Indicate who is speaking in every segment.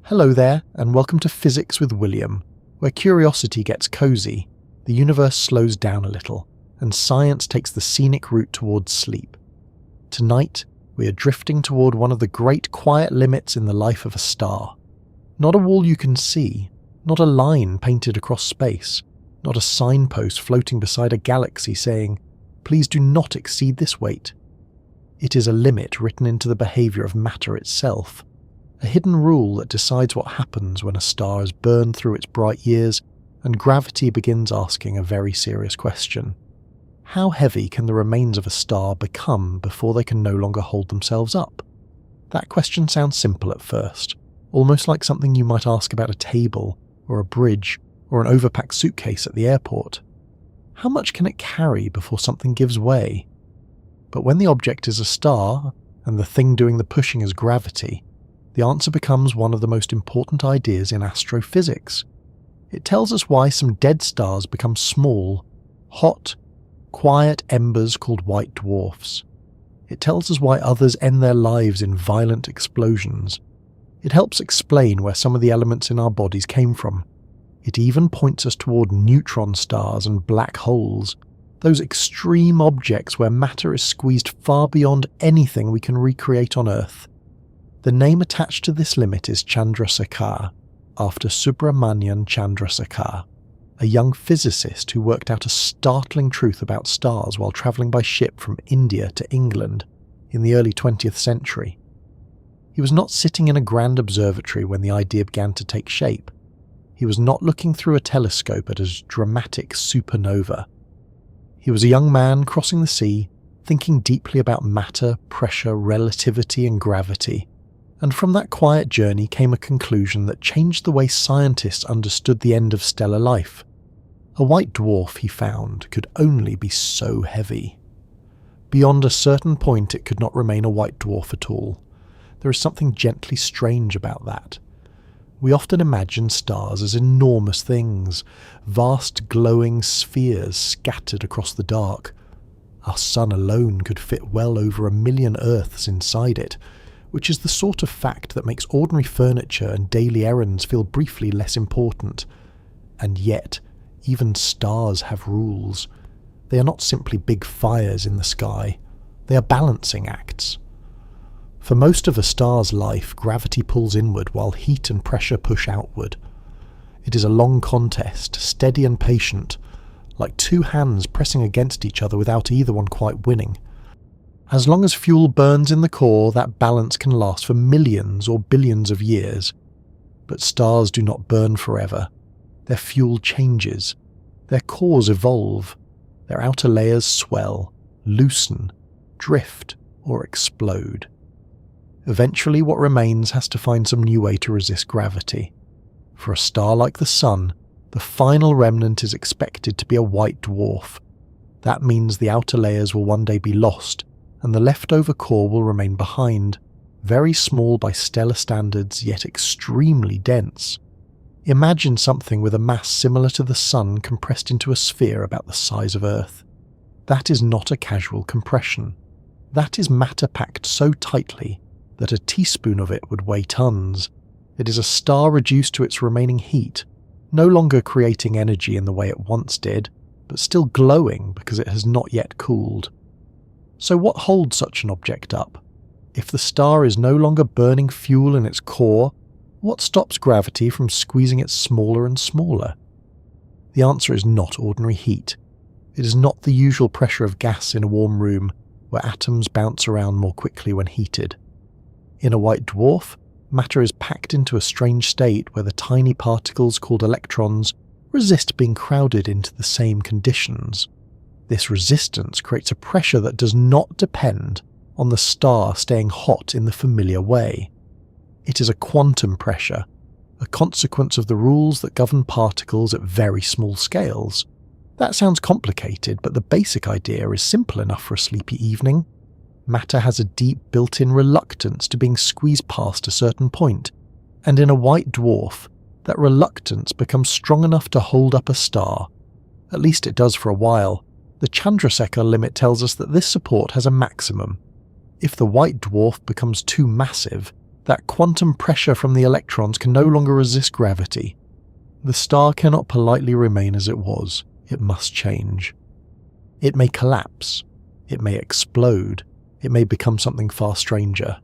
Speaker 1: Hello there, and welcome to Physics with William, where curiosity gets cozy, the universe slows down a little, and science takes the scenic route towards sleep. Tonight, we are drifting toward one of the great quiet limits in the life of a star. Not a wall you can see, not a line painted across space, not a signpost floating beside a galaxy saying, "Please do not exceed this weight." It is a limit written into the behaviour of matter itself, a hidden rule that decides what happens when a star has burned through its bright years and gravity begins asking a very serious question. How heavy can the remains of a star become before they can no longer hold themselves up? That question sounds simple at first, almost like something you might ask about a table, or a bridge, or an overpacked suitcase at the airport. How much can it carry before something gives way? But when the object is a star, and the thing doing the pushing is gravity, the answer becomes one of the most important ideas in astrophysics. It tells us why some dead stars become small, hot, quiet embers called white dwarfs. It tells us why others end their lives in violent explosions. It helps explain where some of the elements in our bodies came from. It even points us toward neutron stars and black holes, those extreme objects where matter is squeezed far beyond anything we can recreate on Earth. The name attached to this limit is Chandrasekhar, after Subramanian Chandrasekhar, a young physicist who worked out a startling truth about stars while travelling by ship from India to England in the early 20th century. He was not sitting in a grand observatory when the idea began to take shape. He was not looking through a telescope at a dramatic supernova. He was a young man crossing the sea, thinking deeply about matter, pressure, relativity and gravity. And from that quiet journey came a conclusion that changed the way scientists understood the end of stellar life. A white dwarf, he found, could only be so heavy. Beyond a certain point it could not remain a white dwarf at all. There is something gently strange about that. We often imagine stars as enormous things, vast glowing spheres scattered across the dark. Our sun alone could fit well over 1 million Earths inside it, which is the sort of fact that makes ordinary furniture and daily errands feel briefly less important. And yet, even stars have rules. They are not simply big fires in the sky. They are balancing acts. For most of a star's life, gravity pulls inward while heat and pressure push outward. It is a long contest, steady and patient, like two hands pressing against each other without either one quite winning. As long as fuel burns in the core, that balance can last for millions or billions of years. But stars do not burn forever. Their fuel changes. Their cores evolve. Their outer layers swell, loosen, drift, or explode. Eventually, what remains has to find some new way to resist gravity. For a star like the Sun, the final remnant is expected to be a white dwarf. That means the outer layers will one day be lost, and the leftover core will remain behind, very small by stellar standards, yet extremely dense. Imagine something with a mass similar to the Sun compressed into a sphere about the size of Earth. That is not a casual compression. That is matter packed so tightly that a teaspoon of it would weigh tons. It is a star reduced to its remaining heat, no longer creating energy in the way it once did, but still glowing because it has not yet cooled. So what holds such an object up? If the star is no longer burning fuel in its core, what stops gravity from squeezing it smaller and smaller? The answer is not ordinary heat. It is not the usual pressure of gas in a warm room, where atoms bounce around more quickly when heated. In a white dwarf, matter is packed into a strange state where the tiny particles called electrons resist being crowded into the same conditions. This resistance creates a pressure that does not depend on the star staying hot in the familiar way. It is a quantum pressure, a consequence of the rules that govern particles at very small scales. That sounds complicated, but the basic idea is simple enough for a sleepy evening. Matter has a deep built-in reluctance to being squeezed past a certain point, and in a white dwarf, that reluctance becomes strong enough to hold up a star. At least it does for a while. The Chandrasekhar limit tells us that this support has a maximum. If the white dwarf becomes too massive, That quantum pressure from the electrons can no longer resist gravity. The star cannot politely remain as it was. It must change. It may collapse. It may explode. It may become something far stranger.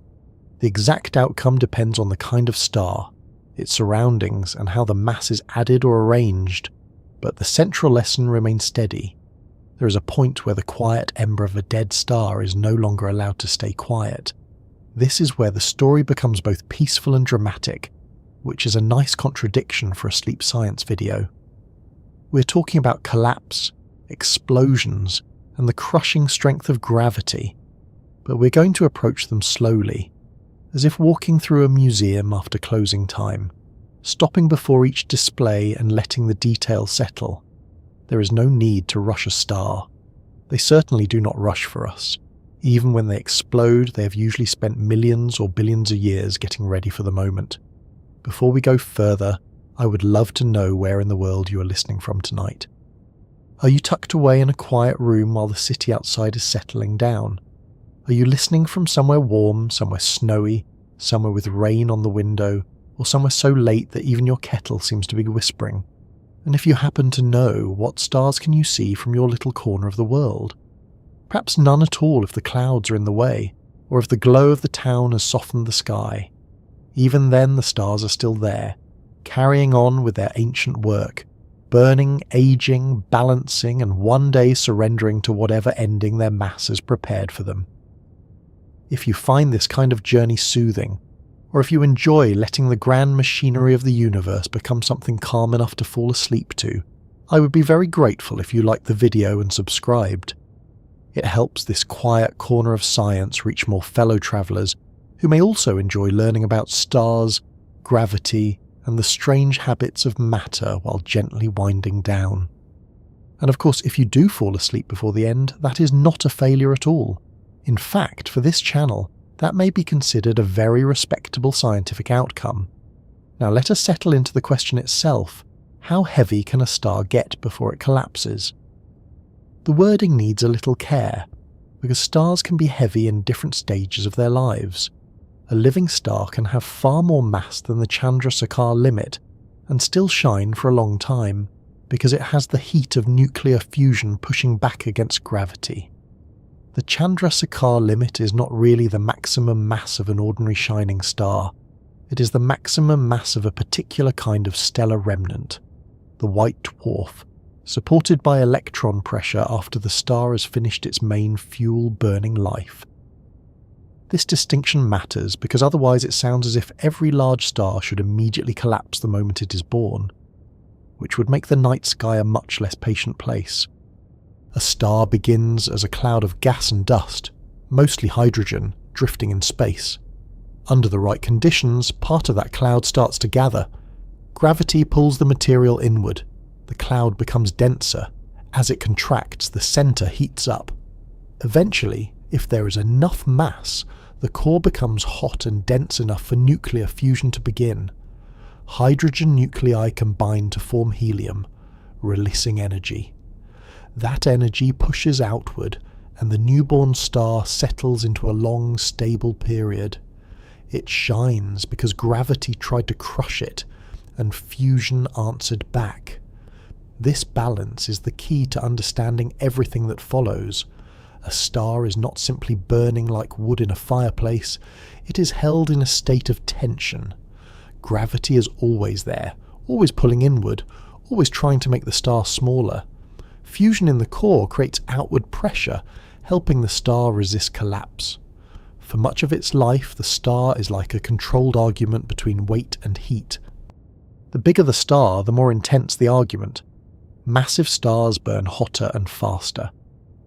Speaker 1: The exact outcome depends on the kind of star, its surroundings, and how the mass is added or arranged. But the central lesson remains steady. There is a point where the quiet ember of a dead star is no longer allowed to stay quiet. This is where the story becomes both peaceful and dramatic, which is a nice contradiction for a sleep science video. We're talking about collapse, explosions, and the crushing strength of gravity, but we're going to approach them slowly, as if walking through a museum after closing time, stopping before each display and letting the details settle. There is no need to rush a star. They certainly do not rush for us. Even when they explode, they have usually spent millions or billions of years getting ready for the moment. Before we go further, I would love to know where in the world you are listening from tonight. Are you tucked away in a quiet room while the city outside is settling down? Are you listening from somewhere warm, somewhere snowy, somewhere with rain on the window, or somewhere so late that even your kettle seems to be whispering? And if you happen to know, what stars can you see from your little corner of the world? Perhaps none at all if the clouds are in the way, or if the glow of the town has softened the sky. Even then the stars are still there, carrying on with their ancient work, burning, aging, balancing, and one day surrendering to whatever ending their mass has prepared for them. If you find this kind of journey soothing, or if you enjoy letting the grand machinery of the universe become something calm enough to fall asleep to, I would be very grateful if you liked the video and subscribed. It helps this quiet corner of science reach more fellow travellers who may also enjoy learning about stars, gravity, and the strange habits of matter while gently winding down. And of course, if you do fall asleep before the end, that is not a failure at all. In fact, for this channel, that may be considered a very respectable scientific outcome. Now let us settle into the question itself. How heavy can a star get before it collapses? The wording needs a little care, because stars can be heavy in different stages of their lives. A living star can have far more mass than the Chandrasekhar limit and still shine for a long time, because it has the heat of nuclear fusion pushing back against gravity. The Chandrasekhar limit is not really the maximum mass of an ordinary shining star. It is the maximum mass of a particular kind of stellar remnant, the white dwarf, supported by electron pressure after the star has finished its main fuel-burning life. This distinction matters because otherwise it sounds as if every large star should immediately collapse the moment it is born, which would make the night sky a much less patient place. A star begins as a cloud of gas and dust, mostly hydrogen, drifting in space. Under the right conditions, part of that cloud starts to gather. Gravity pulls the material inward. The cloud becomes denser. As it contracts, the centre heats up. Eventually, if there is enough mass, the core becomes hot and dense enough for nuclear fusion to begin. Hydrogen nuclei combine to form helium, releasing energy. That energy pushes outward, and the newborn star settles into a long, stable period. It shines because gravity tried to crush it, and fusion answered back. This balance is the key to understanding everything that follows. A star is not simply burning like wood in a fireplace, it is held in a state of tension. Gravity is always there, always pulling inward, always trying to make the star smaller. Fusion in the core creates outward pressure, helping the star resist collapse. For much of its life, the star is like a controlled argument between weight and heat. The bigger the star, the more intense the argument. Massive stars burn hotter and faster.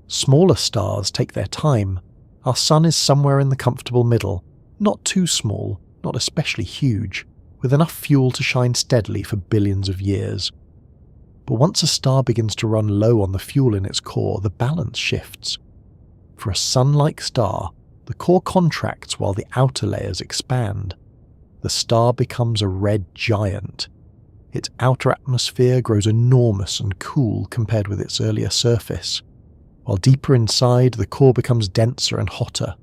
Speaker 1: Smaller stars take their time. Our sun is somewhere in the comfortable middle, not too small, not especially huge, with enough fuel to shine steadily for billions of years. But once a star begins to run low on the fuel in its core, the balance shifts. For a sun-like star, the core contracts while the outer layers expand. The star becomes a red giant. Its outer atmosphere grows enormous and cool compared with its earlier surface. While deeper inside, the core becomes denser and hotter.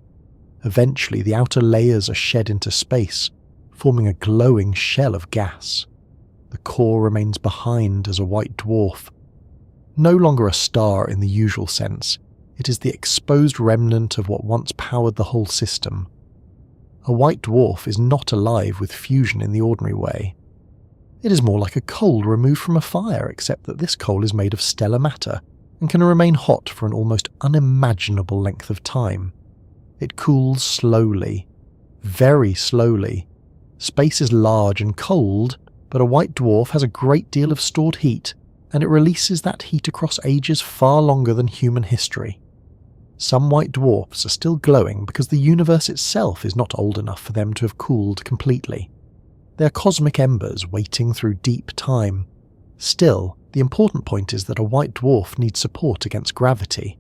Speaker 1: Eventually, the outer layers are shed into space, forming a glowing shell of gas. The core remains behind as a white dwarf. No longer a star in the usual sense, it is the exposed remnant of what once powered the whole system. A white dwarf is not alive with fusion in the ordinary way. It is more like a coal removed from a fire, except that this coal is made of stellar matter and can remain hot for an almost unimaginable length of time. It cools slowly, very slowly. Space is large and cold, but a white dwarf has a great deal of stored heat, and it releases that heat across ages far longer than human history. Some white dwarfs are still glowing because the universe itself is not old enough for them to have cooled completely. They are cosmic embers waiting through deep time. Still, the important point is that a white dwarf needs support against gravity.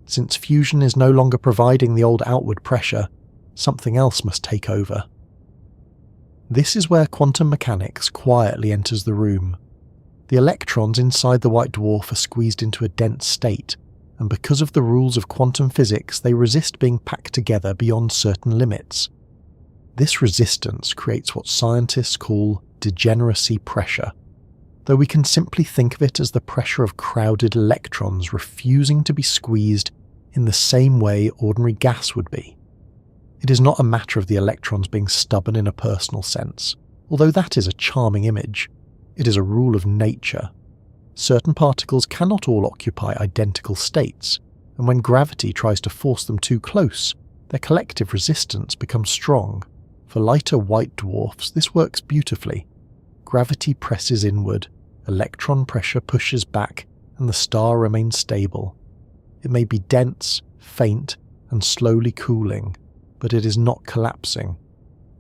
Speaker 1: Since fusion is no longer providing the old outward pressure, something else must take over. This is where quantum mechanics quietly enters the room. The electrons inside the white dwarf are squeezed into a dense state, and because of the rules of quantum physics, they resist being packed together beyond certain limits. This resistance creates what scientists call degeneracy pressure, though we can simply think of it as the pressure of crowded electrons refusing to be squeezed in the same way ordinary gas would be. It is not a matter of the electrons being stubborn in a personal sense, although that is a charming image. It is a rule of nature. Certain particles cannot all occupy identical states, and when gravity tries to force them too close, their collective resistance becomes strong. For lighter white dwarfs, this works beautifully. Gravity presses inward, electron pressure pushes back, and the star remains stable. It may be dense, faint, and slowly cooling, but it is not collapsing.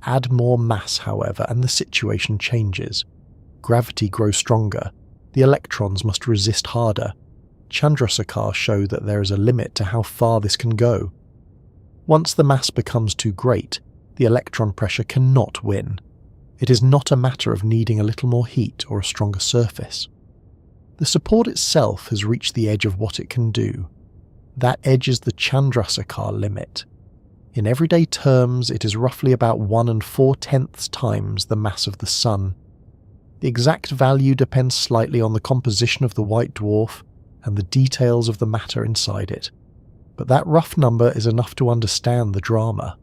Speaker 1: Add more mass, however, and the situation changes. Gravity grows stronger. The electrons must resist harder. Chandrasekhar showed that there is a limit to how far this can go. Once the mass becomes too great, the electron pressure cannot win. It is not a matter of needing a little more heat or a stronger surface. The support itself has reached the edge of what it can do. That edge is the Chandrasekhar limit. In everyday terms, it is roughly about 1 4/10 times the mass of the Sun. The exact value depends slightly on the composition of the white dwarf and the details of the matter inside it, but that rough number is enough to understand the drama.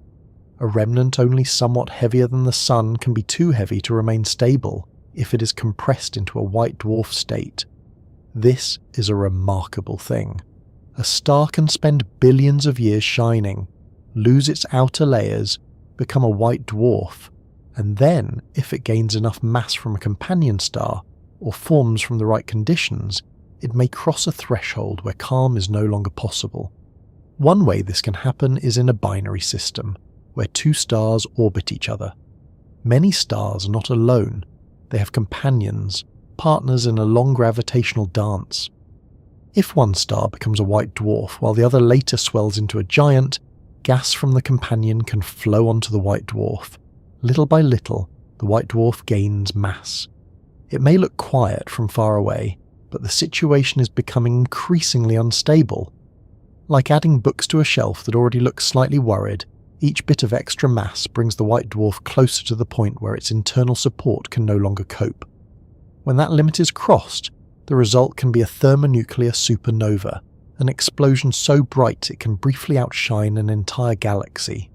Speaker 1: A remnant only somewhat heavier than the Sun can be too heavy to remain stable if it is compressed into a white dwarf state. This is a remarkable thing. A star can spend billions of years shining, lose its outer layers, become a white dwarf, and then, if it gains enough mass from a companion star, or forms from the right conditions, it may cross a threshold where calm is no longer possible. One way this can happen is in a binary system, where two stars orbit each other. Many stars are not alone, they have companions, partners in a long gravitational dance. If one star becomes a white dwarf while the other later swells into a giant, gas from the companion can flow onto the white dwarf. Little by little, the white dwarf gains mass. It may look quiet from far away, but the situation is becoming increasingly unstable. Like adding books to a shelf that already looks slightly worried, each bit of extra mass brings the white dwarf closer to the point where its internal support can no longer cope. When that limit is crossed, the result can be a thermonuclear supernova, an explosion so bright it can briefly outshine an entire galaxy.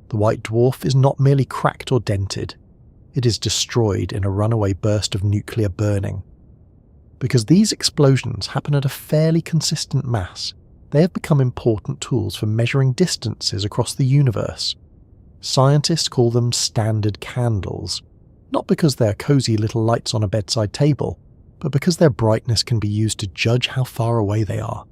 Speaker 1: The white dwarf is not merely cracked or dented, it is destroyed in a runaway burst of nuclear burning. Because these explosions happen at a fairly consistent mass, they have become important tools for measuring distances across the universe. Scientists call them standard candles, not because they are cozy little lights on a bedside table, but because their brightness can be used to judge how far away they are.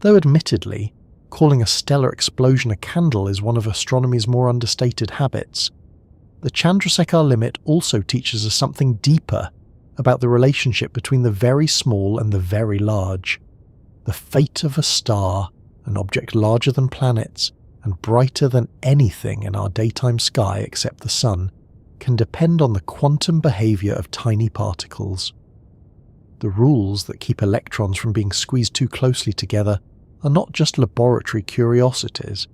Speaker 1: Though admittedly, calling a stellar explosion a candle is one of astronomy's more understated habits, the Chandrasekhar limit also teaches us something deeper about the relationship between the very small and the very large. The fate of a star, an object larger than planets and brighter than anything in our daytime sky except the Sun, can depend on the quantum behavior of tiny particles. The rules that keep electrons from being squeezed too closely together are not just laboratory curiosities,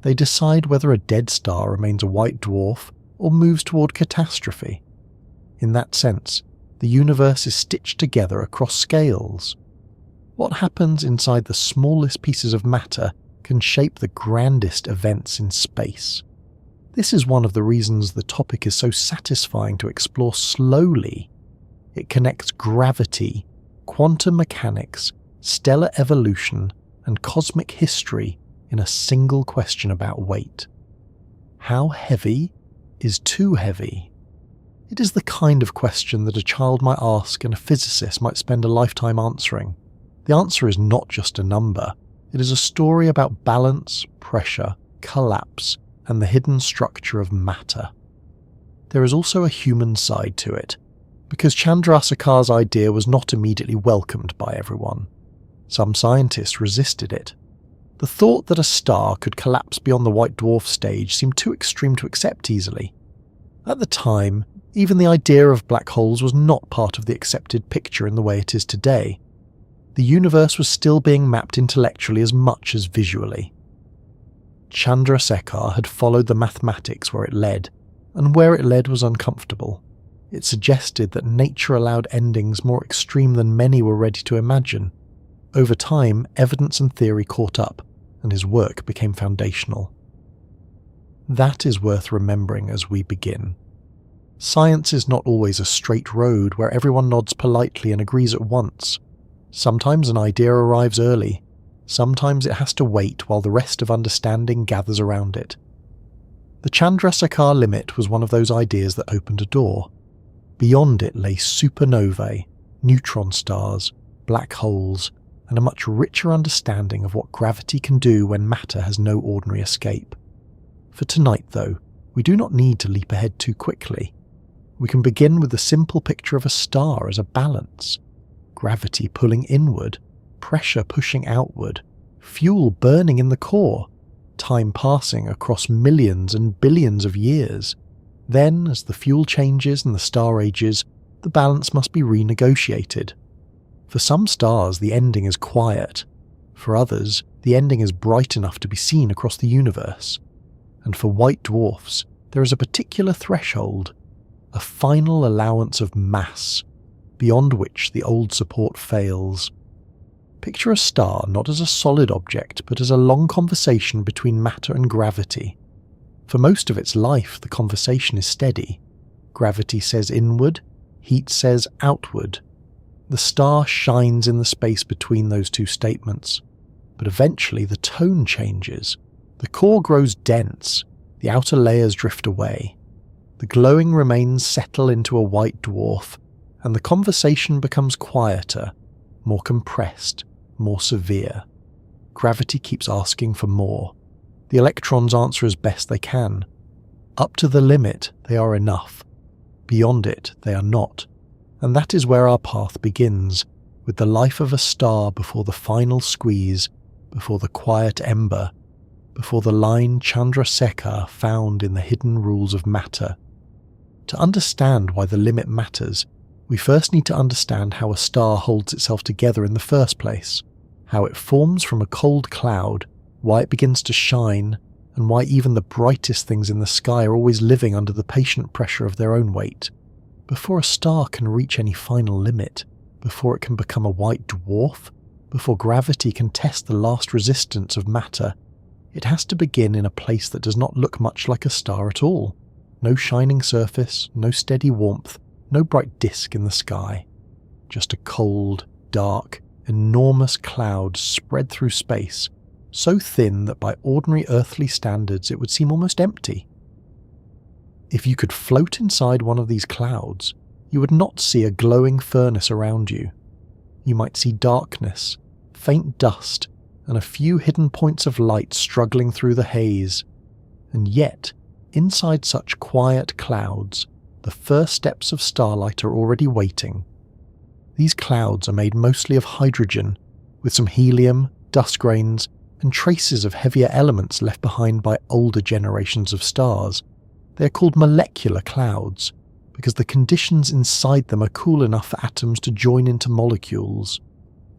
Speaker 1: They decide whether a dead star remains a white dwarf or moves toward catastrophe. In that sense, the universe is stitched together across scales. What happens inside the smallest pieces of matter can shape the grandest events in space. This is one of the reasons the topic is so satisfying to explore slowly. It connects gravity, quantum mechanics, stellar evolution, and cosmic history in a single question about weight. How heavy is too heavy? It is the kind of question that a child might ask and a physicist might spend a lifetime answering. The answer is not just a number. It is a story about balance, pressure, collapse, and the hidden structure of matter. There is also a human side to it, because Chandrasekhar's idea was not immediately welcomed by everyone. Some scientists resisted it. The thought that a star could collapse beyond the white dwarf stage seemed too extreme to accept easily. At the time, even the idea of black holes was not part of the accepted picture in the way it is today. The universe was still being mapped intellectually as much as visually. Chandrasekhar had followed the mathematics where it led, and where it led was uncomfortable. It suggested that nature allowed endings more extreme than many were ready to imagine. Over time, evidence and theory caught up, and his work became foundational. That is worth remembering as we begin. Science is not always a straight road where everyone nods politely and agrees at once. Sometimes an idea arrives early. Sometimes it has to wait while the rest of understanding gathers around it. The Chandrasekhar limit was one of those ideas that opened a door. Beyond it lay supernovae, neutron stars, black holes, and a much richer understanding of what gravity can do when matter has no ordinary escape. For tonight, though, we do not need to leap ahead too quickly. We can begin with the simple picture of a star as a balance. Gravity pulling inward, pressure pushing outward, fuel burning in the core, time passing across millions and billions of years. Then, as the fuel changes and the star ages, the balance must be renegotiated. For some stars, the ending is quiet. For others, the ending is bright enough to be seen across the universe. And for white dwarfs, there is a particular threshold, a final allowance of mass, beyond which the old support fails. Picture a star not as a solid object, but as a long conversation between matter and gravity. For most of its life, the conversation is steady. Gravity says inward, heat says outward. The star shines in the space between those two statements. But eventually the tone changes. The core grows dense, the outer layers drift away. The glowing remains settle into a white dwarf, and the conversation becomes quieter, more compressed, more severe. Gravity keeps asking for more. The electrons answer as best they can. Up to the limit, they are enough. Beyond it, they are not. And that is where our path begins, with the life of a star before the final squeeze, before the quiet ember, before the line Chandrasekhar found in the hidden rules of matter. To understand why the limit matters, we first need to understand how a star holds itself together in the first place, how it forms from a cold cloud, why it begins to shine, and why even the brightest things in the sky are always living under the patient pressure of their own weight. Before a star can reach any final limit, before it can become a white dwarf, before gravity can test the last resistance of matter, it has to begin in a place that does not look much like a star at all. No shining surface, no steady warmth, no bright disk in the sky. Just a cold, dark, enormous cloud spread through space, so thin that by ordinary earthly standards it would seem almost empty. If you could float inside one of these clouds, you would not see a glowing furnace around you. You might see darkness, faint dust, and a few hidden points of light struggling through the haze. And yet, inside such quiet clouds, the first steps of starlight are already waiting. These clouds are made mostly of hydrogen, with some helium, dust grains, and traces of heavier elements left behind by older generations of stars. They are called molecular clouds, because the conditions inside them are cool enough for atoms to join into molecules.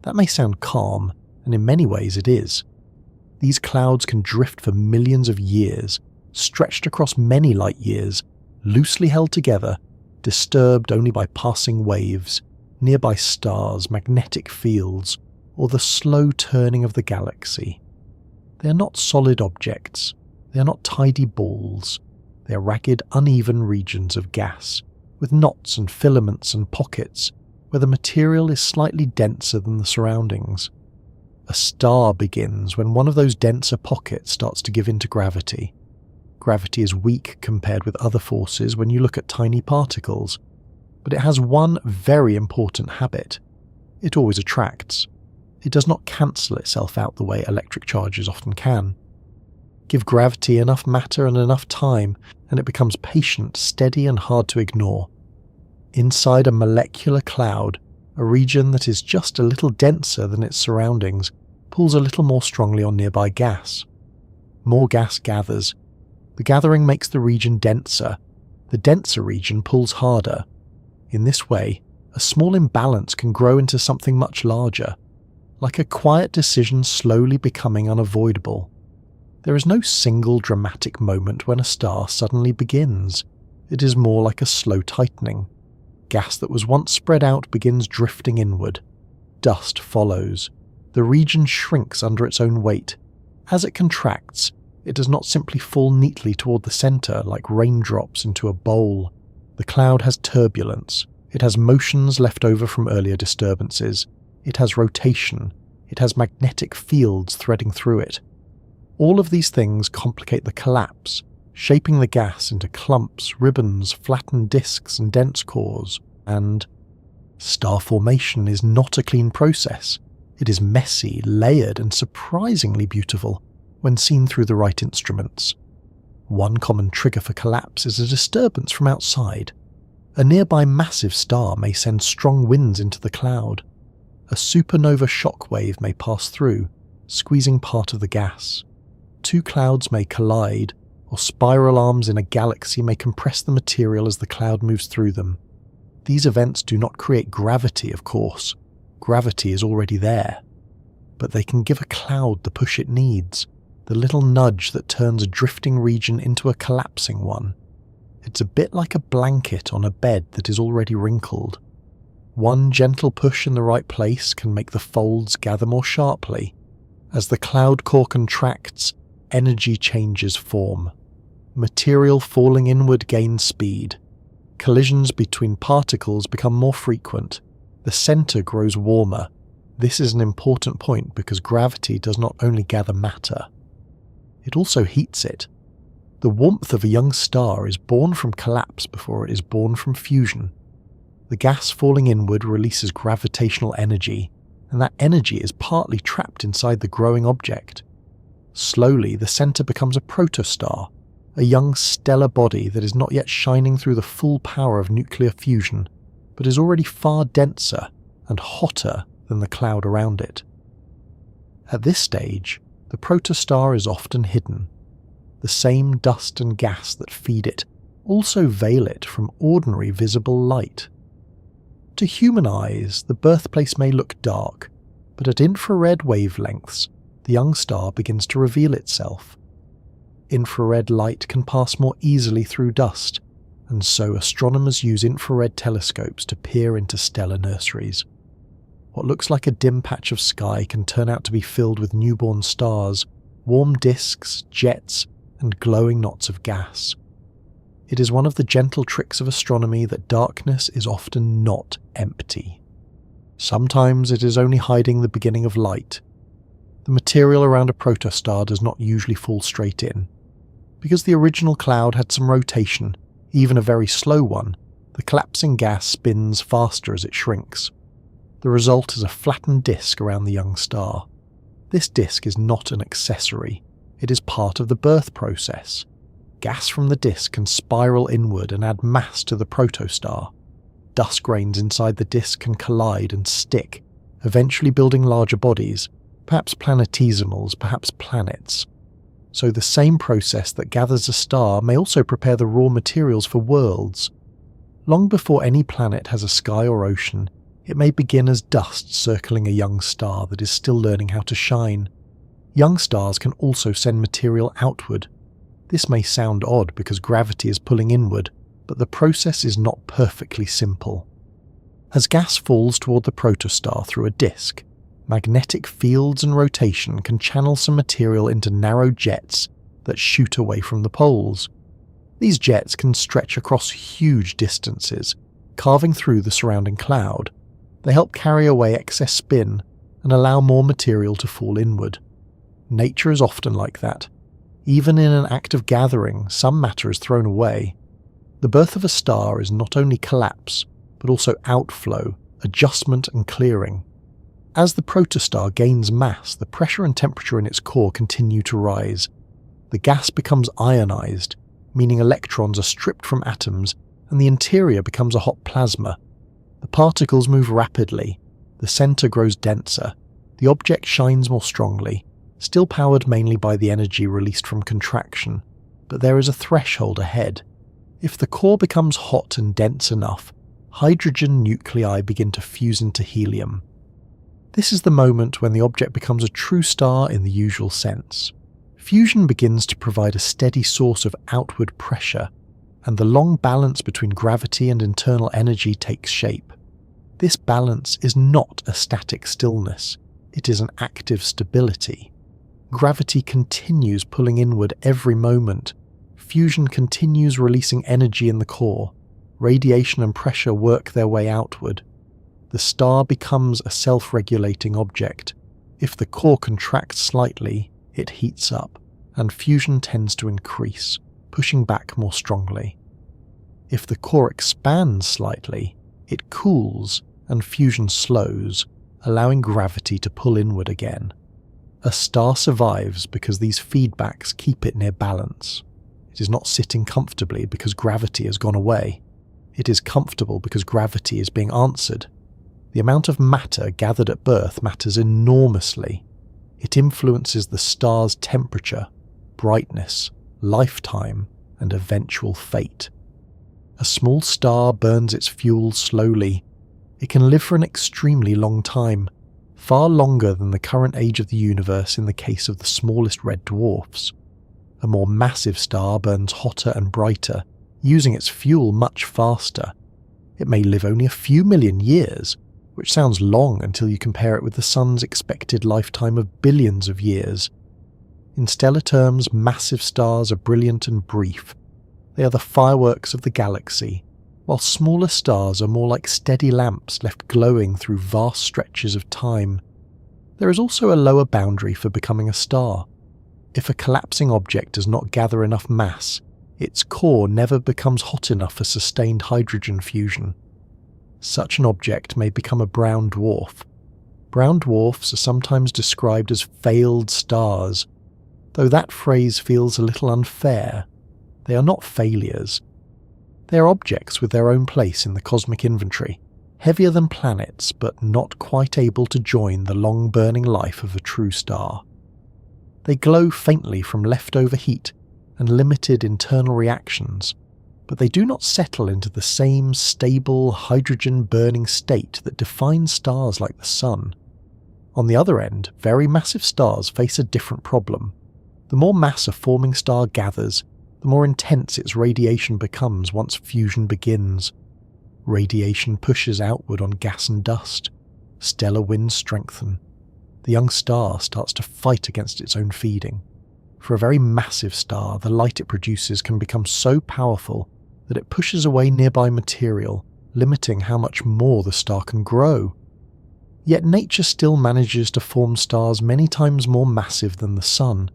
Speaker 1: That may sound calm, and in many ways it is. These clouds can drift for millions of years, stretched across many light years, loosely held together, disturbed only by passing waves, nearby stars, magnetic fields, or the slow turning of the galaxy. They are not solid objects, they are not tidy balls, they are ragged, uneven regions of gas, with knots and filaments and pockets, where the material is slightly denser than the surroundings. A star begins when one of those denser pockets starts to give in to gravity. Gravity is weak compared with other forces when you look at tiny particles, but it has one very important habit. It always attracts. It does not cancel itself out the way electric charges often can. Give gravity enough matter and enough time, and it becomes patient, steady, and hard to ignore. Inside a molecular cloud, a region that is just a little denser than its surroundings pulls a little more strongly on nearby gas. More gas gathers. The gathering makes the region denser. The denser region pulls harder. In this way, a small imbalance can grow into something much larger, like a quiet decision slowly becoming unavoidable. There is no single dramatic moment when a star suddenly begins. It is more like a slow tightening. Gas that was once spread out begins drifting inward. Dust follows. The region shrinks under its own weight. As it contracts, it does not simply fall neatly toward the center like raindrops into a bowl. The cloud has turbulence. It has motions left over from earlier disturbances. It has rotation. It has magnetic fields threading through it. All of these things complicate the collapse, shaping the gas into clumps, ribbons, flattened disks, and dense cores. And star formation is not a clean process. It is messy, layered, and surprisingly beautiful when seen through the right instruments. One common trigger for collapse is a disturbance from outside. A nearby massive star may send strong winds into the cloud. A supernova shock wave may pass through, squeezing part of the gas. Two clouds may collide, or spiral arms in a galaxy may compress the material as the cloud moves through them. These events do not create gravity, of course. Gravity is already there. But they can give a cloud the push it needs, the little nudge that turns a drifting region into a collapsing one. It's a bit like a blanket on a bed that is already wrinkled. One gentle push in the right place can make the folds gather more sharply. As the cloud core contracts, energy changes form. Material falling inward gains speed. Collisions between particles become more frequent. The center grows warmer. This is an important point because gravity does not only gather matter, it also heats it. The warmth of a young star is born from collapse before it is born from fusion. The gas falling inward releases gravitational energy, and that energy is partly trapped inside the growing object. Slowly, the center becomes a protostar, a young stellar body that is not yet shining through the full power of nuclear fusion, but is already far denser and hotter than the cloud around it. At this stage, the protostar is often hidden. The same dust and gas that feed it also veil it from ordinary visible light. To human eyes, the birthplace may look dark, but at infrared wavelengths, the young star begins to reveal itself. Infrared light can pass more easily through dust, and so astronomers use infrared telescopes to peer into stellar nurseries. What looks like a dim patch of sky can turn out to be filled with newborn stars, warm disks, jets, and glowing knots of gas. It is one of the gentle tricks of astronomy that darkness is often not empty. Sometimes it is only hiding the beginning of light. The material around a protostar does not usually fall straight in. Because the original cloud had some rotation, even a very slow one, the collapsing gas spins faster as it shrinks. The result is a flattened disk around the young star. This disk is not an accessory. It is part of the birth process. Gas from the disk can spiral inward and add mass to the protostar. Dust grains inside the disk can collide and stick, eventually building larger bodies, perhaps planetesimals, perhaps planets. So the same process that gathers a star may also prepare the raw materials for worlds. Long before any planet has a sky or ocean, it may begin as dust circling a young star that is still learning how to shine. Young stars can also send material outward. This may sound odd because gravity is pulling inward, but the process is not perfectly simple. As gas falls toward the protostar through a disk, magnetic fields and rotation can channel some material into narrow jets that shoot away from the poles. These jets can stretch across huge distances, carving through the surrounding cloud. They help carry away excess spin and allow more material to fall inward. Nature is often like that. Even in an act of gathering, some matter is thrown away. The birth of a star is not only collapse, but also outflow, adjustment and clearing. As the protostar gains mass, the pressure and temperature in its core continue to rise. The gas becomes ionized, meaning electrons are stripped from atoms and the interior becomes a hot plasma. The particles move rapidly, the center grows denser, the object shines more strongly, still powered mainly by the energy released from contraction, but there is a threshold ahead. If the core becomes hot and dense enough, hydrogen nuclei begin to fuse into helium. This is the moment when the object becomes a true star in the usual sense. Fusion begins to provide a steady source of outward pressure, and the long balance between gravity and internal energy takes shape. This balance is not a static stillness, it is an active stability. Gravity continues pulling inward every moment. Fusion continues releasing energy in the core. Radiation and pressure work their way outward. The star becomes a self-regulating object. If the core contracts slightly, it heats up, and fusion tends to increase, pushing back more strongly. If the core expands slightly, it cools and fusion slows, allowing gravity to pull inward again. A star survives because these feedbacks keep it near balance. It is not sitting comfortably because gravity has gone away. It is comfortable because gravity is being answered. The amount of matter gathered at birth matters enormously. It influences the star's temperature, brightness, lifetime, and eventual fate. A small star burns its fuel slowly. It can live for an extremely long time, far longer than the current age of the universe in the case of the smallest red dwarfs. A more massive star burns hotter and brighter, using its fuel much faster. It may live only a few million years, which sounds long until you compare it with the Sun's expected lifetime of billions of years. In stellar terms, massive stars are brilliant and brief. They are the fireworks of the galaxy, while smaller stars are more like steady lamps left glowing through vast stretches of time. There is also a lower boundary for becoming a star. If a collapsing object does not gather enough mass, its core never becomes hot enough for sustained hydrogen fusion. Such an object may become a brown dwarf. Brown dwarfs are sometimes described as failed stars, though that phrase feels a little unfair. They are not failures. They are objects with their own place in the cosmic inventory, heavier than planets but not quite able to join the long-burning life of a true star. They glow faintly from leftover heat and limited internal reactions, but they do not settle into the same stable hydrogen-burning state that defines stars like the Sun. On the other end, very massive stars face a different problem. The more mass a forming star gathers, the more intense its radiation becomes once fusion begins. Radiation pushes outward on gas and dust. Stellar winds strengthen. The young star starts to fight against its own feeding. For a very massive star, the light it produces can become so powerful that it pushes away nearby material, limiting how much more the star can grow. Yet nature still manages to form stars many times more massive than the Sun.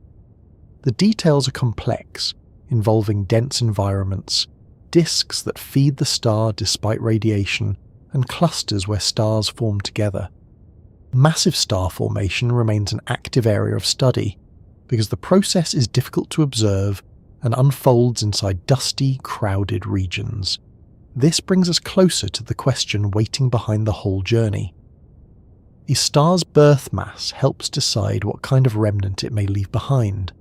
Speaker 1: The details are complex, involving dense environments, disks that feed the star despite radiation, and clusters where stars form together. Massive star formation remains an active area of study, because the process is difficult to observe and unfolds inside dusty, crowded regions. This brings us closer to the question waiting behind the whole journey. A star's birth mass helps decide what kind of remnant it may leave behind.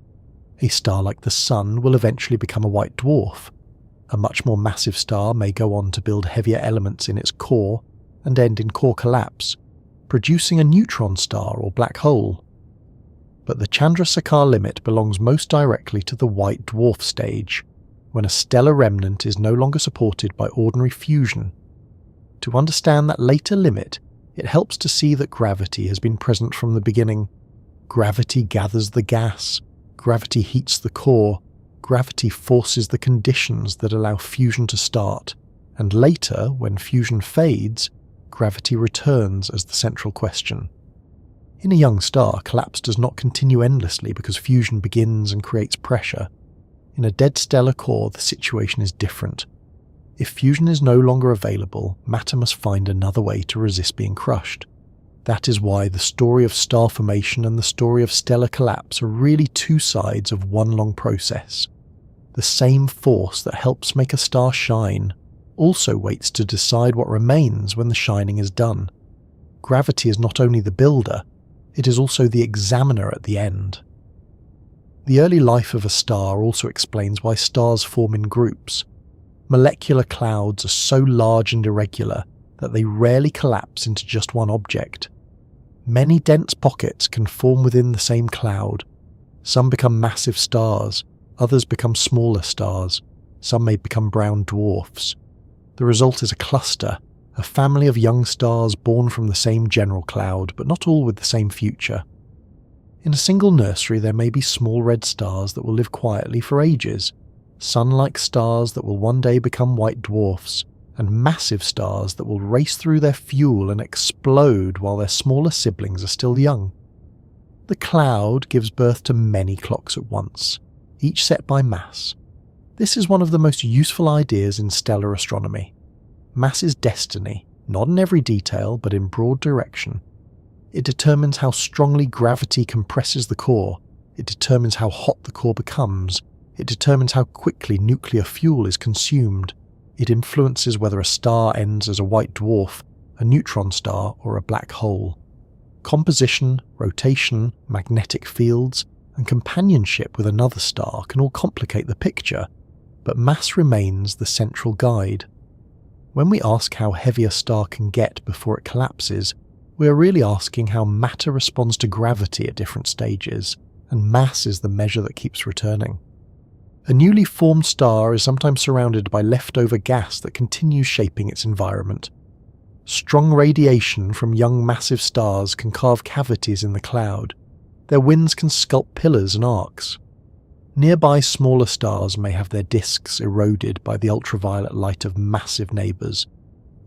Speaker 1: A star like the Sun will eventually become a white dwarf. A much more massive star may go on to build heavier elements in its core and end in core collapse, producing a neutron star or black hole. but the Chandrasekhar limit belongs most directly to the white dwarf stage, when a stellar remnant is no longer supported by ordinary fusion. To understand that later limit, it helps to see that gravity has been present from the beginning. Gravity gathers the gas, gravity heats the core, gravity forces the conditions that allow fusion to start, and later, when fusion fades, gravity returns as the central question. In a young star, collapse does not continue endlessly because fusion begins and creates pressure. In a dead stellar core, the situation is different. If fusion is no longer available, matter must find another way to resist being crushed. That is why the story of star formation and the story of stellar collapse are really two sides of one long process. The same force that helps make a star shine also waits to decide what remains when the shining is done. Gravity is not only the builder, it is also the examiner at the end. The early life of a star also explains why stars form in groups. Molecular clouds are so large and irregular that they rarely collapse into just one object. Many dense pockets can form within the same cloud. Some become massive stars, others become smaller stars, some may become brown dwarfs. The result is a cluster, a family of young stars born from the same general cloud, but not all with the same future. In a single nursery there may be small red stars that will live quietly for ages, sun-like stars that will one day become white dwarfs, and massive stars that will race through their fuel and explode while their smaller siblings are still young. The cloud gives birth to many clocks at once, each set by mass. This is one of the most useful ideas in stellar astronomy. Mass is destiny, not in every detail, but in broad direction. It determines how strongly gravity compresses the core, it determines how hot the core becomes, it determines how quickly nuclear fuel is consumed, it influences whether a star ends as a white dwarf, a neutron star, or a black hole. Composition, rotation, magnetic fields, and companionship with another star can all complicate the picture, but mass remains the central guide. When we ask how heavy a star can get before it collapses, we are really asking how matter responds to gravity at different stages, and mass is the measure that keeps returning. A newly formed star is sometimes surrounded by leftover gas that continues shaping its environment. Strong radiation from young massive stars can carve cavities in the cloud. Their winds can sculpt pillars and arcs. Nearby smaller stars may have their disks eroded by the ultraviolet light of massive neighbours.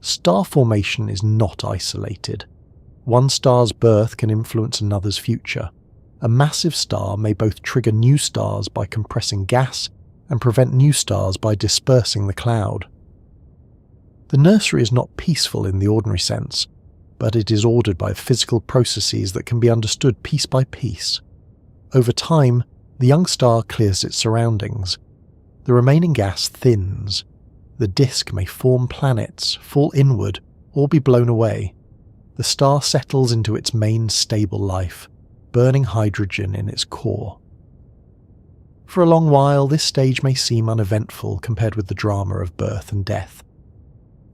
Speaker 1: Star formation is not isolated. One star's birth can influence another's future. A massive star may both trigger new stars by compressing gas and prevent new stars by dispersing the cloud. The nursery is not peaceful in the ordinary sense, but it is ordered by physical processes that can be understood piece by piece. Over time, the young star clears its surroundings. The remaining gas thins. The disk may form planets, fall inward, or be blown away. The star settles into its main stable life, burning hydrogen in its core. For a long while, this stage may seem uneventful compared with the drama of birth and death.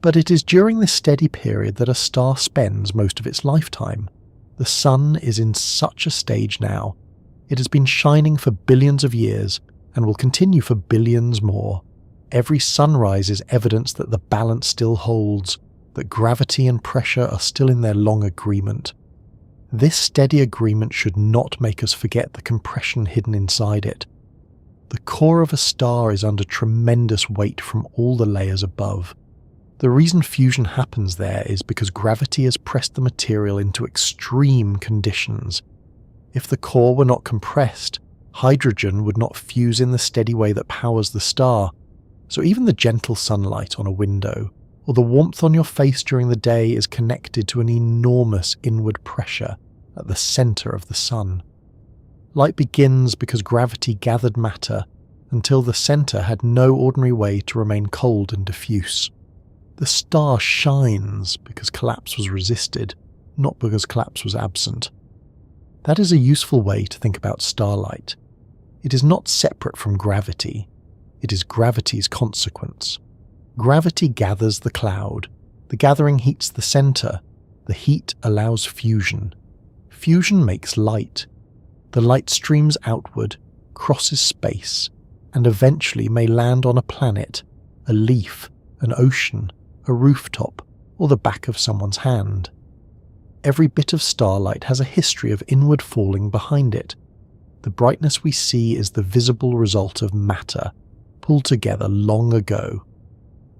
Speaker 1: But it is during this steady period that a star spends most of its lifetime. The sun is in such a stage now. It has been shining for billions of years and will continue for billions more. Every sunrise is evidence that the balance still holds, that gravity and pressure are still in their long agreement. This steady agreement should not make us forget the compression hidden inside it. The core of a star is under tremendous weight from all the layers above. The reason fusion happens there is because gravity has pressed the material into extreme conditions. If the core were not compressed, hydrogen would not fuse in the steady way that powers the star, so even the gentle sunlight on a window, or the warmth on your face during the day is connected to an enormous inward pressure at the centre of the sun. Light begins because gravity gathered matter until the centre had no ordinary way to remain cold and diffuse. The star shines because collapse was resisted, not because collapse was absent. That is a useful way to think about starlight. It is not separate from gravity. It is gravity's consequence. Gravity gathers the cloud. The gathering heats the centre. The heat allows fusion. Fusion makes light. The light streams outward, crosses space, and eventually may land on a planet, a leaf, an ocean, a rooftop, or the back of someone's hand. Every bit of starlight has a history of inward falling behind it. The brightness we see is the visible result of matter, pulled together long ago.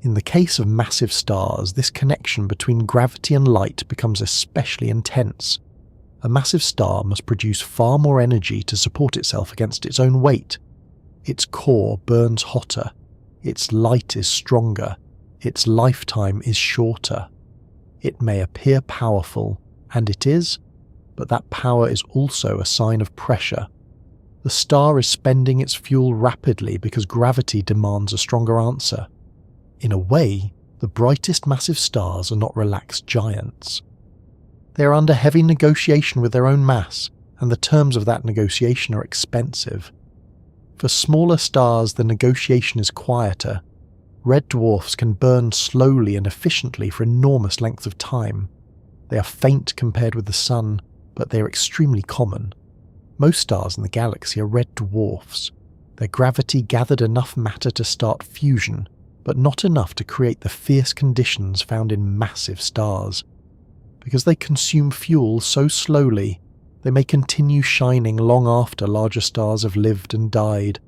Speaker 1: In the case of massive stars, this connection between gravity and light becomes especially intense. A massive star must produce far more energy to support itself against its own weight. Its core burns hotter, its light is stronger, its lifetime is shorter. It may appear powerful, and it is, but that power is also a sign of pressure. The star is spending its fuel rapidly because gravity demands a stronger answer. In a way, the brightest massive stars are not relaxed giants. They are under heavy negotiation with their own mass, and the terms of that negotiation are expensive. For smaller stars, the negotiation is quieter. Red dwarfs can burn slowly and efficiently for enormous lengths of time. They are faint compared with the Sun, but they are extremely common. Most stars in the galaxy are red dwarfs. Their gravity gathered enough matter to start fusion, but not enough to create the fierce conditions found in massive stars. Because they consume fuel so slowly, they may continue shining long after larger stars have lived and died.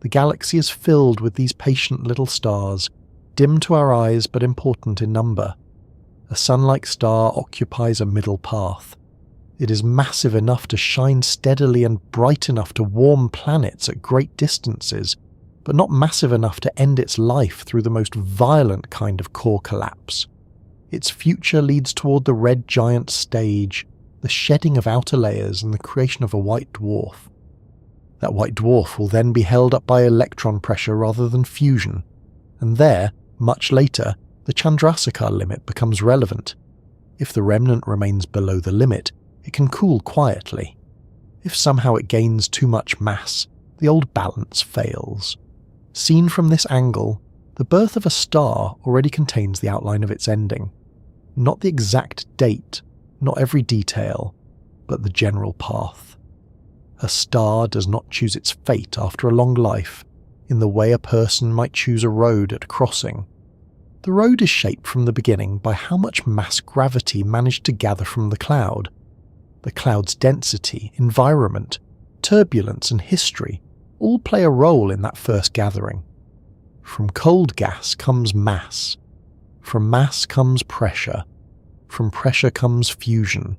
Speaker 1: The galaxy is filled with these patient little stars, dim to our eyes but important in number. A sun-like star occupies a middle path. It is massive enough to shine steadily and bright enough to warm planets at great distances, but not massive enough to end its life through the most violent kind of core collapse. Its future leads toward the red giant stage, the shedding of outer layers and the creation of a white dwarf. That white dwarf will then be held up by electron pressure rather than fusion, and there, much later, the Chandrasekhar limit becomes relevant. If the remnant remains below the limit, it can cool quietly. If somehow it gains too much mass, the old balance fails. Seen from this angle, the birth of a star already contains the outline of its ending. Not the exact date, not every detail, but the general path. A star does not choose its fate after a long life, in the way a person might choose a road at a crossing. The road is shaped from the beginning by how much mass gravity managed to gather from the cloud. The cloud's density, environment, turbulence and history all play a role in that first gathering. From cold gas comes mass. From mass comes pressure. From pressure comes fusion.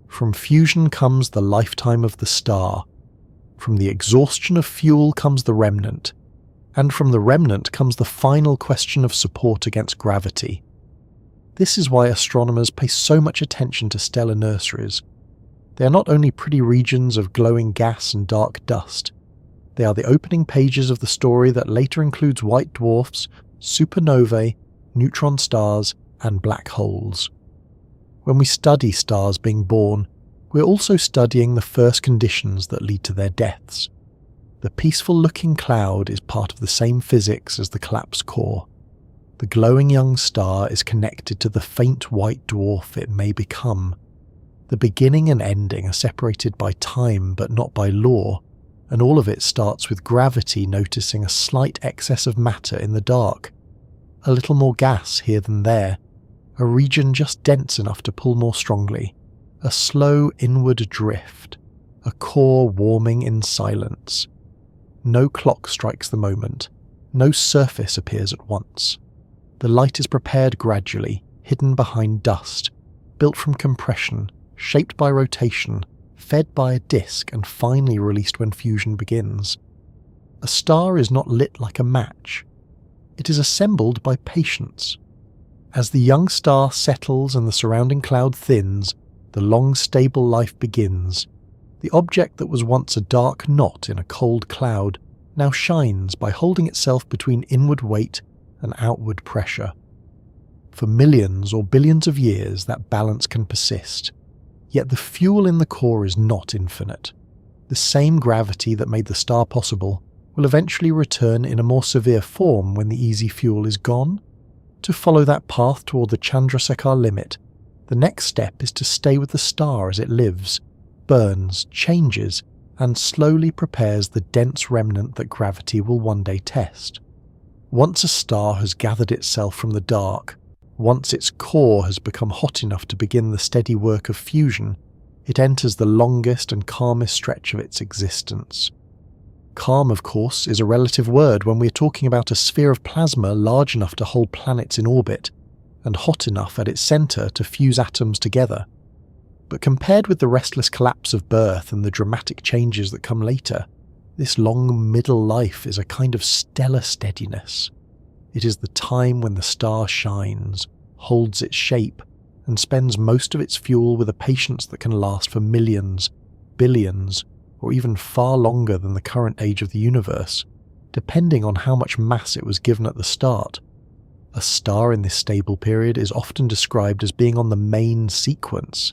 Speaker 1: From fusion comes the lifetime of the star. From the exhaustion of fuel comes the remnant. And from the remnant comes the final question of support against gravity. This is why astronomers pay so much attention to stellar nurseries. They are not only pretty regions of glowing gas and dark dust. They are the opening pages of the story that later includes white dwarfs, supernovae, neutron stars, and black holes. When we study stars being born, we're also studying the first conditions that lead to their deaths. The peaceful-looking cloud is part of the same physics as the collapsed core. The glowing young star is connected to the faint white dwarf it may become. The beginning and ending are separated by time but not by law, and all of it starts with gravity noticing a slight excess of matter in the dark. A little more gas here than there, a region just dense enough to pull more strongly, a slow inward drift, a core warming in silence. No clock strikes the moment, no surface appears at once. The light is prepared gradually, hidden behind dust, built from compression, shaped by rotation, fed by a disk and finally released when fusion begins. A star is not lit like a match. It is assembled by patience. As the young star settles and the surrounding cloud thins, the long stable life begins. The object that was once a dark knot in a cold cloud now shines by holding itself between inward weight and outward pressure. For millions or billions of years that balance can persist. Yet the fuel in the core is not infinite. The same gravity that made the star possible will eventually return in a more severe form when the easy fuel is gone. To follow that path toward the Chandrasekhar limit, the next step is to stay with the star as it lives, burns, changes, and slowly prepares the dense remnant that gravity will one day test. Once a star has gathered itself from the dark, once its core has become hot enough to begin the steady work of fusion, it enters the longest and calmest stretch of its existence. Calm, of course, is a relative word when we're talking about a sphere of plasma large enough to hold planets in orbit, and hot enough at its centre to fuse atoms together. But compared with the restless collapse of birth and the dramatic changes that come later, this long middle life is a kind of stellar steadiness. It is the time when the star shines, holds its shape, and spends most of its fuel with a patience that can last for millions, billions, or even far longer than the current age of the universe, depending on how much mass it was given at the start. A star in this stable period is often described as being on the main sequence.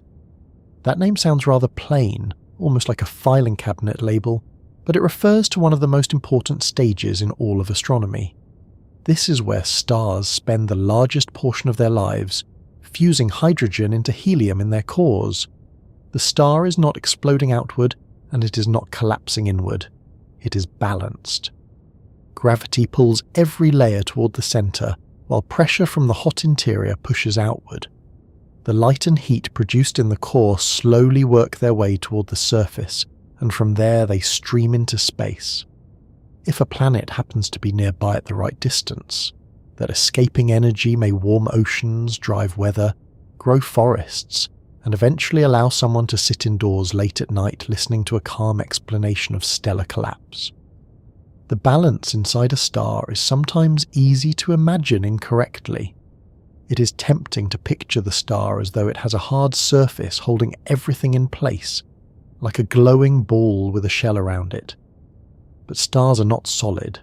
Speaker 1: That name sounds rather plain, almost like a filing cabinet label, but it refers to one of the most important stages in all of astronomy. This is where stars spend the largest portion of their lives, fusing hydrogen into helium in their cores. The star is not exploding outward, and it is not collapsing inward. It is balanced. Gravity pulls every layer toward the centre, while pressure from the hot interior pushes outward. The light and heat produced in the core slowly work their way toward the surface, and from there they stream into space. If a planet happens to be nearby at the right distance, that escaping energy may warm oceans, drive weather, grow forests, and eventually allow someone to sit indoors late at night listening to a calm explanation of stellar collapse. The balance inside a star is sometimes easy to imagine incorrectly. It is tempting to picture the star as though it has a hard surface holding everything in place, like a glowing ball with a shell around it. But stars are not solid.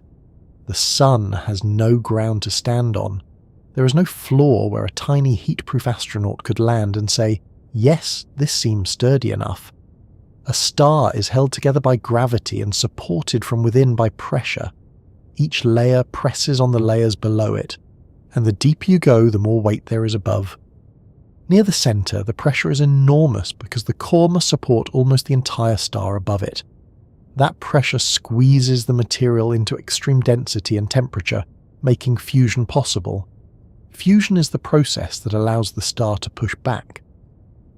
Speaker 1: The sun has no ground to stand on. There is no floor where a tiny heat-proof astronaut could land and say, "Yes, this seems sturdy enough." A star is held together by gravity and supported from within by pressure. Each layer presses on the layers below it, and the deeper you go, the more weight there is above. Near the centre, the pressure is enormous because the core must support almost the entire star above it. That pressure squeezes the material into extreme density and temperature, making fusion possible. Fusion is the process that allows the star to push back.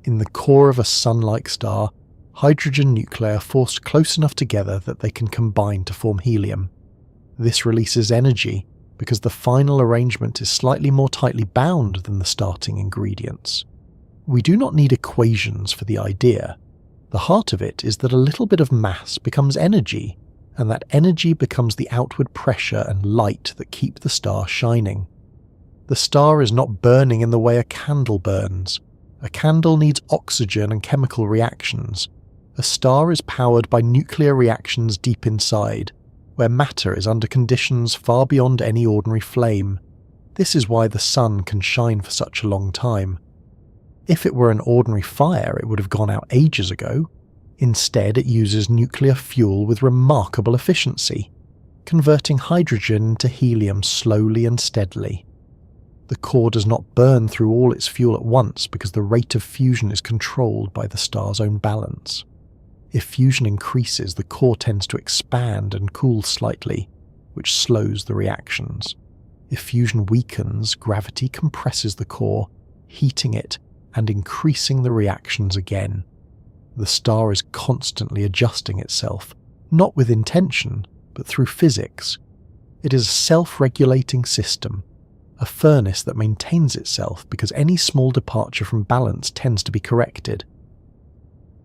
Speaker 1: In the core of a sun-like star, hydrogen nuclei are forced close enough together that they can combine to form helium. This releases energy because the final arrangement is slightly more tightly bound than the starting ingredients. We do not need equations for the idea. The heart of it is that a little bit of mass becomes energy, and that energy becomes the outward pressure and light that keep the star shining. The star is not burning in the way a candle burns. A candle needs oxygen and chemical reactions. A star is powered by nuclear reactions deep inside, where matter is under conditions far beyond any ordinary flame. This is why the sun can shine for such a long time. If it were an ordinary fire, it would have gone out ages ago. Instead, it uses nuclear fuel with remarkable efficiency, converting hydrogen into helium slowly and steadily. The core does not burn through all its fuel at once because the rate of fusion is controlled by the star's own balance. If fusion increases, the core tends to expand and cool slightly, which slows the reactions. If fusion weakens, gravity compresses the core, heating it and increasing the reactions again. The star is constantly adjusting itself, not with intention, but through physics. It is a self-regulating system, a furnace that maintains itself because any small departure from balance tends to be corrected.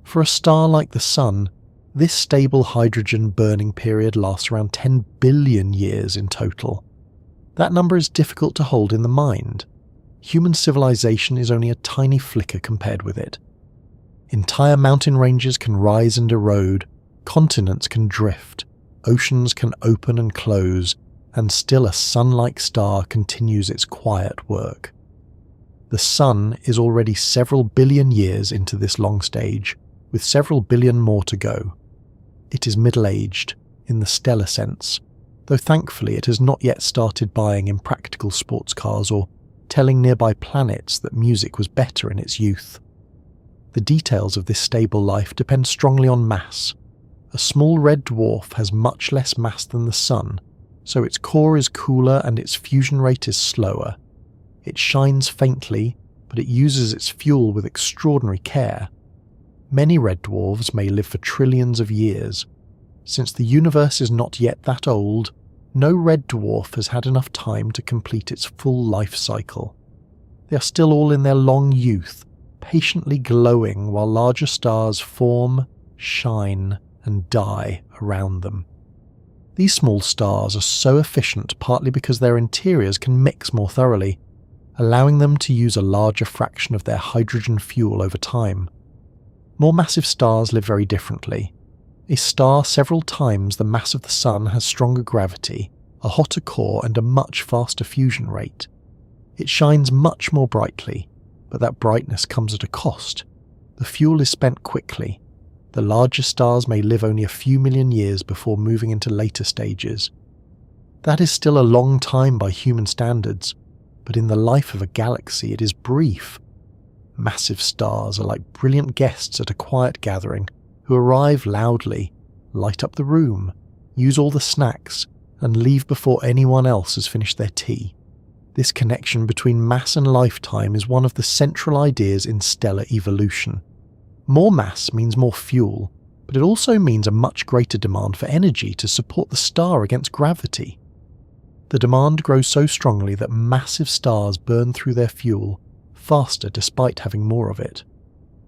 Speaker 1: For a star like the Sun, this stable hydrogen burning period lasts around 10 billion years in total. That number is difficult to hold in the mind. Human civilization is only a tiny flicker compared with it. Entire mountain ranges can rise and erode, continents can drift, oceans can open and close, and still a sun-like star continues its quiet work. The Sun is already several billion years into this long stage, with several billion more to go. It is middle-aged, in the stellar sense, though thankfully it has not yet started buying impractical sports cars or telling nearby planets that music was better in its youth. The details of this stable life depend strongly on mass. A small red dwarf has much less mass than the Sun, so its core is cooler and its fusion rate is slower. It shines faintly, but it uses its fuel with extraordinary care. Many red dwarfs may live for trillions of years. Since the universe is not yet that old, no red dwarf has had enough time to complete its full life cycle. They are still all in their long youth, patiently glowing while larger stars form, shine, and die around them. These small stars are so efficient partly because their interiors can mix more thoroughly, allowing them to use a larger fraction of their hydrogen fuel over time. More massive stars live very differently. A star several times the mass of the Sun has stronger gravity, a hotter core, and a much faster fusion rate. It shines much more brightly, but that brightness comes at a cost. The fuel is spent quickly. The larger stars may live only a few million years before moving into later stages. That is still a long time by human standards, but in the life of a galaxy it is brief. Massive stars are like brilliant guests at a quiet gathering who arrive loudly, light up the room, use all the snacks, and leave before anyone else has finished their tea. This connection between mass and lifetime is one of the central ideas in stellar evolution. More mass means more fuel, but it also means a much greater demand for energy to support the star against gravity. The demand grows so strongly that massive stars burn through their fuel faster despite having more of it.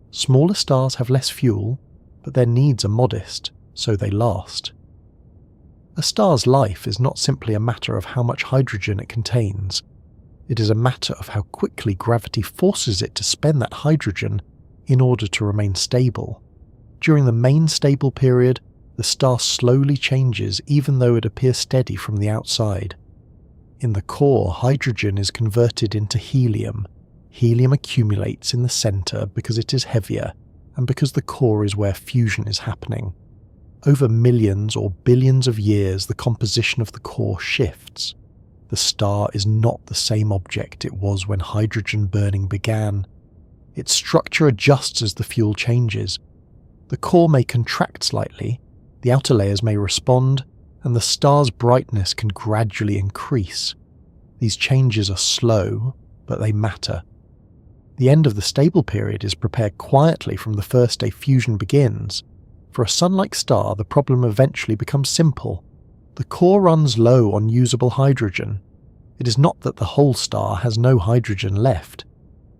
Speaker 1: Smaller stars have less fuel, but their needs are modest, so they last. A star's life is not simply a matter of how much hydrogen it contains. It is a matter of how quickly gravity forces it to spend that hydrogen in order to remain stable. During the main stable period, the star slowly changes even though it appears steady from the outside. In the core, hydrogen is converted into helium. Helium accumulates in the centre because it is heavier, and because the core is where fusion is happening. Over millions or billions of years, the composition of the core shifts. The star is not the same object it was when hydrogen burning began. Its structure adjusts as the fuel changes. The core may contract slightly, the outer layers may respond, and the star's brightness can gradually increase. These changes are slow, but they matter. The end of the stable period is prepared quietly from the first day fusion begins. For a Sun-like star, the problem eventually becomes simple. The core runs low on usable hydrogen. It is not that the whole star has no hydrogen left.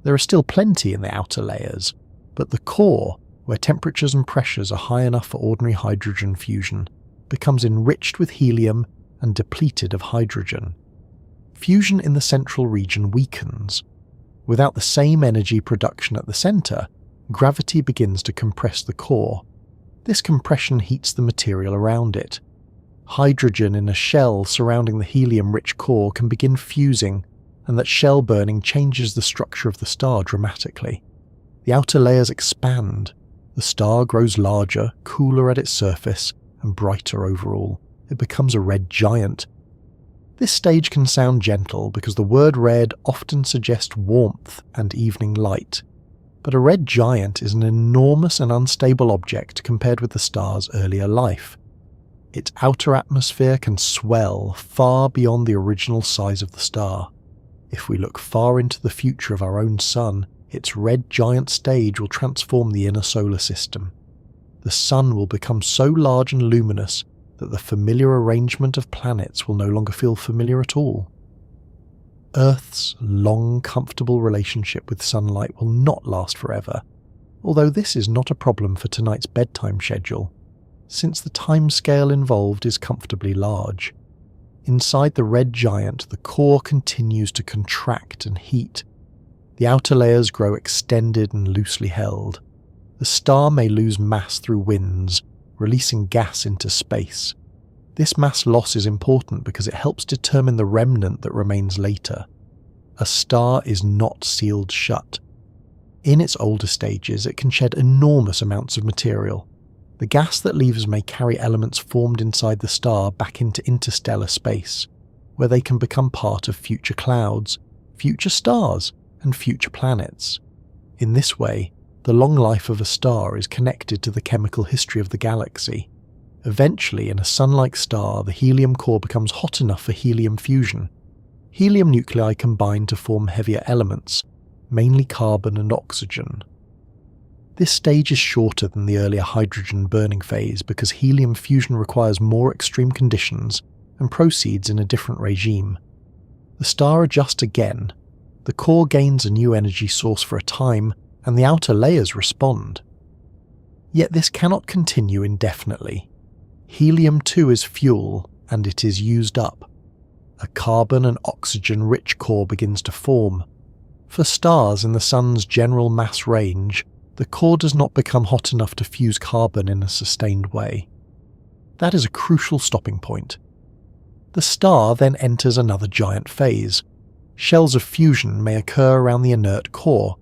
Speaker 1: There are still plenty in the outer layers, but the core, where temperatures and pressures are high enough for ordinary hydrogen fusion, becomes enriched with helium and depleted of hydrogen. Fusion in the central region weakens. Without the same energy production at the centre, gravity begins to compress the core. This compression heats the material around it. Hydrogen in a shell surrounding the helium-rich core can begin fusing, and that shell burning changes the structure of the star dramatically. The outer layers expand. The star grows larger, cooler at its surface, and brighter overall. It becomes a red giant. This stage can sound gentle because the word red often suggests warmth and evening light. But a red giant is an enormous and unstable object compared with the star's earlier life. Its outer atmosphere can swell far beyond the original size of the star. If we look far into the future of our own Sun, its red giant stage will transform the inner solar system. The Sun will become so large and luminous that the familiar arrangement of planets will no longer feel familiar at all. Earth's long, comfortable relationship with sunlight will not last forever, although this is not a problem for tonight's bedtime schedule, since the timescale involved is comfortably large. Inside the red giant, the core continues to contract and heat. The outer layers grow extended and loosely held. The star may lose mass through winds, releasing gas into space. This mass loss is important because it helps determine the remnant that remains later. A star is not sealed shut. In its older stages, it can shed enormous amounts of material. The gas that leaves may carry elements formed inside the star back into interstellar space, where they can become part of future clouds, future stars, and future planets. In this way, the long life of a star is connected to the chemical history of the galaxy. Eventually, in a sun-like star, the helium core becomes hot enough for helium fusion. Helium nuclei combine to form heavier elements, mainly carbon and oxygen. This stage is shorter than the earlier hydrogen burning phase because helium fusion requires more extreme conditions and proceeds in a different regime. The star adjusts again, the core gains a new energy source for a time, and the outer layers respond. Yet this cannot continue indefinitely. Helium-2 is fuel, and it is used up. A carbon and oxygen-rich core begins to form. For stars in the Sun's general mass range, the core does not become hot enough to fuse carbon in a sustained way. That is a crucial stopping point. The star then enters another giant phase. Shells of fusion may occur around the inert core.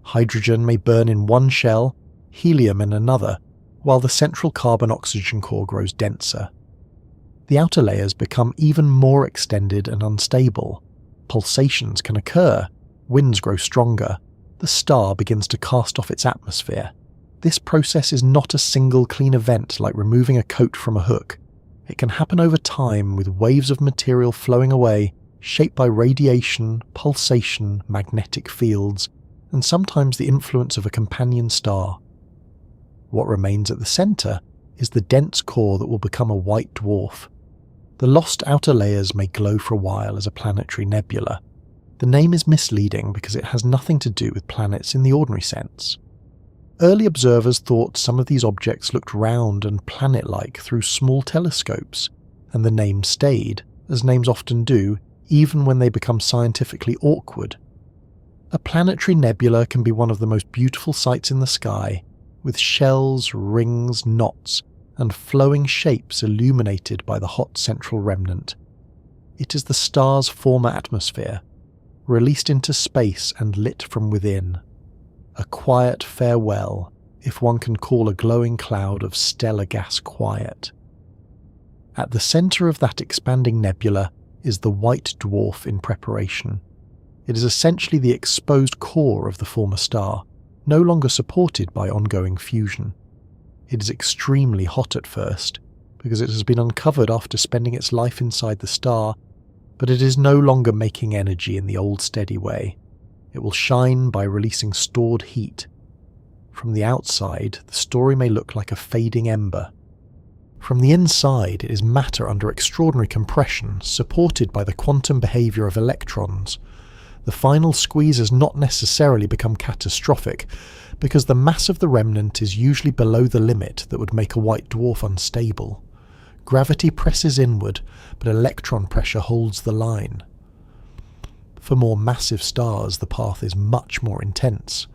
Speaker 1: Hydrogen may burn in one shell, helium in another, while the central carbon-oxygen core grows denser. The outer layers become even more extended and unstable. Pulsations can occur, winds grow stronger, the star begins to cast off its atmosphere. This process is not a single clean event like removing a coat from a hook. It can happen over time with waves of material flowing away, shaped by radiation, pulsation, magnetic fields, and sometimes the influence of a companion star. What remains at the centre is the dense core that will become a white dwarf. The lost outer layers may glow for a while as a planetary nebula. The name is misleading because it has nothing to do with planets in the ordinary sense. Early observers thought some of these objects looked round and planet-like through small telescopes, and the name stayed, as names often do, even when they become scientifically awkward. A planetary nebula can be one of the most beautiful sights in the sky, with shells, rings, knots, and flowing shapes illuminated by the hot central remnant. It is the star's former atmosphere, released into space and lit from within. A quiet farewell, if one can call a glowing cloud of stellar gas quiet. At the centre of that expanding nebula is the white dwarf in preparation. It is essentially the exposed core of the former star, no longer supported by ongoing fusion. It is extremely hot at first, because it has been uncovered after spending its life inside the star, but it is no longer making energy in the old steady way. It will shine by releasing stored heat. From the outside, the story may look like a fading ember. From the inside, it is matter under extraordinary compression, supported by the quantum behaviour of electrons. The final squeeze has not necessarily become catastrophic, because the mass of the remnant is usually below the limit that would make a white dwarf unstable. Gravity presses inward, but electron pressure holds the line. For more massive stars, the path is much more intense.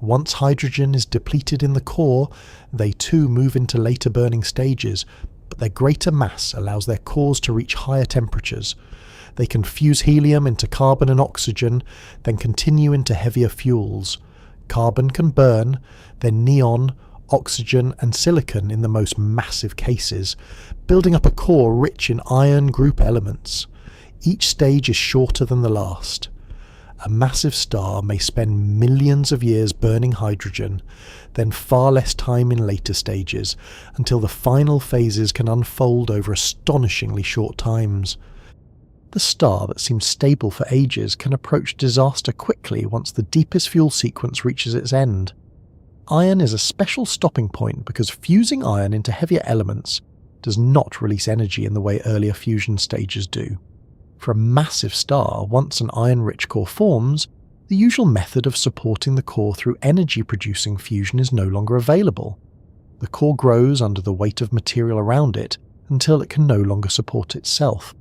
Speaker 1: Once hydrogen is depleted in the core, they too move into later burning stages, but their greater mass allows their cores to reach higher temperatures. They can fuse helium into carbon and oxygen, then continue into heavier fuels. Carbon can burn, then neon, oxygen and silicon in the most massive cases, building up a core rich in iron group elements. Each stage is shorter than the last. A massive star may spend millions of years burning hydrogen, then far less time in later stages, until the final phases can unfold over astonishingly short times. The star that seems stable for ages can approach disaster quickly once the deepest fuel sequence reaches its end. Iron is a special stopping point because fusing iron into heavier elements does not release energy in the way earlier fusion stages do. For a massive star, once an iron-rich core forms, the usual method of supporting the core through energy-producing fusion is no longer available. The core grows under the weight of material around it until it can no longer support itself.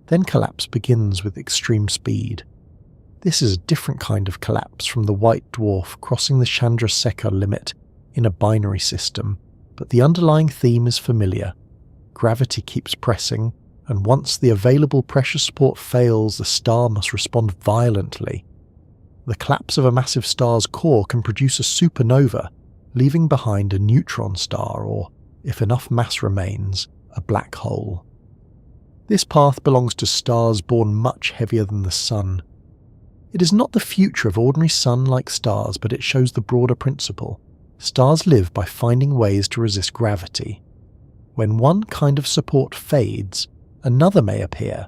Speaker 1: Then collapse begins with extreme speed. This is a different kind of collapse from the white dwarf crossing the Chandrasekhar limit in a binary system, but the underlying theme is familiar. Gravity keeps pressing, and once the available pressure support fails, the star must respond violently. The collapse of a massive star's core can produce a supernova, leaving behind a neutron star or, if enough mass remains, a black hole. This path belongs to stars born much heavier than the Sun. It is not the future of ordinary Sun-like stars, but it shows the broader principle. Stars live by finding ways to resist gravity. When one kind of support fades, another may appear.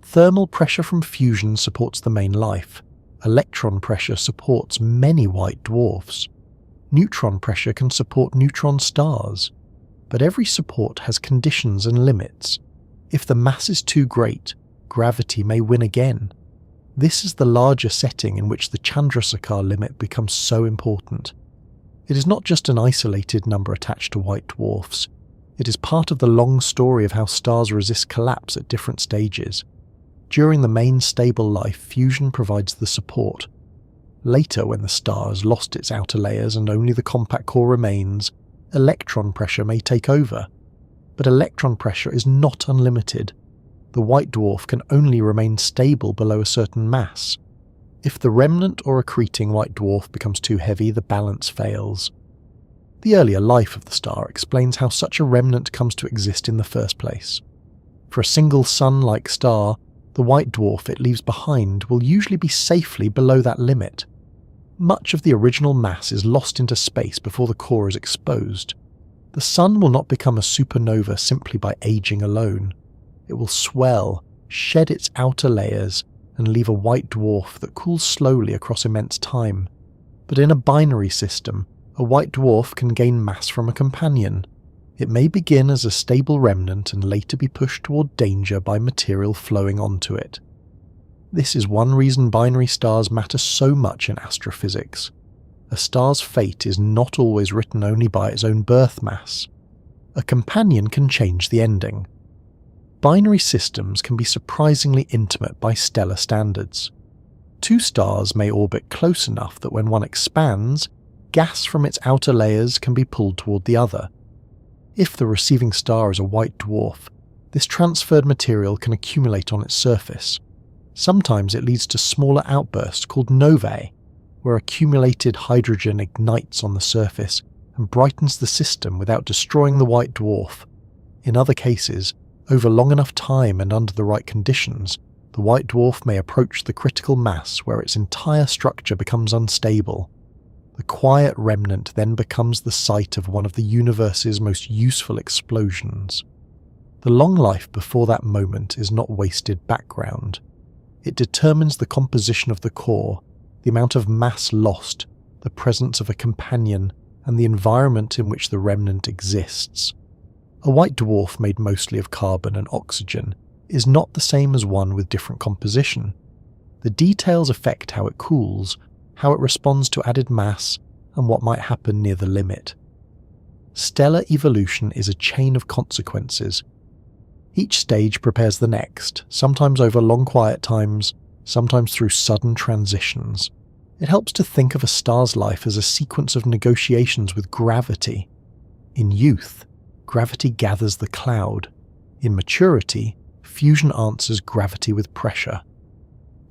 Speaker 1: Thermal pressure from fusion supports the main life. Electron pressure supports many white dwarfs. Neutron pressure can support neutron stars. But every support has conditions and limits. If the mass is too great, gravity may win again. This is the larger setting in which the Chandrasekhar limit becomes so important. It is not just an isolated number attached to white dwarfs. It is part of the long story of how stars resist collapse at different stages. During the main stable life, fusion provides the support. Later, when the star has lost its outer layers and only the compact core remains, electron pressure may take over. But electron pressure is not unlimited. The white dwarf can only remain stable below a certain mass. If the remnant or accreting white dwarf becomes too heavy, the balance fails. The earlier life of the star explains how such a remnant comes to exist in the first place. For a single sun-like star, the white dwarf it leaves behind will usually be safely below that limit. Much of the original mass is lost into space before the core is exposed. The sun will not become a supernova simply by aging alone. It will swell, shed its outer layers, and leave a white dwarf that cools slowly across immense time. But in a binary system, a white dwarf can gain mass from a companion. It may begin as a stable remnant and later be pushed toward danger by material flowing onto it. This is one reason binary stars matter so much in astrophysics. A star's fate is not always written only by its own birth mass. A companion can change the ending. Binary systems can be surprisingly intimate by stellar standards. Two stars may orbit close enough that when one expands, gas from its outer layers can be pulled toward the other. If the receiving star is a white dwarf, this transferred material can accumulate on its surface. Sometimes it leads to smaller outbursts called novae, where accumulated hydrogen ignites on the surface and brightens the system without destroying the white dwarf. In other cases, over long enough time and under the right conditions, the white dwarf may approach the critical mass where its entire structure becomes unstable. The quiet remnant then becomes the site of one of the universe's most useful explosions. The long life before that moment is not wasted background. It determines the composition of the core, the amount of mass lost, the presence of a companion, and the environment in which the remnant exists. A white dwarf made mostly of carbon and oxygen is not the same as one with different composition. The details affect how it cools, how it responds to added mass, and what might happen near the limit. Stellar evolution is a chain of consequences. Each stage prepares the next, sometimes over long quiet times, sometimes through sudden transitions. It helps to think of a star's life as a sequence of negotiations with gravity. In youth, gravity gathers the cloud. In maturity, fusion answers gravity with pressure.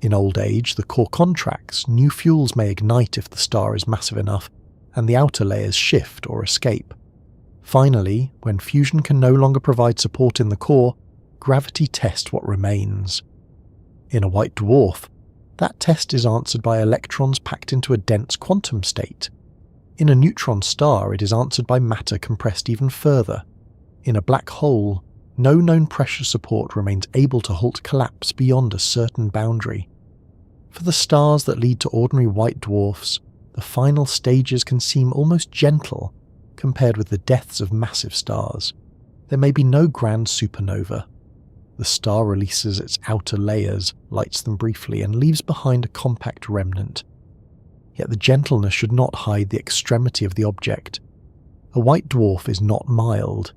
Speaker 1: In old age, the core contracts, new fuels may ignite if the star is massive enough, and the outer layers shift or escape. Finally, when fusion can no longer provide support in the core, gravity tests what remains. In a white dwarf, that test is answered by electrons packed into a dense quantum state. In a neutron star, it is answered by matter compressed even further. In a black hole, no known pressure support remains able to halt collapse beyond a certain boundary. For the stars that lead to ordinary white dwarfs, the final stages can seem almost gentle compared with the deaths of massive stars. There may be no grand supernova. The star releases its outer layers, lights them briefly, and leaves behind a compact remnant. Yet the gentleness should not hide the extremity of the object. A white dwarf is not mild.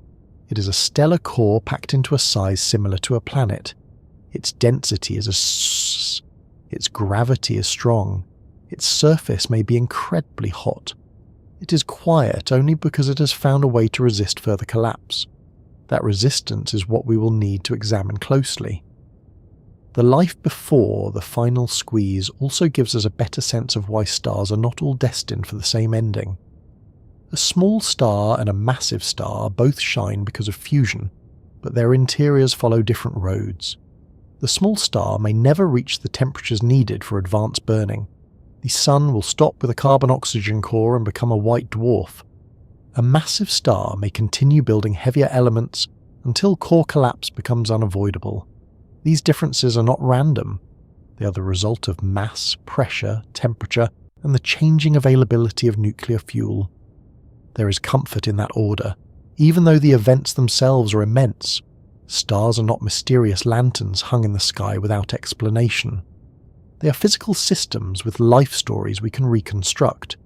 Speaker 1: It is a stellar core packed into a size similar to a planet. Its density is its gravity is strong. Its surface may be incredibly hot. It is quiet only because it has found a way to resist further collapse. That resistance is what we will need to examine closely. The life before the final squeeze also gives us a better sense of why stars are not all destined for the same ending. A small star and a massive star both shine because of fusion, but their interiors follow different roads. The small star may never reach the temperatures needed for advanced burning. The sun will stop with a carbon-oxygen core and become a white dwarf. A massive star may continue building heavier elements until core collapse becomes unavoidable. These differences are not random. They are the result of mass, pressure, temperature, and the changing availability of nuclear fuel. There is comfort in that order, even though the events themselves are immense. Stars are not mysterious lanterns hung in the sky without explanation. They are physical systems with life stories we can reconstruct.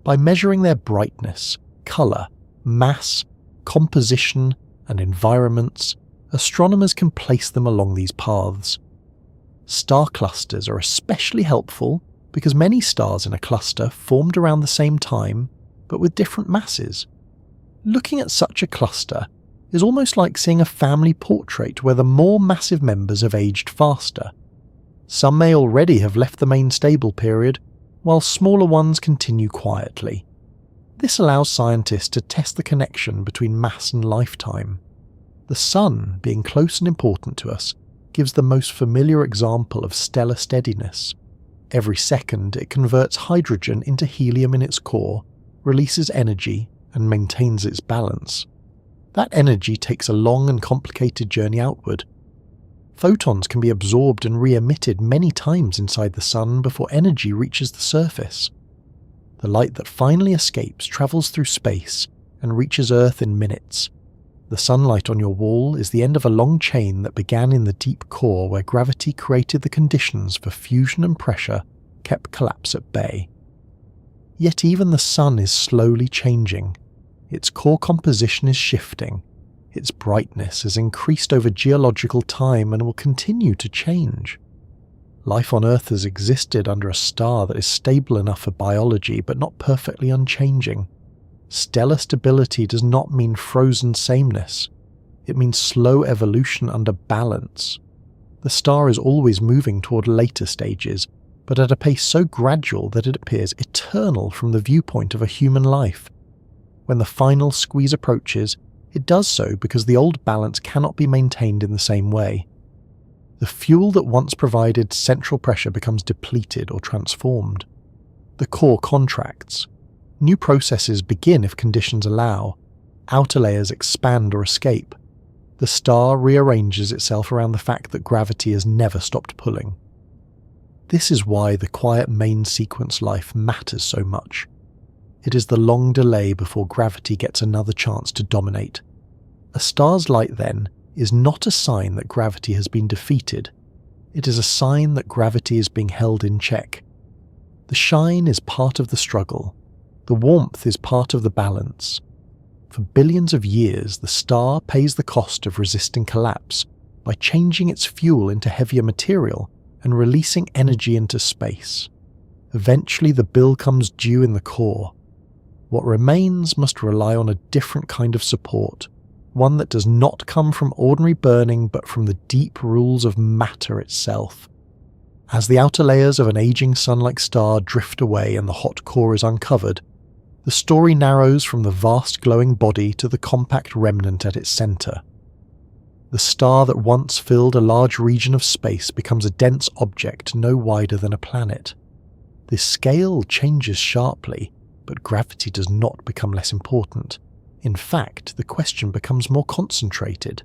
Speaker 1: By measuring their brightness, colour, mass, composition, and environments, astronomers can place them along these paths. Star clusters are especially helpful because many stars in a cluster formed around the same time, but with different masses. Looking at such a cluster is almost like seeing a family portrait where the more massive members have aged faster. Some may already have left the main stable period, while smaller ones continue quietly. This allows scientists to test the connection between mass and lifetime. The Sun, being close and important to us, gives the most familiar example of stellar steadiness. Every second it converts hydrogen into helium in its core, releases energy, and maintains its balance. That energy takes a long and complicated journey outward. Photons can be absorbed and re-emitted many times inside the Sun before energy reaches the surface. The light that finally escapes travels through space and reaches Earth in minutes. The sunlight on your wall is the end of a long chain that began in the deep core where gravity created the conditions for fusion and pressure kept collapse at bay. Yet even the Sun is slowly changing. Its core composition is shifting. Its brightness has increased over geological time and will continue to change. Life on Earth has existed under a star that is stable enough for biology but not perfectly unchanging. Stellar stability does not mean frozen sameness. It means slow evolution under balance. The star is always moving toward later stages, but at a pace so gradual that it appears eternal from the viewpoint of a human life. When the final squeeze approaches, it does so because the old balance cannot be maintained in the same way. The fuel that once provided central pressure becomes depleted or transformed. The core contracts. New processes begin if conditions allow. Outer layers expand or escape. The star rearranges itself around the fact that gravity has never stopped pulling. This is why the quiet main sequence life matters so much. It is the long delay before gravity gets another chance to dominate. A star's light, then, is not a sign that gravity has been defeated. It is a sign that gravity is being held in check. The shine is part of the struggle. The warmth is part of the balance. For billions of years, the star pays the cost of resisting collapse by changing its fuel into heavier material and releasing energy into space. Eventually, the bill comes due in the core. What remains must rely on a different kind of support, one that does not come from ordinary burning but from the deep rules of matter itself. As the outer layers of an aging sun-like star drift away and the hot core is uncovered, the story narrows from the vast glowing body to the compact remnant at its centre. The star that once filled a large region of space becomes a dense object no wider than a planet. This scale changes sharply, but gravity does not become less important. In fact, the question becomes more concentrated.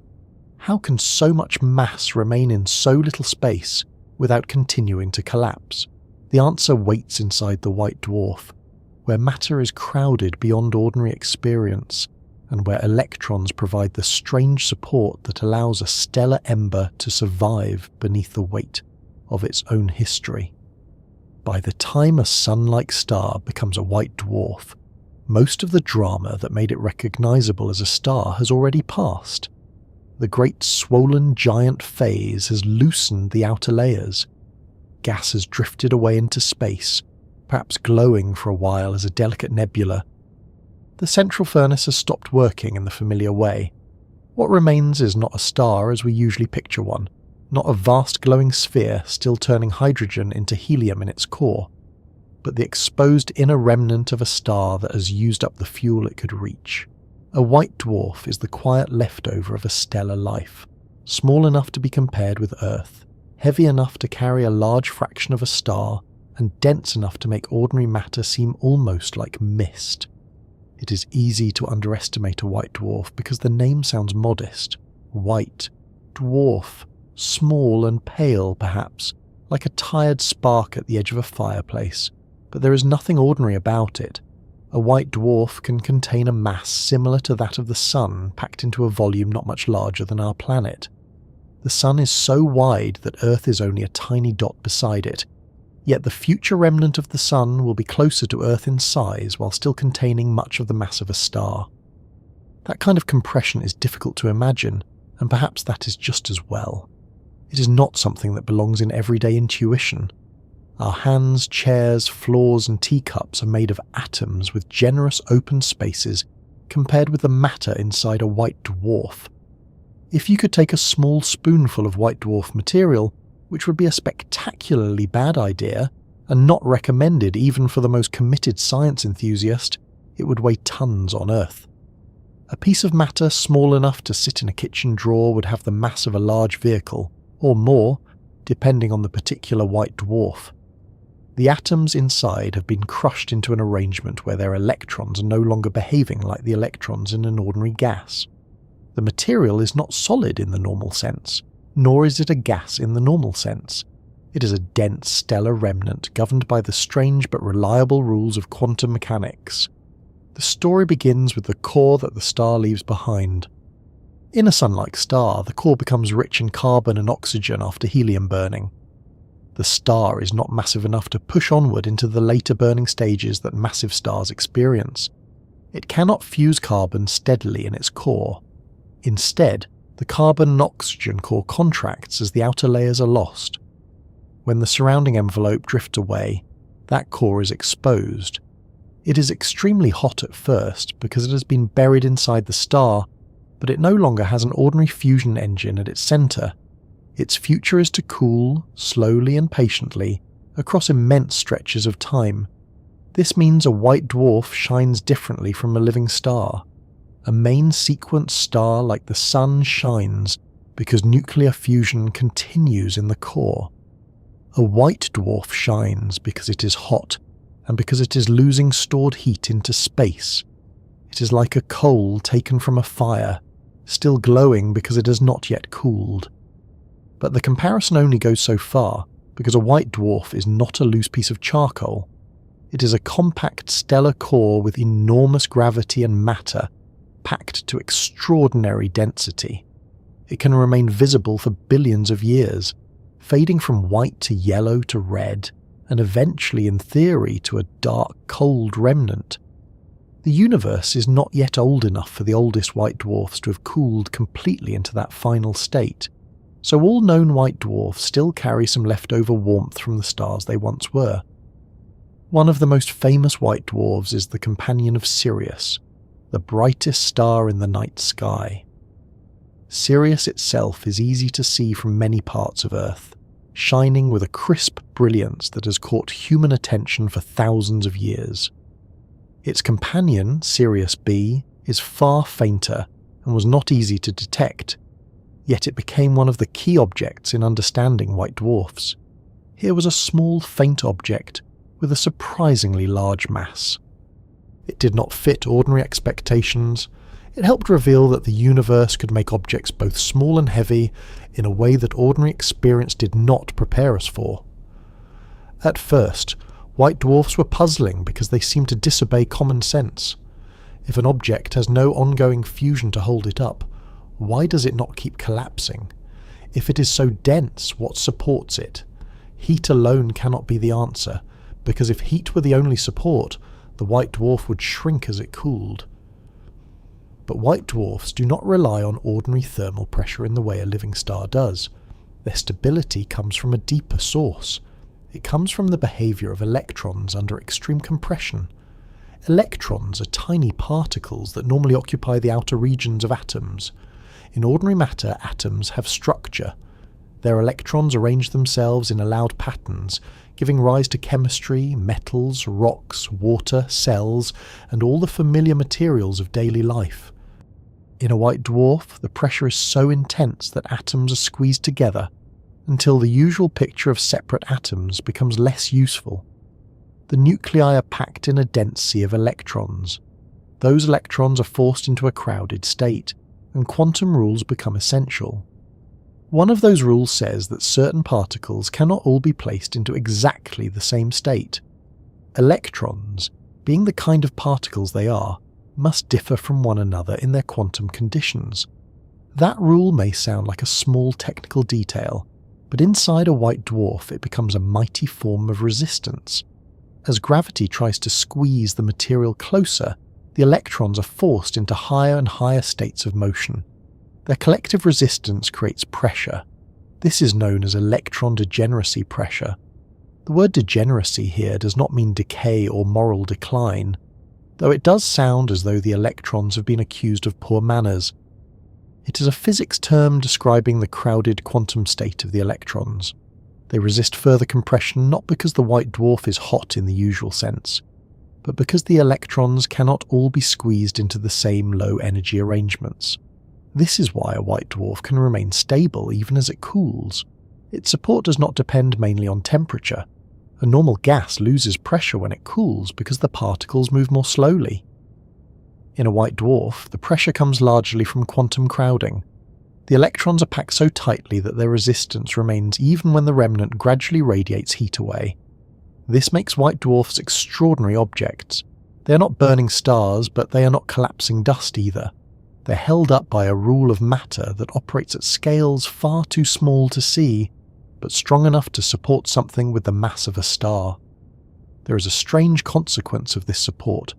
Speaker 1: How can so much mass remain in so little space without continuing to collapse? The answer waits inside the white dwarf, where matter is crowded beyond ordinary experience, and where electrons provide the strange support that allows a stellar ember to survive beneath the weight of its own history. By the time a sun-like star becomes a white dwarf, most of the drama that made it recognizable as a star has already passed. The great swollen giant phase has loosened the outer layers. Gas has drifted away into space, perhaps glowing for a while as a delicate nebula. The central furnace has stopped working in the familiar way. What remains is not a star as we usually picture one, not a vast glowing sphere still turning hydrogen into helium in its core, but the exposed inner remnant of a star that has used up the fuel it could reach. A white dwarf is the quiet leftover of a stellar life, small enough to be compared with Earth, heavy enough to carry a large fraction of a star, and dense enough to make ordinary matter seem almost like mist. It is easy to underestimate a white dwarf because the name sounds modest. White, dwarf, small and pale perhaps, like a tired spark at the edge of a fireplace. But there is nothing ordinary about it. A white dwarf can contain a mass similar to that of the Sun packed into a volume not much larger than our planet. The Sun is so wide that Earth is only a tiny dot beside it, yet the future remnant of the Sun will be closer to Earth in size while still containing much of the mass of a star. That kind of compression is difficult to imagine, and perhaps that is just as well. It is not something that belongs in everyday intuition. Our hands, chairs, floors and teacups are made of atoms with generous open spaces compared with the matter inside a white dwarf. If you could take a small spoonful of white dwarf material, which would be a spectacularly bad idea and not recommended even for the most committed science enthusiast, it would weigh tons on Earth. A piece of matter small enough to sit in a kitchen drawer would have the mass of a large vehicle, or more, depending on the particular white dwarf. The atoms inside have been crushed into an arrangement where their electrons are no longer behaving like the electrons in an ordinary gas. The material is not solid in the normal sense, nor is it a gas in the normal sense. It is a dense stellar remnant governed by the strange but reliable rules of quantum mechanics. The story begins with the core that the star leaves behind. In a Sun-like star, the core becomes rich in carbon and oxygen after helium burning. The star is not massive enough to push onward into the later burning stages that massive stars experience. It cannot fuse carbon steadily in its core. Instead, the carbon and oxygen core contracts as the outer layers are lost. When the surrounding envelope drifts away, that core is exposed. It is extremely hot at first because it has been buried inside the star, but it no longer has an ordinary fusion engine at its centre. Its future is to cool, slowly and patiently, across immense stretches of time. This means a white dwarf shines differently from a living star. A main sequence star like the Sun shines because nuclear fusion continues in the core. A white dwarf shines because it is hot and because it is losing stored heat into space. It is like a coal taken from a fire, still glowing because it has not yet cooled. But the comparison only goes so far because a white dwarf is not a loose piece of charcoal. It is a compact stellar core with enormous gravity and matter, packed to extraordinary density. It can remain visible for billions of years, fading from white to yellow to red, and eventually, in theory, to a dark, cold remnant. The universe is not yet old enough for the oldest white dwarfs to have cooled completely into that final state, so all known white dwarfs still carry some leftover warmth from the stars they once were. One of the most famous white dwarfs is the companion of Sirius, the brightest star in the night sky. Sirius itself is easy to see from many parts of Earth, shining with a crisp brilliance that has caught human attention for thousands of years. Its companion, Sirius B, is far fainter and was not easy to detect, yet it became one of the key objects in understanding white dwarfs. Here was a small, faint object with a surprisingly large mass. It did not fit ordinary expectations. It helped reveal that the universe could make objects both small and heavy in a way that ordinary experience did not prepare us for. At first, white dwarfs were puzzling because they seemed to disobey common sense. If an object has no ongoing fusion to hold it up, why does it not keep collapsing? If it is so dense, what supports it? Heat alone cannot be the answer, because if heat were the only support, the white dwarf would shrink as it cooled. But white dwarfs do not rely on ordinary thermal pressure in the way a living star does. Their stability comes from a deeper source. It comes from the behaviour of electrons under extreme compression. Electrons are tiny particles that normally occupy the outer regions of atoms. In ordinary matter, atoms have structure. Their electrons arrange themselves in allowed patterns, giving rise to chemistry, metals, rocks, water, cells, and all the familiar materials of daily life. In a white dwarf, the pressure is so intense that atoms are squeezed together until the usual picture of separate atoms becomes less useful. The nuclei are packed in a dense sea of electrons. those electrons are forced into a crowded state, and quantum rules become essential. One of those rules says that certain particles cannot all be placed into exactly the same state. Electrons, being the kind of particles they are, must differ from one another in their quantum conditions. That rule may sound like a small technical detail, but inside a white dwarf it becomes a mighty form of resistance. As gravity tries to squeeze the material closer, the electrons are forced into higher and higher states of motion. Their collective resistance creates pressure. This is known as electron degeneracy pressure. The word degeneracy here does not mean decay or moral decline, though it does sound as though the electrons have been accused of poor manners. It is a physics term describing the crowded quantum state of the electrons. They resist further compression not because the white dwarf is hot in the usual sense, but because the electrons cannot all be squeezed into the same low-energy arrangements. This is why a white dwarf can remain stable even as it cools. Its support does not depend mainly on temperature. A normal gas loses pressure when it cools because the particles move more slowly. In a white dwarf, the pressure comes largely from quantum crowding. The electrons are packed so tightly that their resistance remains even when the remnant gradually radiates heat away. This makes white dwarfs extraordinary objects. They are not burning stars, but they are not collapsing dust either. They're held up by a rule of matter that operates at scales far too small to see, but strong enough to support something with the mass of a star. There is a strange consequence of this support.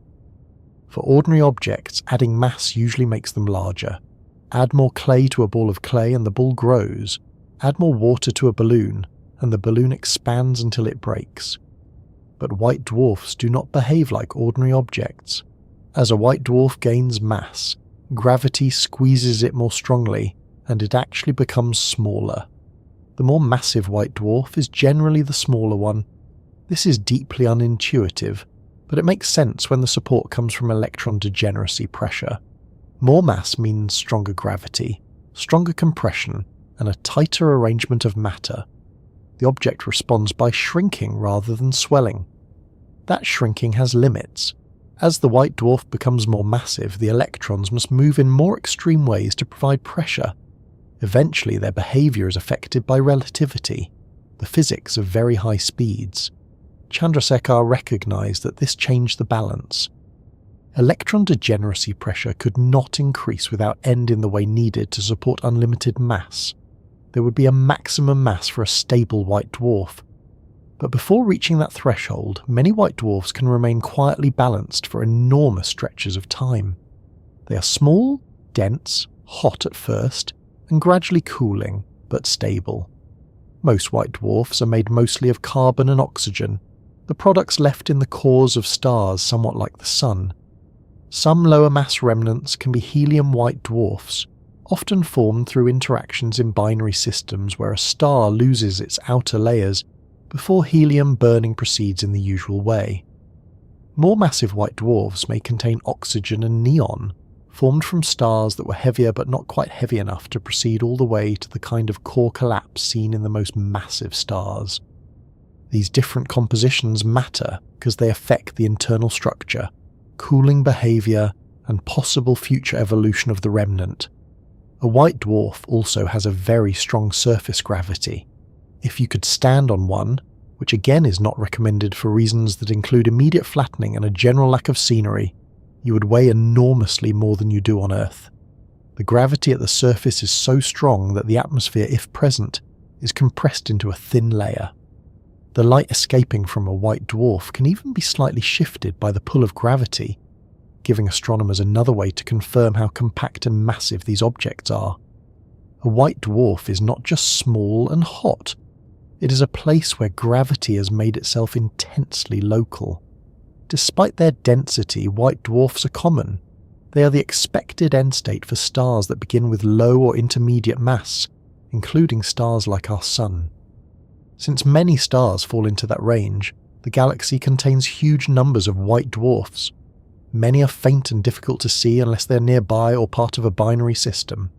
Speaker 1: For ordinary objects, adding mass usually makes them larger. Add more clay to a ball of clay and the ball grows. Add more water to a balloon, and the balloon expands until it breaks. But white dwarfs do not behave like ordinary objects. As a white dwarf gains mass, gravity squeezes it more strongly, and it actually becomes smaller. The more massive white dwarf is generally the smaller one. This is deeply unintuitive, but it makes sense when the support comes from electron degeneracy pressure. More mass means stronger gravity, stronger compression, and a tighter arrangement of matter. The object responds by shrinking rather than swelling. That shrinking has limits. As the white dwarf becomes more massive, the electrons must move in more extreme ways to provide pressure. Eventually, their behavior is affected by relativity, the physics of very high speeds. Chandrasekhar recognized that this changed the balance. Electron degeneracy pressure could not increase without end in the way needed to support unlimited mass. There would be a maximum mass for a stable white dwarf. But before reaching that threshold, many white dwarfs can remain quietly balanced for enormous stretches of time. They are small, dense, hot at first, and gradually cooling, but stable. Most white dwarfs are made mostly of carbon and oxygen, the products left in the cores of stars somewhat like the Sun. Some lower mass remnants can be helium white dwarfs, often formed through interactions in binary systems where a star loses its outer layers before helium burning proceeds in the usual way. More massive white dwarfs may contain oxygen and neon, formed from stars that were heavier but not quite heavy enough to proceed all the way to the kind of core collapse seen in the most massive stars. These different compositions matter because they affect the internal structure, cooling behavior, and possible future evolution of the remnant. A white dwarf also has a very strong surface gravity. If you could stand on one, which again is not recommended for reasons that include immediate flattening and a general lack of scenery, you would weigh enormously more than you do on Earth. The gravity at the surface is so strong that the atmosphere, if present, is compressed into a thin layer. The light escaping from a white dwarf can even be slightly shifted by the pull of gravity, giving astronomers another way to confirm how compact and massive these objects are. A white dwarf is not just small and hot, it is a place where gravity has made itself intensely local. Despite their density, white dwarfs are common. They are the expected end state for stars that begin with low or intermediate mass, including stars like our Sun. Since many stars fall into that range, the galaxy contains huge numbers of white dwarfs. Many are faint and difficult to see unless they are nearby or part of a binary system.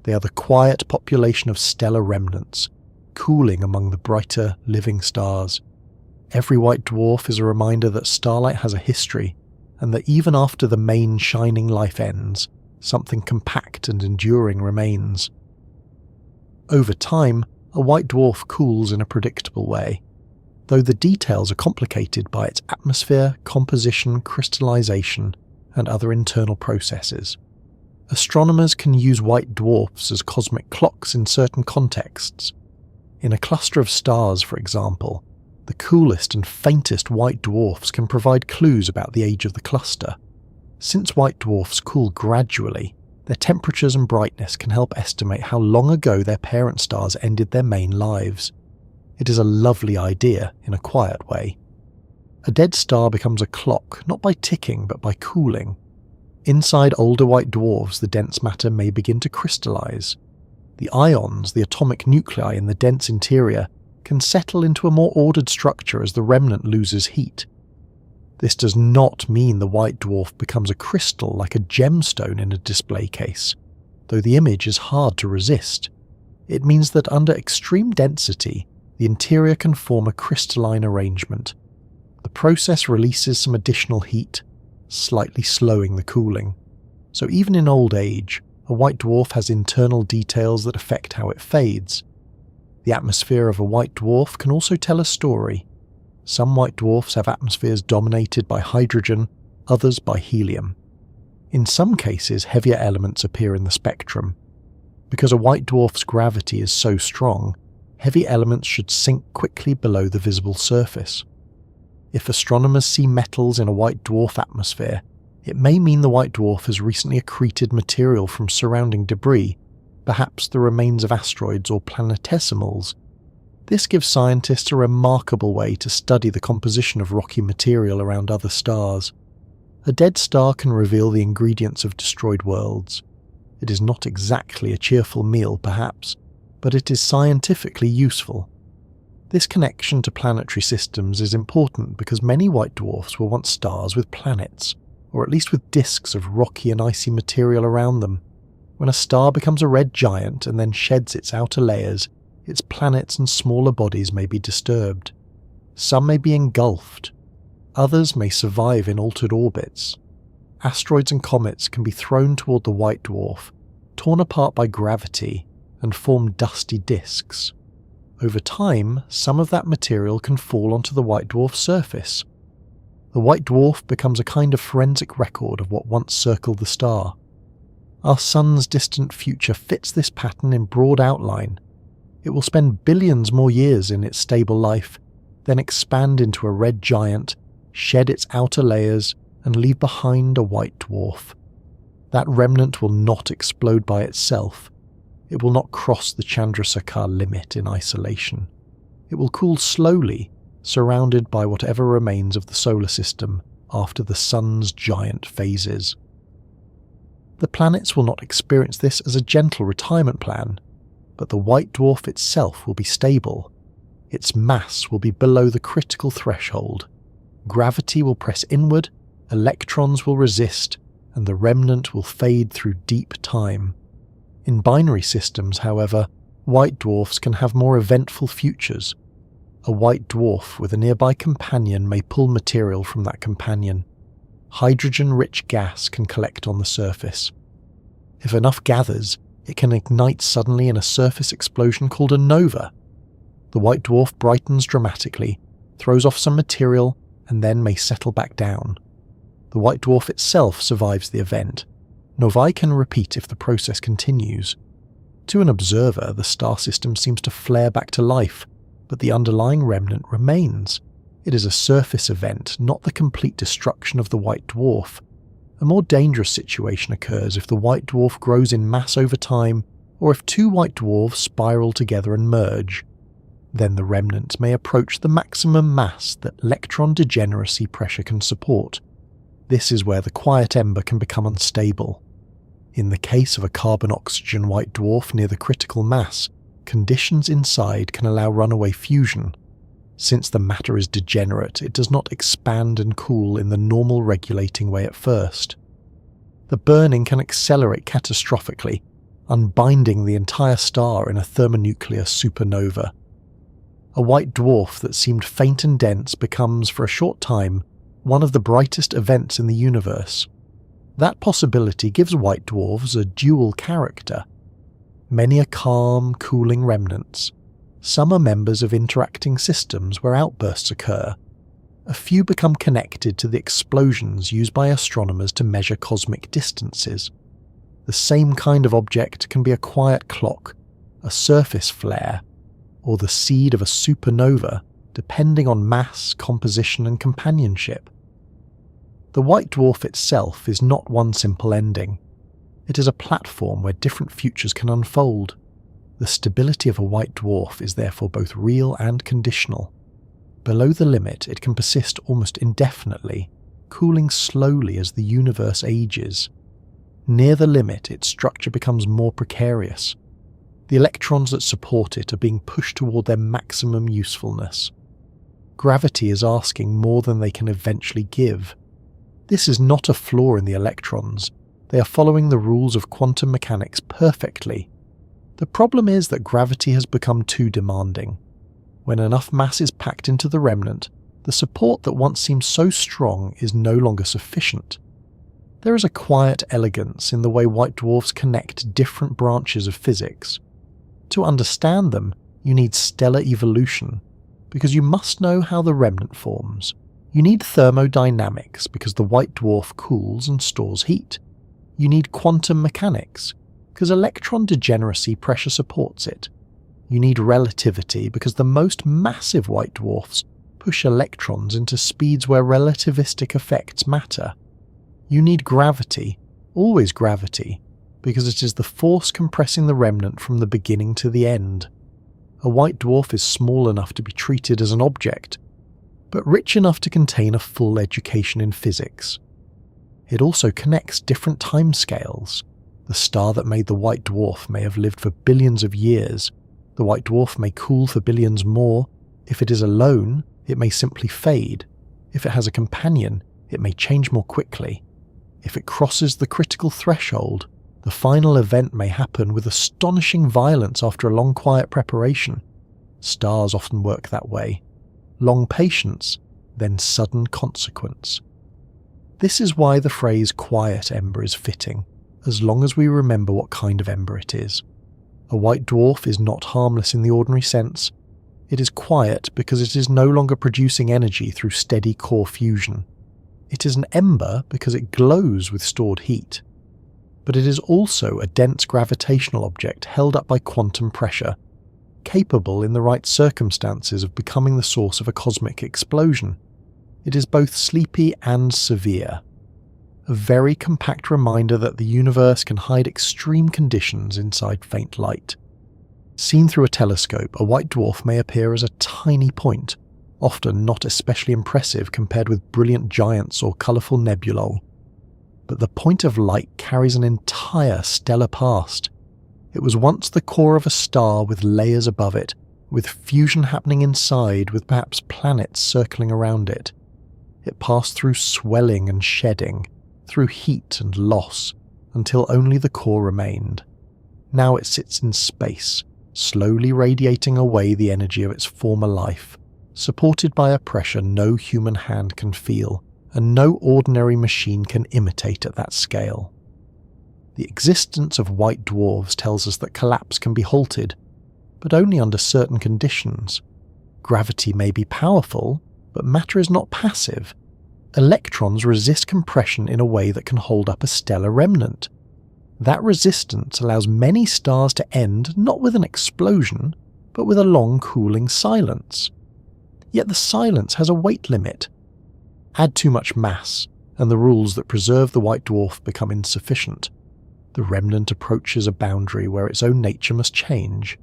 Speaker 1: They are the quiet population of stellar remnants, cooling among the brighter, living stars. Every white dwarf is a reminder that starlight has a history, and that even after the main shining life ends, something compact and enduring remains. Over time, a white dwarf cools in a predictable way, though the details are complicated by its atmosphere, composition, crystallization, and other internal processes. Astronomers can use white dwarfs as cosmic clocks in certain contexts. In a cluster of stars, for example, the coolest and faintest white dwarfs can provide clues about the age of the cluster. Since white dwarfs cool gradually, their temperatures and brightness can help estimate how long ago their parent stars ended their main lives. It is a lovely idea in a quiet way. A dead star becomes a clock not by ticking but by cooling. Inside older white dwarfs, the dense matter may begin to crystallize. The ions, the atomic nuclei in the dense interior, can settle into a more ordered structure as the remnant loses heat. This does not mean the white dwarf becomes a crystal like a gemstone in a display case, though the image is hard to resist. It means that under extreme density, the interior can form a crystalline arrangement. The process releases some additional heat, slightly slowing the cooling. So even in old age, a white dwarf has internal details that affect how it fades. The atmosphere of a white dwarf can also tell a story. Some white dwarfs have atmospheres dominated by hydrogen, others by helium. In some cases, heavier elements appear in the spectrum. Because a white dwarf's gravity is so strong, heavy elements should sink quickly below the visible surface. If astronomers see metals in a white dwarf atmosphere, it may mean the white dwarf has recently accreted material from surrounding debris, perhaps the remains of asteroids or planetesimals. This gives scientists a remarkable way to study the composition of rocky material around other stars. A dead star can reveal the ingredients of destroyed worlds. It is not exactly a cheerful meal, perhaps, but it is scientifically useful. This connection to planetary systems is important because many white dwarfs were once stars with planets, or at least with disks of rocky and icy material around them. When a star becomes a red giant and then sheds its outer layers, its planets and smaller bodies may be disturbed. Some may be engulfed. Others may survive in altered orbits. Asteroids and comets can be thrown toward the white dwarf, torn apart by gravity, and form dusty disks. Over time, some of that material can fall onto the white dwarf's surface. The white dwarf becomes a kind of forensic record of what once circled the star. Our sun's distant future fits this pattern in broad outline. It will spend billions more years in its stable life, then expand into a red giant, shed its outer layers, and leave behind a white dwarf. That remnant will not explode by itself. It will not cross the Chandrasekhar limit in isolation. It will cool slowly, surrounded by whatever remains of the solar system after the sun's giant phases. The planets will not experience this as a gentle retirement plan, but the white dwarf itself will be stable. Its mass will be below the critical threshold. Gravity will press inward, electrons will resist, and the remnant will fade through deep time. In binary systems, however, white dwarfs can have more eventful futures. A white dwarf with a nearby companion may pull material from that companion. Hydrogen-rich gas can collect on the surface. If enough gathers, it can ignite suddenly in a surface explosion called a nova. The white dwarf brightens dramatically, throws off some material, and then may settle back down. The white dwarf itself survives the event. Novae can repeat if the process continues. To an observer, the star system seems to flare back to life, but the underlying remnant remains. It is a surface event, not the complete destruction of the white dwarf. A more dangerous situation occurs if the white dwarf grows in mass over time, or if two white dwarfs spiral together and merge. Then the remnant may approach the maximum mass that electron degeneracy pressure can support. This is where the quiet ember can become unstable. In the case of a carbon-oxygen white dwarf near the critical mass, conditions inside can allow runaway fusion. Since the matter is degenerate, it does not expand and cool in the normal regulating way at first. The burning can accelerate catastrophically, unbinding the entire star in a thermonuclear supernova. A white dwarf that seemed faint and dense becomes, for a short time, one of the brightest events in the universe. That possibility gives white dwarfs a dual character. Many are calm, cooling remnants. Some are members of interacting systems where outbursts occur. A few become connected to the explosions used by astronomers to measure cosmic distances. The same kind of object can be a quiet clock, a surface flare, or the seed of a supernova, depending on mass, composition, and companionship. The white dwarf itself is not one simple ending. It is a platform where different futures can unfold. The stability of a white dwarf is therefore both real and conditional. Below the limit, it can persist almost indefinitely, cooling slowly as the universe ages. Near the limit, its structure becomes more precarious. The electrons that support it are being pushed toward their maximum usefulness. Gravity is asking more than they can eventually give. This is not a flaw in the electrons. They are following the rules of quantum mechanics perfectly. The problem is that gravity has become too demanding. When enough mass is packed into the remnant, the support that once seemed so strong is no longer sufficient. There is a quiet elegance in the way white dwarfs connect different branches of physics. To understand them, you need stellar evolution, because you must know how the remnant forms. You need thermodynamics, because the white dwarf cools and stores heat. You need quantum mechanics, because electron degeneracy pressure supports it. You need relativity, because the most massive white dwarfs push electrons into speeds where relativistic effects matter. You need gravity, always gravity, because it is the force compressing the remnant from the beginning to the end. A white dwarf is small enough to be treated as an object, but rich enough to contain a full education in physics. It also connects different timescales. The star that made the white dwarf may have lived for billions of years. The white dwarf may cool for billions more. If it is alone, it may simply fade. If it has a companion, it may change more quickly. If it crosses the critical threshold, the final event may happen with astonishing violence after a long quiet preparation. Stars often work that way. Long patience, then sudden consequence. This is why the phrase quiet ember is fitting, as long as we remember what kind of ember it is. A white dwarf is not harmless in the ordinary sense. It is quiet because it is no longer producing energy through steady core fusion. It is an ember because it glows with stored heat. But it is also a dense gravitational object held up by quantum pressure, capable in the right circumstances of becoming the source of a cosmic explosion. It is both sleepy and severe. A very compact reminder that the universe can hide extreme conditions inside faint light. Seen through a telescope, a white dwarf may appear as a tiny point, often not especially impressive compared with brilliant giants or colourful nebulae. But the point of light carries an entire stellar past. It was once the core of a star with layers above it, with fusion happening inside, with perhaps planets circling around it. It passed through swelling and shedding, through heat and loss, until only the core remained. Now it sits in space, slowly radiating away the energy of its former life, supported by a pressure no human hand can feel, and no ordinary machine can imitate at that scale. The existence of white dwarfs tells us that collapse can be halted, but only under certain conditions. Gravity may be powerful, but matter is not passive. Electrons resist compression in a way that can hold up a stellar remnant. That resistance allows many stars to end not with an explosion, but with a long cooling silence. Yet the silence has a weight limit. Add too much mass, and the rules that preserve the white dwarf become insufficient. The remnant approaches a boundary where its own nature must change.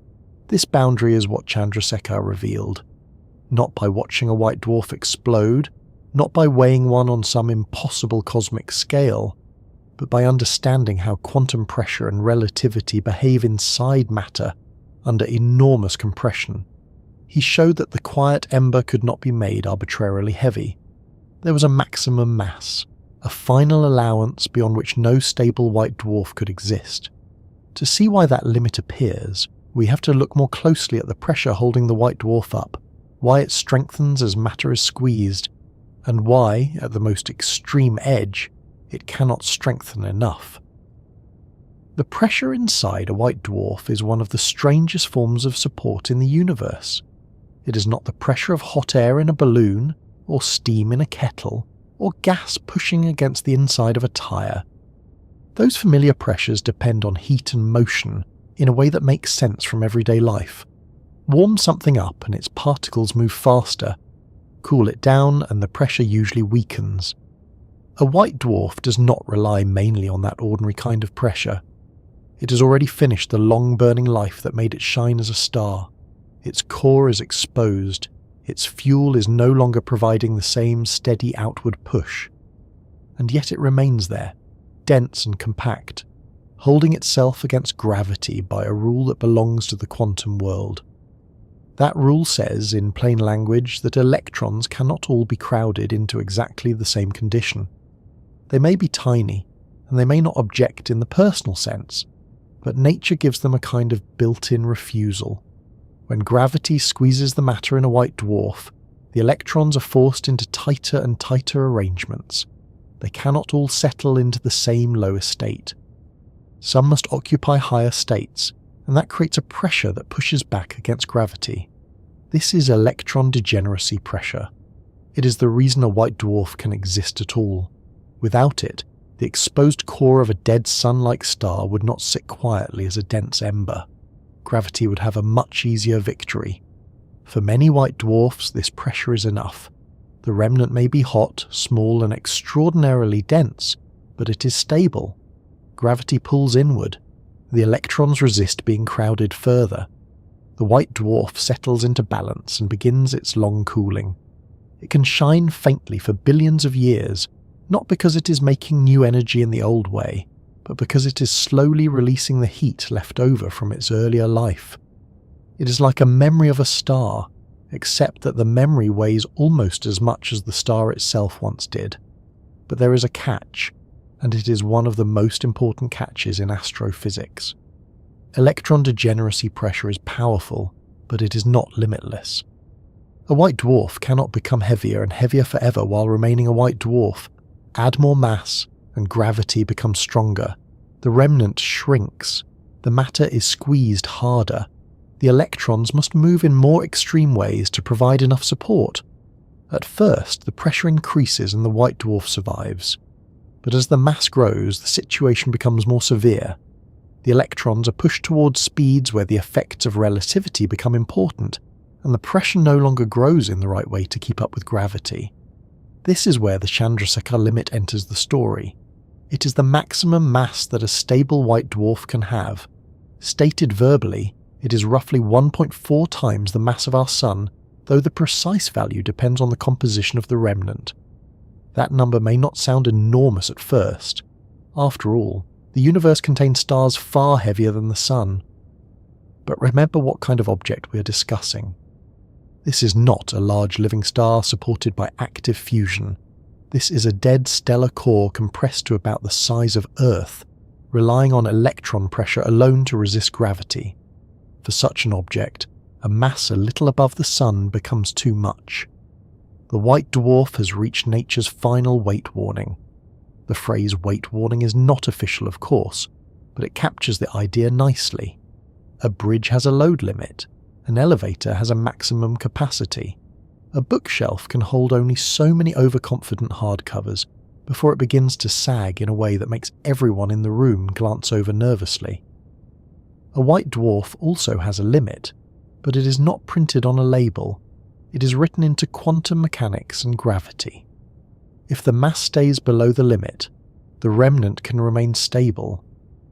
Speaker 1: This boundary is what Chandrasekhar revealed. Not by watching a white dwarf explode, not by weighing one on some impossible cosmic scale, but by understanding how quantum pressure and relativity behave inside matter under enormous compression. He showed that the quiet ember could not be made arbitrarily heavy. There was a maximum mass, a final allowance beyond which no stable white dwarf could exist. To see why that limit appears, we have to look more closely at the pressure holding the white dwarf up, why it strengthens as matter is squeezed, and why, at the most extreme edge, it cannot strengthen enough. The pressure inside a white dwarf is one of the strangest forms of support in the universe. It is not the pressure of hot air in a balloon, or steam in a kettle, or gas pushing against the inside of a tyre. Those familiar pressures depend on heat and motion in a way that makes sense from everyday life. Warm something up and its particles move faster. Cool it down and the pressure usually weakens. A white dwarf does not rely mainly on that ordinary kind of pressure. It has already finished the long burning life that made it shine as a star. Its core is exposed. Its fuel is no longer providing the same steady outward push. And yet it remains there, dense and compact, holding itself against gravity by a rule that belongs to the quantum world. That rule says, in plain language, that electrons cannot all be crowded into exactly the same condition. They may be tiny, and they may not object in the personal sense, but nature gives them a kind of built-in refusal. When gravity squeezes the matter in a white dwarf, the electrons are forced into tighter and tighter arrangements. They cannot all settle into the same lower state. Some must occupy higher states, and that creates a pressure that pushes back against gravity. This is electron degeneracy pressure. It is the reason a white dwarf can exist at all. Without it, the exposed core of a dead sun-like star would not sit quietly as a dense ember. Gravity would have a much easier victory. For many white dwarfs, this pressure is enough. The remnant may be hot, small, and extraordinarily dense, but it is stable. Gravity pulls inward. The electrons resist being crowded further. The white dwarf settles into balance and begins its long cooling. It can shine faintly for billions of years, not because it is making new energy in the old way, but because it is slowly releasing the heat left over from its earlier life. It is like a memory of a star, except that the memory weighs almost as much as the star itself once did. But there is a catch, and it is one of the most important catches in astrophysics. Electron degeneracy pressure is powerful, but it is not limitless. A white dwarf cannot become heavier and heavier forever while remaining a white dwarf. Add more mass, and gravity becomes stronger. The remnant shrinks. The matter is squeezed harder. The electrons must move in more extreme ways to provide enough support. At first, the pressure increases and the white dwarf survives. But as the mass grows, the situation becomes more severe. The electrons are pushed towards speeds where the effects of relativity become important, and the pressure no longer grows in the right way to keep up with gravity. This is where the Chandrasekhar limit enters the story. It is the maximum mass that a stable white dwarf can have. Stated verbally, it is roughly 1.4 times the mass of our Sun, though the precise value depends on the composition of the remnant. That number may not sound enormous at first. After all, the universe contains stars far heavier than the Sun. But remember what kind of object we are discussing. This is not a large living star supported by active fusion. This is a dead stellar core compressed to about the size of Earth, relying on electron pressure alone to resist gravity. For such an object, a mass a little above the Sun becomes too much. The white dwarf has reached nature's final weight warning. The phrase weight warning is not official, of course, but it captures the idea nicely. A bridge has a load limit. An elevator has a maximum capacity. A bookshelf can hold only so many overconfident hardcovers before it begins to sag in a way that makes everyone in the room glance over nervously. A white dwarf also has a limit, but it is not printed on a label. It is written into quantum mechanics and gravity. If the mass stays below the limit, the remnant can remain stable.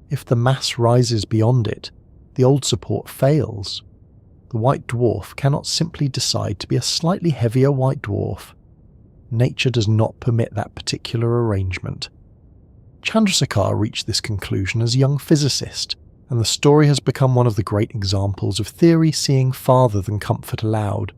Speaker 1: If the mass rises beyond it, the old support fails. The white dwarf cannot simply decide to be a slightly heavier white dwarf. Nature does not permit that particular arrangement. Chandrasekhar reached this conclusion as a young physicist, and the story has become one of the great examples of theory seeing farther than comfort allowed.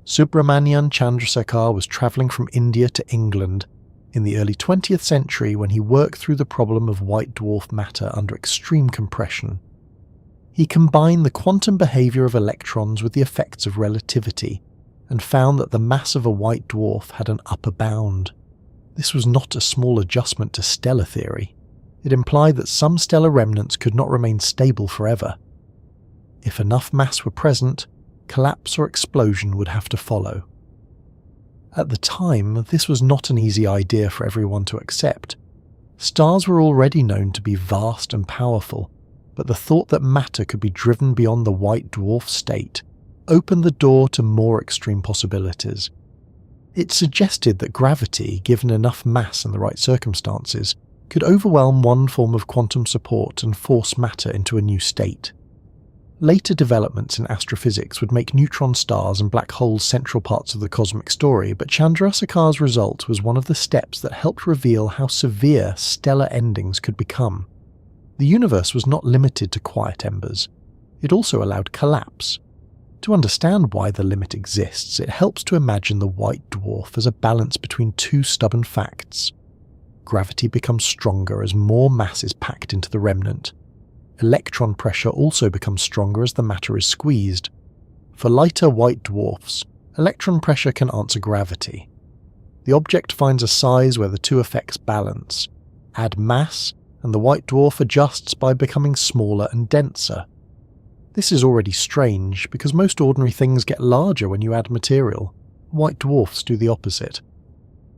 Speaker 1: Subramanian Chandrasekhar was travelling from India to England in the early 20th century when he worked through the problem of white dwarf matter under extreme compression. He combined the quantum behaviour of electrons with the effects of relativity, and found that the mass of a white dwarf had an upper bound. This was not a small adjustment to stellar theory. It implied that some stellar remnants could not remain stable forever. If enough mass were present, collapse or explosion would have to follow. At the time, this was not an easy idea for everyone to accept. Stars were already known to be vast and powerful, but the thought that matter could be driven beyond the white dwarf state opened the door to more extreme possibilities. It suggested that gravity, given enough mass and the right circumstances, could overwhelm one form of quantum support and force matter into a new state. Later developments in astrophysics would make neutron stars and black holes central parts of the cosmic story, but Chandrasekhar's result was one of the steps that helped reveal how severe stellar endings could become. The universe was not limited to quiet embers. It also allowed collapse. To understand why the limit exists, it helps to imagine the white dwarf as a balance between two stubborn facts. Gravity becomes stronger as more mass is packed into the remnant. Electron pressure also becomes stronger as the matter is squeezed. For lighter white dwarfs, electron pressure can answer gravity. The object finds a size where the two effects balance. Add mass, and the white dwarf adjusts by becoming smaller and denser. This is already strange, because most ordinary things get larger when you add material. White dwarfs do the opposite.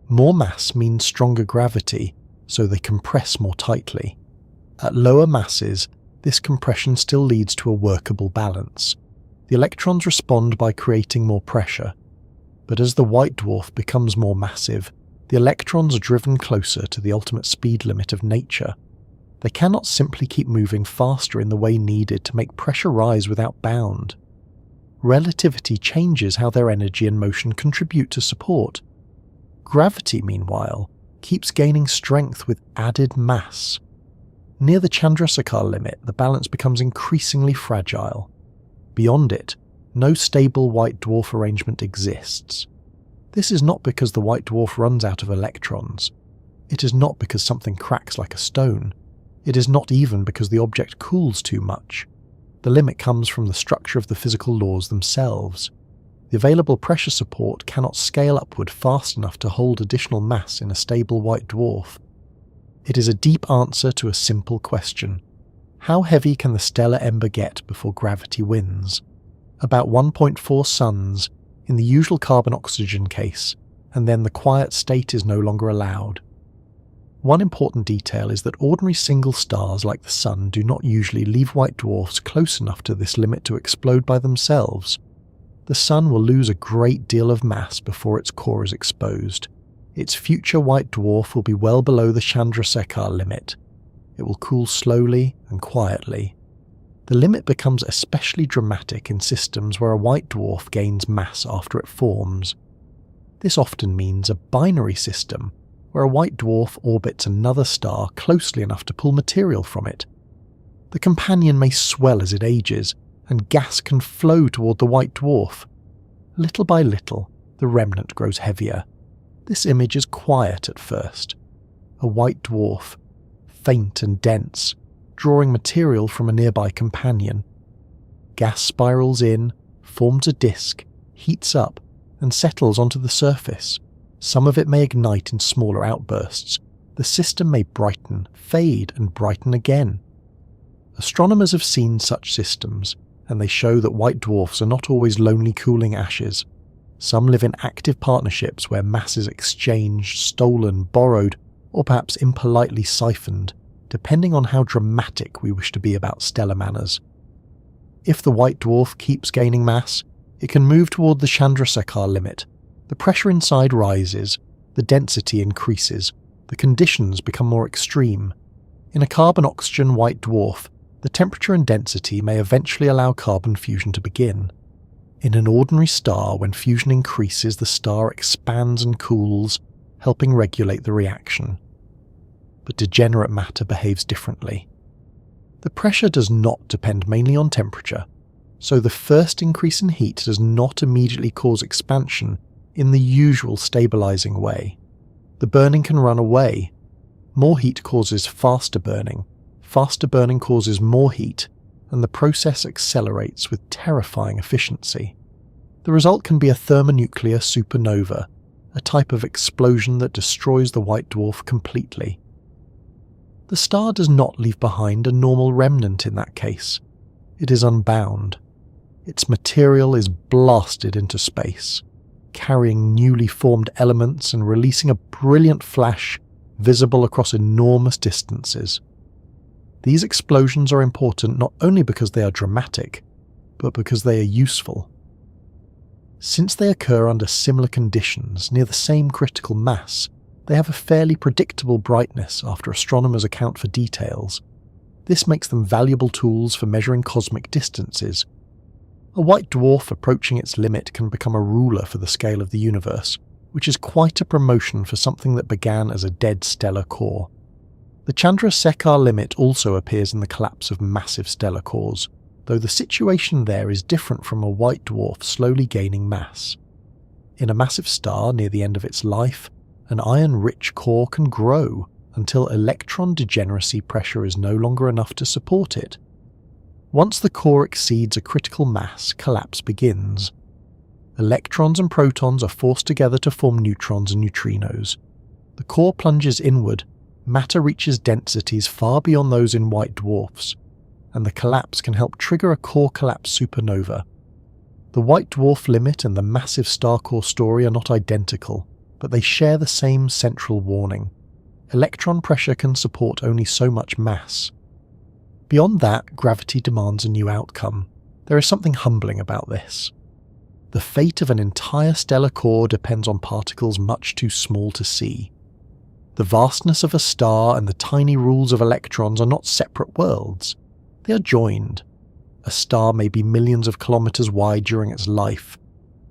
Speaker 1: More mass means stronger gravity, so they compress more tightly. At lower masses, this compression still leads to a workable balance. The electrons respond by creating more pressure. But as the white dwarf becomes more massive, the electrons are driven closer to the ultimate speed limit of nature. They cannot simply keep moving faster in the way needed to make pressure rise without bound. Relativity changes how their energy and motion contribute to support. Gravity, meanwhile, keeps gaining strength with added mass. Near the Chandrasekhar limit, the balance becomes increasingly fragile. Beyond it, no stable white dwarf arrangement exists. This is not because the white dwarf runs out of electrons. It is not because something cracks like a stone. It is not even because the object cools too much. The limit comes from the structure of the physical laws themselves. The available pressure support cannot scale upward fast enough to hold additional mass in a stable white dwarf. It is a deep answer to a simple question. How heavy can the stellar ember get before gravity wins? About 1.4 suns, in the usual carbon-oxygen case, and then the quiet state is no longer allowed. One important detail is that ordinary single stars like the Sun do not usually leave white dwarfs close enough to this limit to explode by themselves. The Sun will lose a great deal of mass before its core is exposed. Its future white dwarf will be well below the Chandrasekhar limit. It will cool slowly and quietly. The limit becomes especially dramatic in systems where a white dwarf gains mass after it forms. This often means a binary system, where a white dwarf orbits another star closely enough to pull material from it. The companion may swell as it ages, and gas can flow toward the white dwarf. Little by little, the remnant grows heavier. This image is quiet at first. A white dwarf, faint and dense, drawing material from a nearby companion. Gas spirals in, forms a disk, heats up, and settles onto the surface. Some of it may ignite in smaller outbursts. The system may brighten, fade, and brighten again. Astronomers have seen such systems, and they show that white dwarfs are not always lonely cooling ashes. Some live in active partnerships where mass is exchanged, stolen, borrowed, or perhaps impolitely siphoned, depending on how dramatic we wish to be about stellar manners. If the white dwarf keeps gaining mass, it can move toward the Chandrasekhar limit. The pressure inside rises, the density increases, the conditions become more extreme. In a carbon-oxygen white dwarf, the temperature and density may eventually allow carbon fusion to begin. In an ordinary star, when fusion increases, the star expands and cools, helping regulate the reaction. But degenerate matter behaves differently. The pressure does not depend mainly on temperature, so the first increase in heat does not immediately cause expansion in the usual stabilizing way. The burning can run away. More heat causes faster burning causes more heat, and the process accelerates with terrifying efficiency. The result can be a thermonuclear supernova, a type of explosion that destroys the white dwarf completely. The star does not leave behind a normal remnant in that case. It is unbound. Its material is blasted into space, carrying newly formed elements and releasing a brilliant flash visible across enormous distances. These explosions are important not only because they are dramatic, but because they are useful. Since they occur under similar conditions near the same critical mass, they have a fairly predictable brightness after astronomers account for details. This makes them valuable tools for measuring cosmic distances. A white dwarf approaching its limit can become a ruler for the scale of the universe, which is quite a promotion for something that began as a dead stellar core. The Chandrasekhar limit also appears in the collapse of massive stellar cores, though the situation there is different from a white dwarf slowly gaining mass. In a massive star near the end of its life, an iron-rich core can grow until electron degeneracy pressure is no longer enough to support it. Once the core exceeds a critical mass, collapse begins. Electrons and protons are forced together to form neutrons and neutrinos. The core plunges inward, matter reaches densities far beyond those in white dwarfs, and the collapse can help trigger a core collapse supernova. The white dwarf limit and the massive star core story are not identical, but they share the same central warning. Electron pressure can support only so much mass. Beyond that, gravity demands a new outcome. There is something humbling about this. The fate of an entire stellar core depends on particles much too small to see. The vastness of a star and the tiny rules of electrons are not separate worlds. They are joined. A star may be millions of kilometers wide during its life,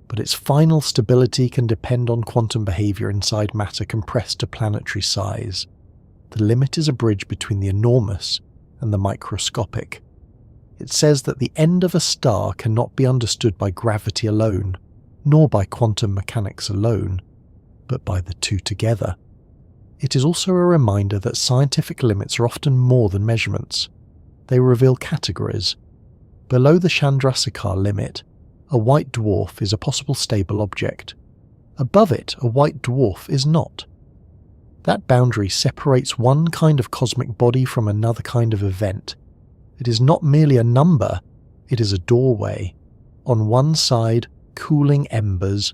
Speaker 1: but its final stability can depend on quantum behavior inside matter compressed to planetary size. The limit is a bridge between the enormous and the microscopic. It says that the end of a star cannot be understood by gravity alone, nor by quantum mechanics alone, but by the two together. It is also a reminder that scientific limits are often more than measurements. They reveal categories. Below the Chandrasekhar limit, a white dwarf is a possible stable object. Above it, a white dwarf is not. That boundary separates one kind of cosmic body from another kind of event. It is not merely a number, it is a doorway. On one side, cooling embers.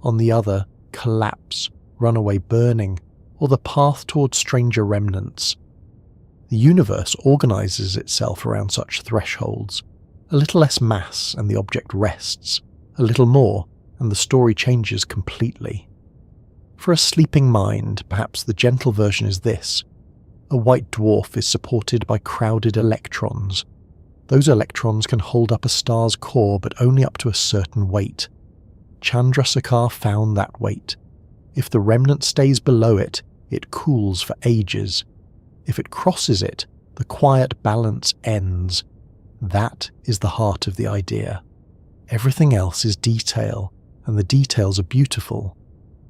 Speaker 1: On the other, collapse, runaway burning, or the path toward stranger remnants. The universe organizes itself around such thresholds. A little less mass and the object rests. A little more and the story changes completely. For a sleeping mind, perhaps the gentle version is this. A white dwarf is supported by crowded electrons. Those electrons can hold up a star's core, but only up to a certain weight. Chandrasekhar found that weight. If the remnant stays below it, it cools for ages. If it crosses it, the quiet balance ends. That is the heart of the idea. Everything else is detail, and the details are beautiful.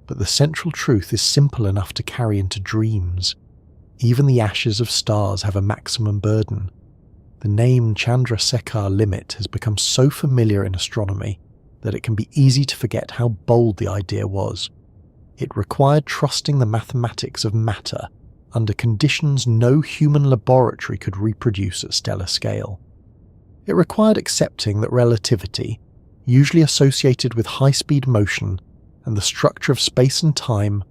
Speaker 1: But the central truth is simple enough to carry into dreams. Even the ashes of stars have a maximum burden. The name Chandrasekhar limit has become so familiar in astronomy that it can be easy to forget how bold the idea was. It required trusting the mathematics of matter under conditions no human laboratory could reproduce at stellar scale. It required accepting that relativity, usually associated with high-speed motion and the structure of space and time,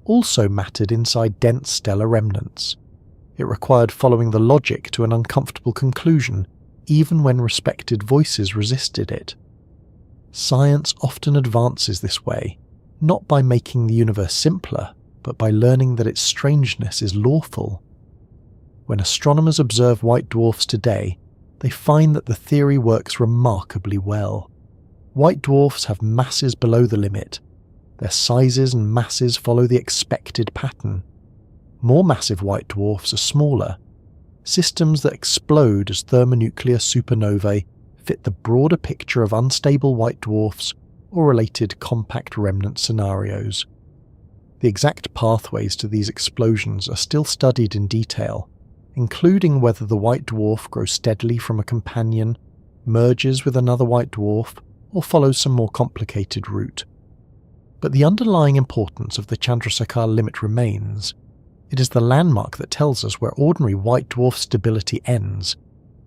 Speaker 1: also mattered inside dense stellar remnants. It required following the logic to an uncomfortable conclusion, even when respected voices resisted it. Science often advances this way, not by making the universe simpler, but by learning that its strangeness is lawful. When astronomers observe white dwarfs today, they find that the theory works remarkably well. White dwarfs have masses below the limit. Their sizes and masses follow the expected pattern. More massive white dwarfs are smaller. Systems that explode as thermonuclear supernovae fit the broader picture of unstable white dwarfs or related compact remnant scenarios. The exact pathways to these explosions are still studied in detail, including whether the white dwarf grows steadily from a companion, merges with another white dwarf, or follows some more complicated route. But the underlying importance of the Chandrasekhar limit remains. It is the landmark that tells us where ordinary white dwarf stability ends.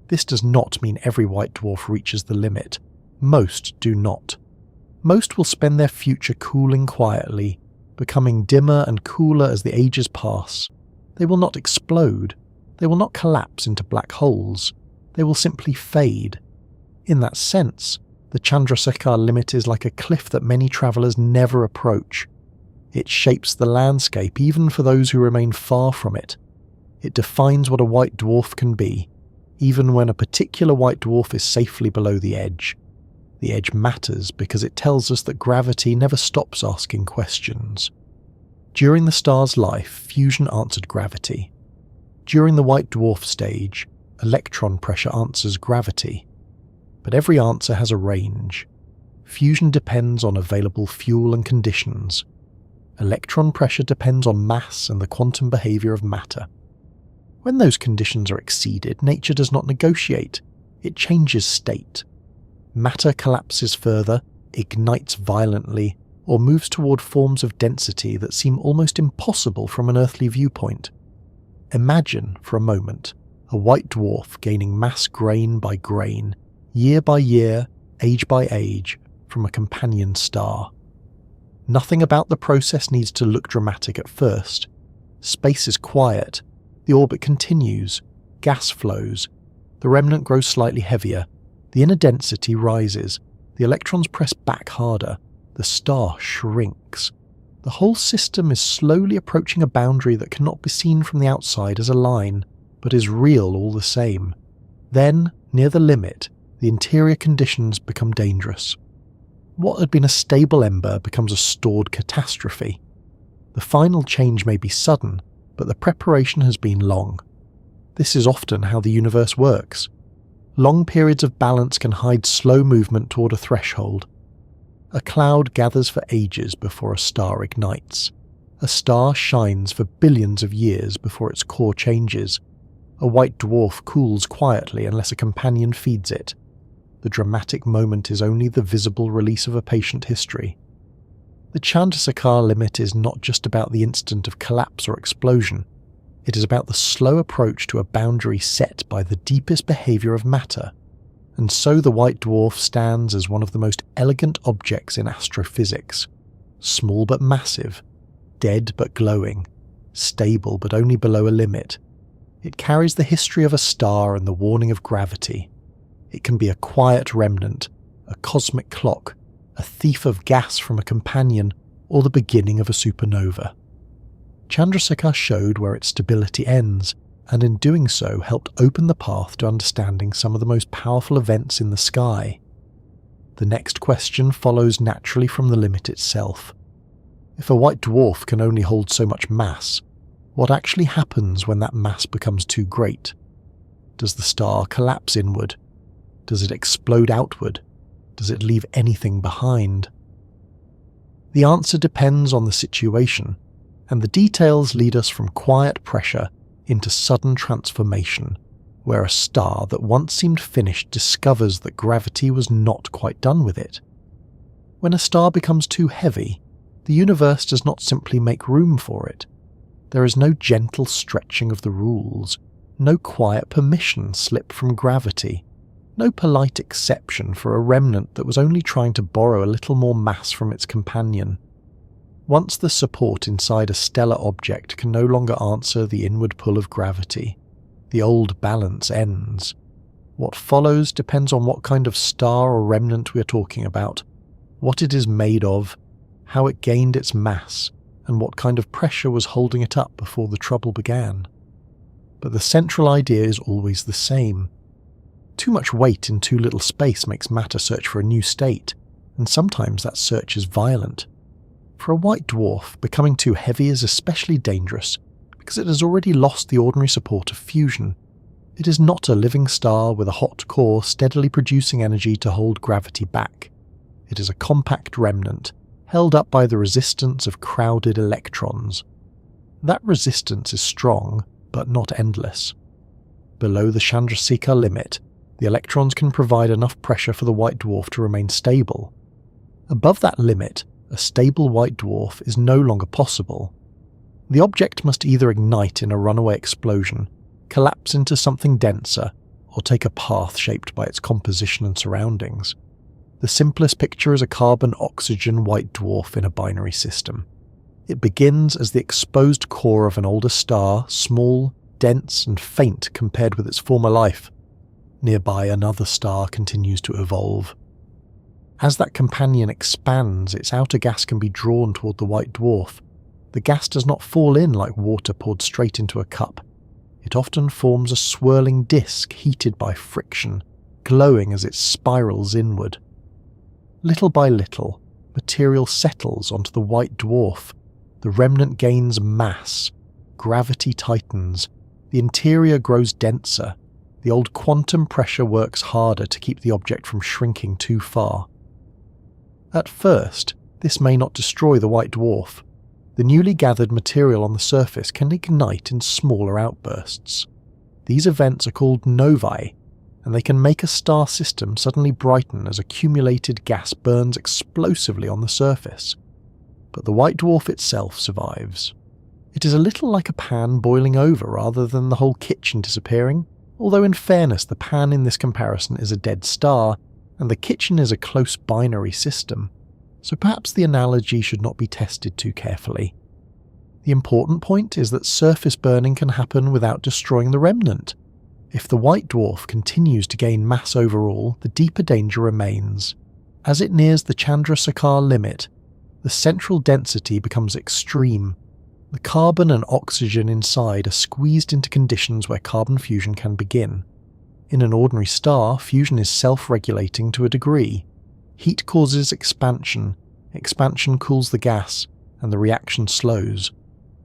Speaker 1: This does not mean every white dwarf reaches the limit. Most do not. Most will spend their future cooling quietly, becoming dimmer and cooler as the ages pass. They will not explode. They will not collapse into black holes. They will simply fade. In that sense, the Chandrasekhar limit is like a cliff that many travellers never approach. It shapes the landscape even for those who remain far from it. It defines what a white dwarf can be, even when a particular white dwarf is safely below the edge. The edge matters because it tells us that gravity never stops asking questions. During the star's life, fusion answered gravity. During the white dwarf stage, electron pressure answers gravity. But every answer has a range. Fusion depends on available fuel and conditions. Electron pressure depends on mass and the quantum behavior of matter. When those conditions are exceeded, nature does not negotiate. It changes state. Matter collapses further, ignites violently, or moves toward forms of density that seem almost impossible from an earthly viewpoint. Imagine, for a moment, a white dwarf gaining mass grain by grain, year by year, age by age, from a companion star. Nothing about the process needs to look dramatic at first. Space is quiet, the orbit continues, gas flows, the remnant grows slightly heavier, the inner density rises, the electrons press back harder, the star shrinks. The whole system is slowly approaching a boundary that cannot be seen from the outside as a line, but is real all the same. Then, near the limit, the interior conditions become dangerous. What had been a stable ember becomes a stored catastrophe. The final change may be sudden, but the preparation has been long. This is often how the universe works. Long periods of balance can hide slow movement toward a threshold. A cloud gathers for ages before a star ignites. A star shines for billions of years before its core changes. A white dwarf cools quietly unless a companion feeds it. The dramatic moment is only the visible release of a patient history. The Chandrasekhar limit is not just about the instant of collapse or explosion. It is about the slow approach to a boundary set by the deepest behavior of matter. And so the white dwarf stands as one of the most elegant objects in astrophysics. Small but massive, dead but glowing, stable but only below a limit. It carries the history of a star and the warning of gravity. It can be a quiet remnant, a cosmic clock, a thief of gas from a companion, or the beginning of a supernova. Chandrasekhar showed where its stability ends, and in doing so helped open the path to understanding some of the most powerful events in the sky. The next question follows naturally from the limit itself. If a white dwarf can only hold so much mass, what actually happens when that mass becomes too great? Does the star collapse inward? Does it explode outward? Does it leave anything behind? The answer depends on the situation, and the details lead us from quiet pressure into sudden transformation, where a star that once seemed finished discovers that gravity was not quite done with it. When a star becomes too heavy, the universe does not simply make room for it. There is no gentle stretching of the rules, no quiet permission slip from gravity, no polite exception for a remnant that was only trying to borrow a little more mass from its companion. Once the support inside a stellar object can no longer answer the inward pull of gravity, the old balance ends. What follows depends on what kind of star or remnant we are talking about, what it is made of, how it gained its mass, and what kind of pressure was holding it up before the trouble began. But the central idea is always the same. Too much weight in too little space makes matter search for a new state, and sometimes that search is violent. For a white dwarf, becoming too heavy is especially dangerous because it has already lost the ordinary support of fusion. It is not a living star with a hot core steadily producing energy to hold gravity back. It is a compact remnant, held up by the resistance of crowded electrons. That resistance is strong, but not endless. Below the Chandrasekhar limit, The electrons can provide enough pressure for the white dwarf to remain stable. Above that limit, a stable white dwarf is no longer possible. The object must either ignite in a runaway explosion, collapse into something denser, or take a path shaped by its composition and surroundings. The simplest picture is a carbon-oxygen white dwarf in a binary system. It begins as the exposed core of an older star, small, dense, and faint compared with its former life. Nearby, another star continues to evolve. As that companion expands, its outer gas can be drawn toward the white dwarf. The gas does not fall in like water poured straight into a cup. It often forms a swirling disk heated by friction, glowing as it spirals inward. Little by little, material settles onto the white dwarf. The remnant gains mass. Gravity tightens. The interior grows denser. The old quantum pressure works harder to keep the object from shrinking too far. At first, this may not destroy the white dwarf. The newly gathered material on the surface can ignite in smaller outbursts. These events are called novae, and they can make a star system suddenly brighten as accumulated gas burns explosively on the surface. But the white dwarf itself survives. It is a little like a pan boiling over rather than the whole kitchen disappearing, although in fairness the pan in this comparison is a dead star, and the kitchen is a close binary system, so perhaps the analogy should not be tested too carefully. The important point is that surface burning can happen without destroying the remnant. If the white dwarf continues to gain mass overall, the deeper danger remains. As it nears the Chandrasekhar limit, the central density becomes extreme. The carbon and oxygen inside are squeezed into conditions where carbon fusion can begin. In an ordinary star, fusion is self-regulating to a degree. Heat causes expansion cools the gas, and the reaction slows.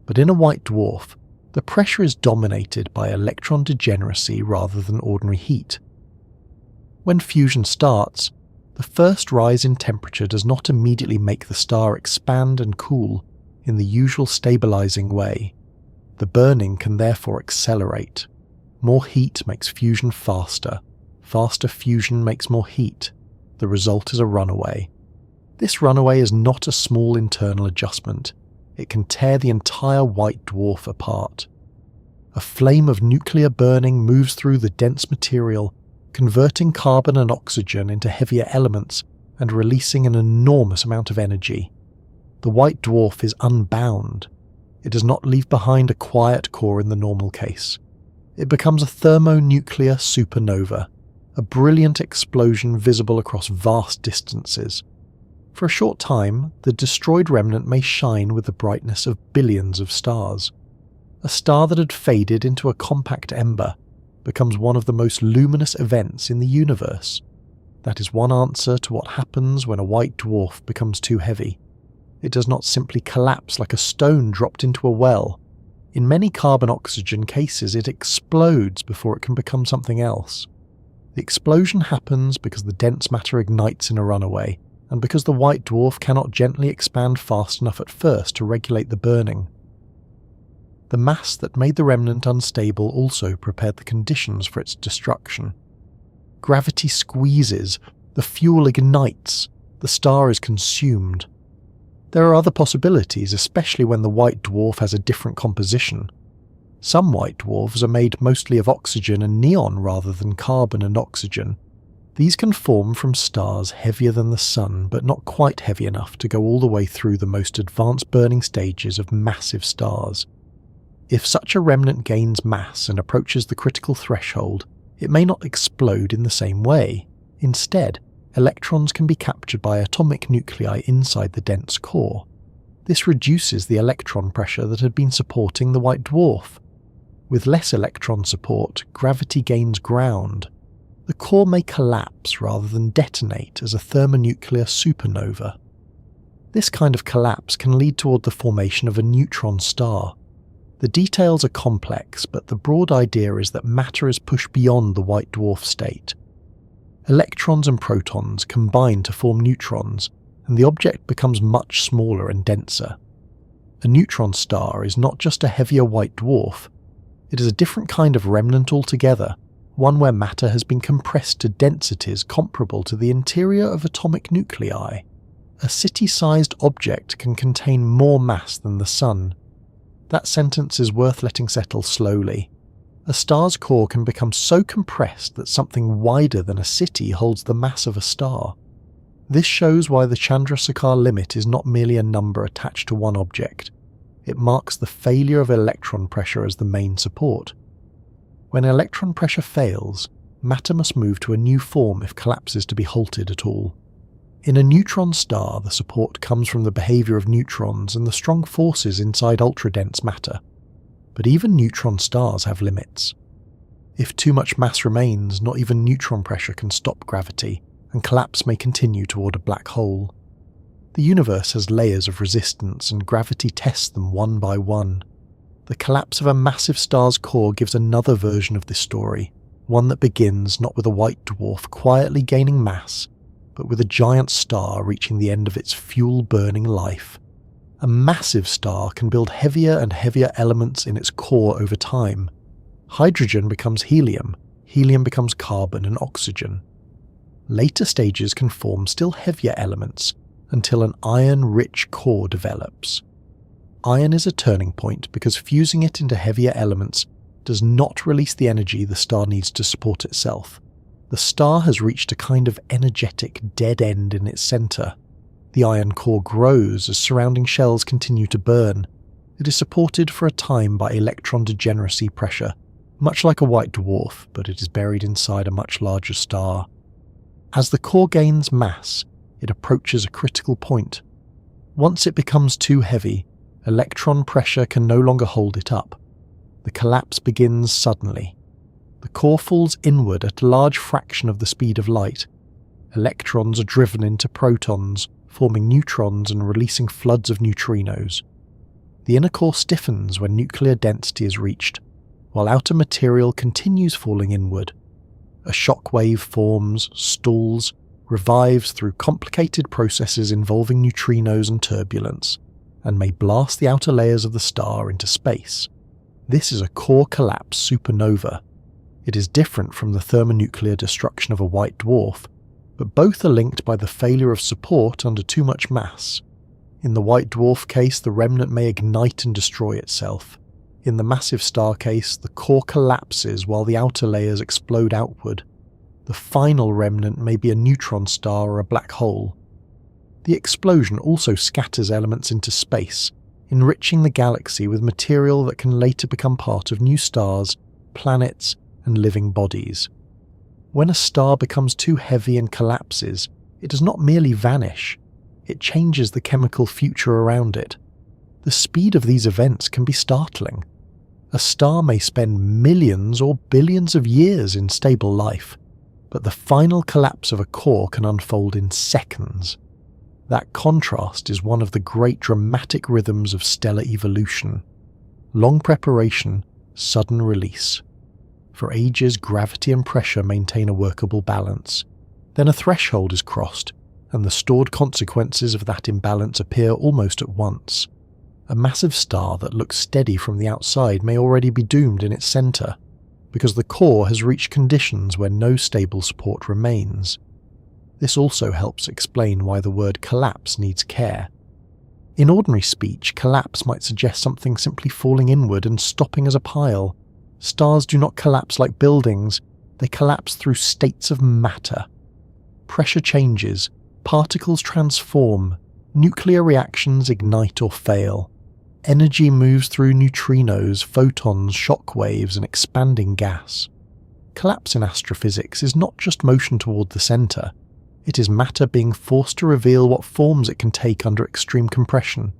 Speaker 1: But in a white dwarf, the pressure is dominated by electron degeneracy rather than ordinary heat. When fusion starts, the first rise in temperature does not immediately make the star expand and cool in the usual stabilizing way. The burning can therefore accelerate. More heat makes fusion faster. Faster fusion makes more heat. The result is a runaway. This runaway is not a small internal adjustment. It can tear the entire white dwarf apart. A flame of nuclear burning moves through the dense material, converting carbon and oxygen into heavier elements and releasing an enormous amount of energy. The white dwarf is unbound. It does not leave behind a quiet core in the normal case. It becomes a thermonuclear supernova, a brilliant explosion visible across vast distances. For a short time, the destroyed remnant may shine with the brightness of billions of stars. A star that had faded into a compact ember becomes one of the most luminous events in the universe. That is one answer to what happens when a white dwarf becomes too heavy. It does not simply collapse like a stone dropped into a well. In many carbon-oxygen cases, it explodes before it can become something else. The explosion happens because the dense matter ignites in a runaway, and because the white dwarf cannot gently expand fast enough at first to regulate the burning. The mass that made the remnant unstable also prepared the conditions for its destruction. Gravity squeezes, the fuel ignites, the star is consumed. There are other possibilities, especially when the white dwarf has a different composition. Some white dwarfs are made mostly of oxygen and neon rather than carbon and oxygen. These can form from stars heavier than the Sun, but not quite heavy enough to go all the way through the most advanced burning stages of massive stars. If such a remnant gains mass and approaches the critical threshold, it may not explode in the same way. Instead, electrons can be captured by atomic nuclei inside the dense core. This reduces the electron pressure that had been supporting the white dwarf. With less electron support, gravity gains ground. The core may collapse rather than detonate as a thermonuclear supernova. This kind of collapse can lead toward the formation of a neutron star. The details are complex, but the broad idea is that matter is pushed beyond the white dwarf state. Electrons and protons combine to form neutrons, and the object becomes much smaller and denser. A neutron star is not just a heavier white dwarf. It is a different kind of remnant altogether, one where matter has been compressed to densities comparable to the interior of atomic nuclei. A city-sized object can contain more mass than the Sun. That sentence is worth letting settle slowly. A star's core can become so compressed that something wider than a city holds the mass of a star. This shows why the Chandrasekhar limit is not merely a number attached to one object. It marks the failure of electron pressure as the main support. When electron pressure fails, matter must move to a new form if collapse is to be halted at all. In a neutron star, the support comes from the behaviour of neutrons and the strong forces inside ultra-dense matter. But even neutron stars have limits. If too much mass remains, not even neutron pressure can stop gravity, and collapse may continue toward a black hole. The universe has layers of resistance, and gravity tests them one by one. The collapse of a massive star's core gives another version of this story, one that begins not with a white dwarf quietly gaining mass, but with a giant star reaching the end of its fuel-burning life. A massive star can build heavier and heavier elements in its core over time. Hydrogen becomes helium, helium becomes carbon and oxygen. Later stages can form still heavier elements, until an iron-rich core develops. Iron is a turning point because fusing it into heavier elements does not release the energy the star needs to support itself. The star has reached a kind of energetic dead end in its centre. The iron core grows as surrounding shells continue to burn. It is supported for a time by electron degeneracy pressure, much like a white dwarf, but it is buried inside a much larger star. As the core gains mass, it approaches a critical point. Once it becomes too heavy, electron pressure can no longer hold it up. The collapse begins suddenly. The core falls inward at a large fraction of the speed of light. Electrons are driven into protons, forming neutrons and releasing floods of neutrinos. The inner core stiffens when nuclear density is reached, while outer material continues falling inward. A shock wave forms, stalls, revives through complicated processes involving neutrinos and turbulence, and may blast the outer layers of the star into space. This is a core collapse supernova. It is different from the thermonuclear destruction of a white dwarf, but both are linked by the failure of support under too much mass. In the white dwarf case, the remnant may ignite and destroy itself. In the massive star case, the core collapses while the outer layers explode outward. The final remnant may be a neutron star or a black hole. The explosion also scatters elements into space, enriching the galaxy with material that can later become part of new stars, planets, and living bodies. When a star becomes too heavy and collapses, it does not merely vanish, it changes the chemical future around it. The speed of these events can be startling. A star may spend millions or billions of years in stable life, but the final collapse of a core can unfold in seconds. That contrast is one of the great dramatic rhythms of stellar evolution. Long preparation, sudden release. For ages, gravity and pressure maintain a workable balance. Then a threshold is crossed, and the stored consequences of that imbalance appear almost at once. A massive star that looks steady from the outside may already be doomed in its centre, because the core has reached conditions where no stable support remains. This also helps explain why the word collapse needs care. In ordinary speech, collapse might suggest something simply falling inward and stopping as a pile. Stars do not collapse like buildings, they collapse through states of matter. Pressure changes, particles transform, nuclear reactions ignite or fail. Energy moves through neutrinos, photons, shock waves, and expanding gas. Collapse in astrophysics is not just motion toward the centre, it is matter being forced to reveal what forms it can take under extreme compression.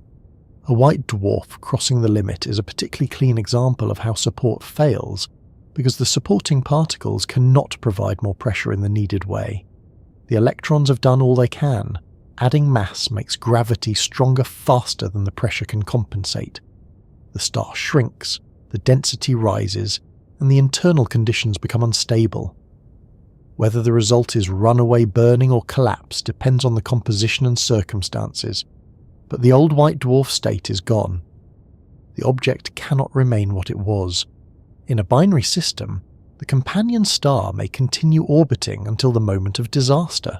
Speaker 1: A white dwarf crossing the limit is a particularly clean example of how support fails, because the supporting particles cannot provide more pressure in the needed way. The electrons have done all they can. Adding mass makes gravity stronger faster than the pressure can compensate. The star shrinks, the density rises, and the internal conditions become unstable. Whether the result is runaway burning or collapse depends on the composition and circumstances, but the old white dwarf state is gone. The object cannot remain what it was. In a binary system, the companion star may continue orbiting until the moment of disaster.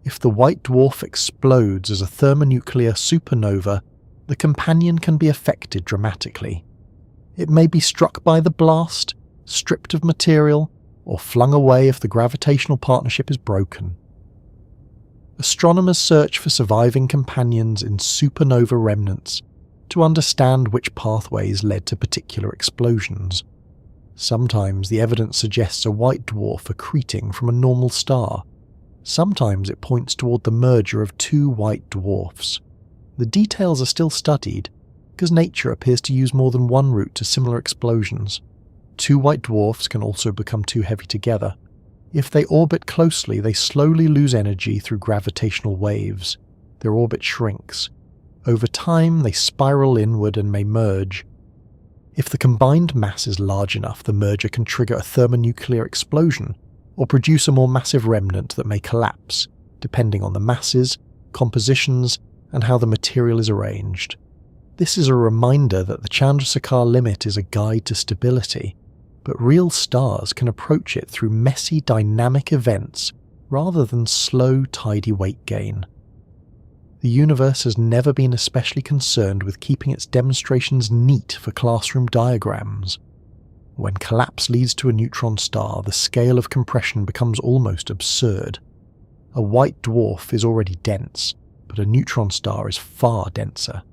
Speaker 1: If the white dwarf explodes as a thermonuclear supernova, the companion can be affected dramatically. It may be struck by the blast, stripped of material, or flung away if the gravitational partnership is broken. Astronomers search for surviving companions in supernova remnants to understand which pathways led to particular explosions. Sometimes the evidence suggests a white dwarf accreting from a normal star. Sometimes it points toward the merger of two white dwarfs. The details are still studied, because nature appears to use more than one route to similar explosions. Two white dwarfs can also become too heavy together. If they orbit closely, they slowly lose energy through gravitational waves. Their orbit shrinks. Over time, they spiral inward and may merge. If the combined mass is large enough, the merger can trigger a thermonuclear explosion, or produce a more massive remnant that may collapse, depending on the masses, compositions, and how the material is arranged. This is a reminder that the Chandrasekhar limit is a guide to stability, but real stars can approach it through messy dynamic events rather than slow, tidy weight gain. The universe has never been especially concerned with keeping its demonstrations neat for classroom diagrams. When collapse leads to a neutron star, the scale of compression becomes almost absurd. A white dwarf is already dense, but a neutron star is far denser.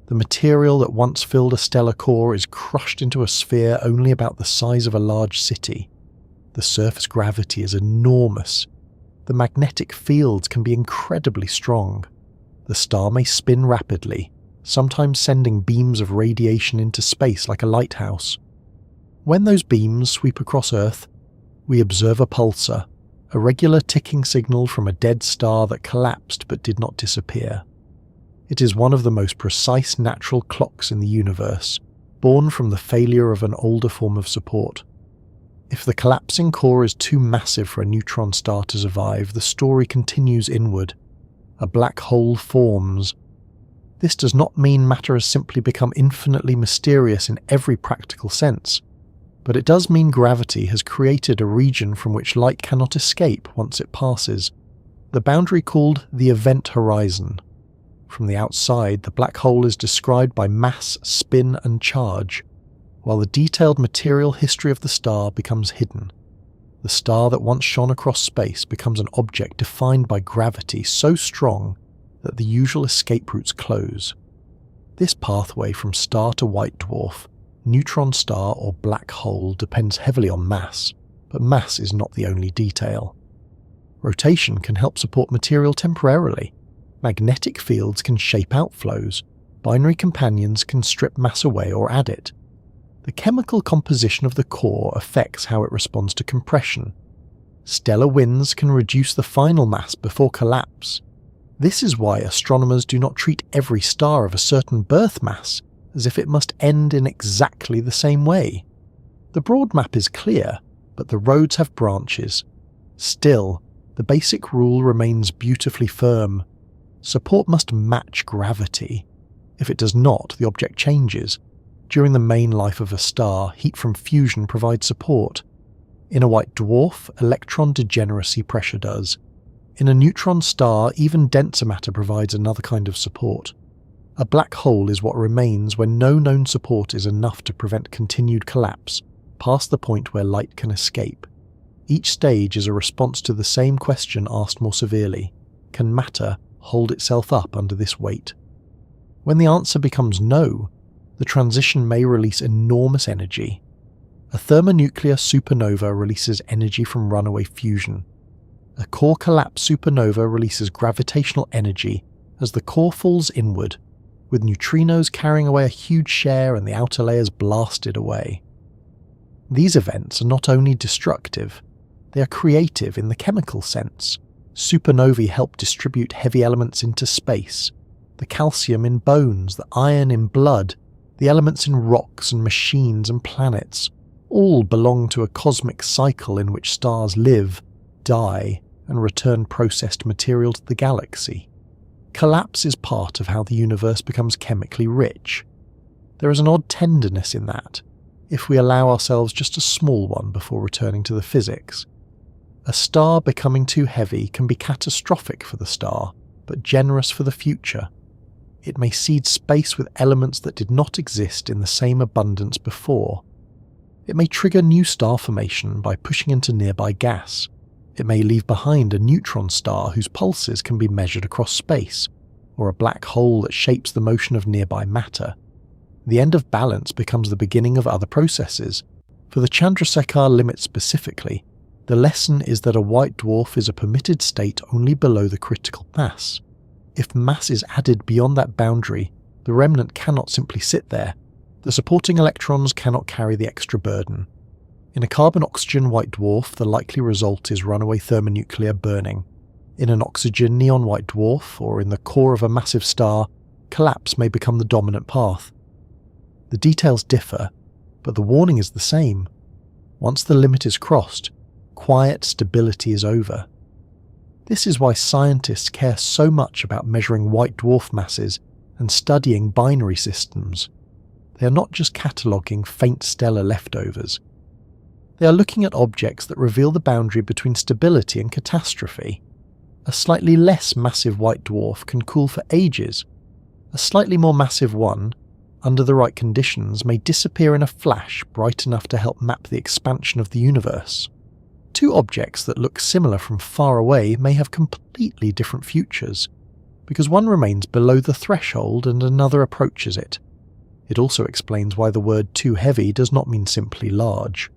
Speaker 1: The material that once filled a stellar core is crushed into a sphere only about the size of a large city. The surface gravity is enormous. The magnetic fields can be incredibly strong. The star may spin rapidly, sometimes sending beams of radiation into space like a lighthouse. When those beams sweep across Earth, we observe a pulsar, a regular ticking signal from a dead star that collapsed but did not disappear. It is one of the most precise natural clocks in the universe, born from the failure of an older form of support. If the collapsing core is too massive for a neutron star to survive, the story continues inward. A black hole forms. This does not mean matter has simply become infinitely mysterious in every practical sense, but it does mean gravity has created a region from which light cannot escape once it passes, the boundary called the event horizon. From the outside, the black hole is described by mass, spin, and charge, while the detailed material history of the star becomes hidden. The star that once shone across space becomes an object defined by gravity so strong that the usual escape routes close. This pathway from star to white dwarf, neutron star, or black hole depends heavily on mass, but mass is not the only detail. Rotation can help support material temporarily. Magnetic fields can shape outflows. Binary companions can strip mass away or add it. The chemical composition of the core affects how it responds to compression. Stellar winds can reduce the final mass before collapse. This is why astronomers do not treat every star of a certain birth mass as if it must end in exactly the same way. The broad map is clear, but the roads have branches. Still, the basic rule remains beautifully firm. Support must match gravity. If it does not, the object changes. During the main life of a star, heat from fusion provides support. In a white dwarf, electron degeneracy pressure does. In a neutron star, even denser matter provides another kind of support. A black hole is what remains when no known support is enough to prevent continued collapse, past the point where light can escape. Each stage is a response to the same question asked more severely: can matter hold itself up under this weight? When the answer becomes no, the transition may release enormous energy. A thermonuclear supernova releases energy from runaway fusion. A core collapse supernova releases gravitational energy as the core falls inward, with neutrinos carrying away a huge share and the outer layers blasted away. These events are not only destructive, they are creative in the chemical sense. Supernovae help distribute heavy elements into space, the calcium in bones, the iron in blood, the elements in rocks and machines and planets, all belong to a cosmic cycle in which stars live, die, and return processed material to the galaxy. Collapse is part of how the universe becomes chemically rich. There is an odd tenderness in that. if we allow ourselves just a small one before returning to the physics. A star becoming too heavy can be catastrophic for the star, but generous for the future. It may seed space with elements that did not exist in the same abundance before. It may trigger new star formation by pushing into nearby gas. It may leave behind a neutron star whose pulses can be measured across space, or a black hole that shapes the motion of nearby matter. The end of balance becomes the beginning of other processes. For the Chandrasekhar limit specifically, the lesson is that a white dwarf is a permitted state only below the critical mass. If mass is added beyond that boundary, the remnant cannot simply sit there. The supporting electrons cannot carry the extra burden. In a carbon-oxygen white dwarf, the likely result is runaway thermonuclear burning. In an oxygen neon white dwarf, or in the core of a massive star, collapse may become the dominant path. The details differ, but the warning is the same. Once the limit is crossed, quiet stability is over. This is why scientists care so much about measuring white dwarf masses and studying binary systems. They are not just cataloguing faint stellar leftovers. They are looking at objects that reveal the boundary between stability and catastrophe. A slightly less massive white dwarf can cool for ages. A slightly more massive one, under the right conditions, may disappear in a flash bright enough to help map the expansion of the universe. Two objects that look similar from far away may have completely different futures, because one remains below the threshold and another approaches it. It also explains why the word too heavy does not mean simply large.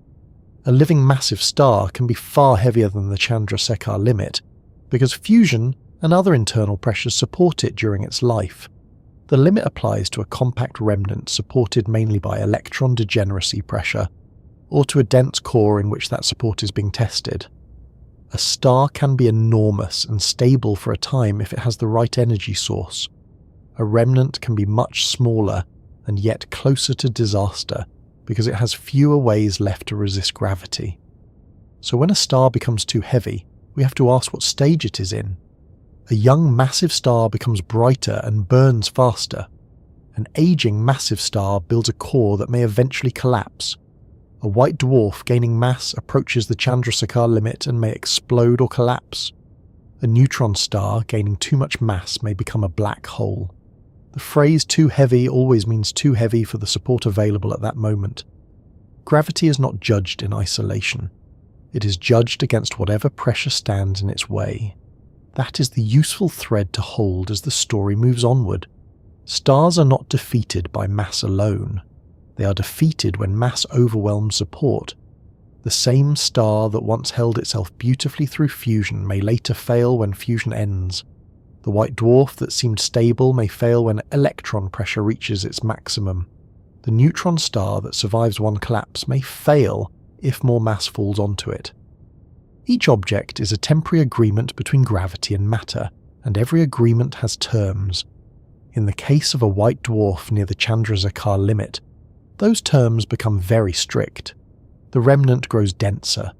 Speaker 1: A living massive star can be far heavier than the Chandrasekhar limit, because fusion and other internal pressures support it during its life. The limit applies to a compact remnant supported mainly by electron degeneracy pressure, or to a dense core in which that support is being tested. A star can be enormous and stable for a time if it has the right energy source. A remnant can be much smaller and yet closer to disaster because it has fewer ways left to resist gravity. So when a star becomes too heavy, we have to ask what stage it is in. A young massive star becomes brighter and burns faster. An aging massive star builds a core that may eventually collapse. A white dwarf gaining mass approaches the Chandrasekhar limit and may explode or collapse. A neutron star gaining too much mass may become a black hole. The phrase too heavy always means too heavy for the support available at that moment. Gravity is not judged in isolation. It is judged against whatever pressure stands in its way. That is the useful thread to hold as the story moves onward. Stars are not defeated by mass alone. They are defeated when mass overwhelms support. The same star that once held itself beautifully through fusion may later fail when fusion ends. The white dwarf that seemed stable may fail when electron pressure reaches its maximum. The neutron star that survives one collapse may fail if more mass falls onto it. Each object is a temporary agreement between gravity and matter, and every agreement has terms. In the case of a white dwarf near the Chandrasekhar limit, those terms become very strict. The remnant grows denser.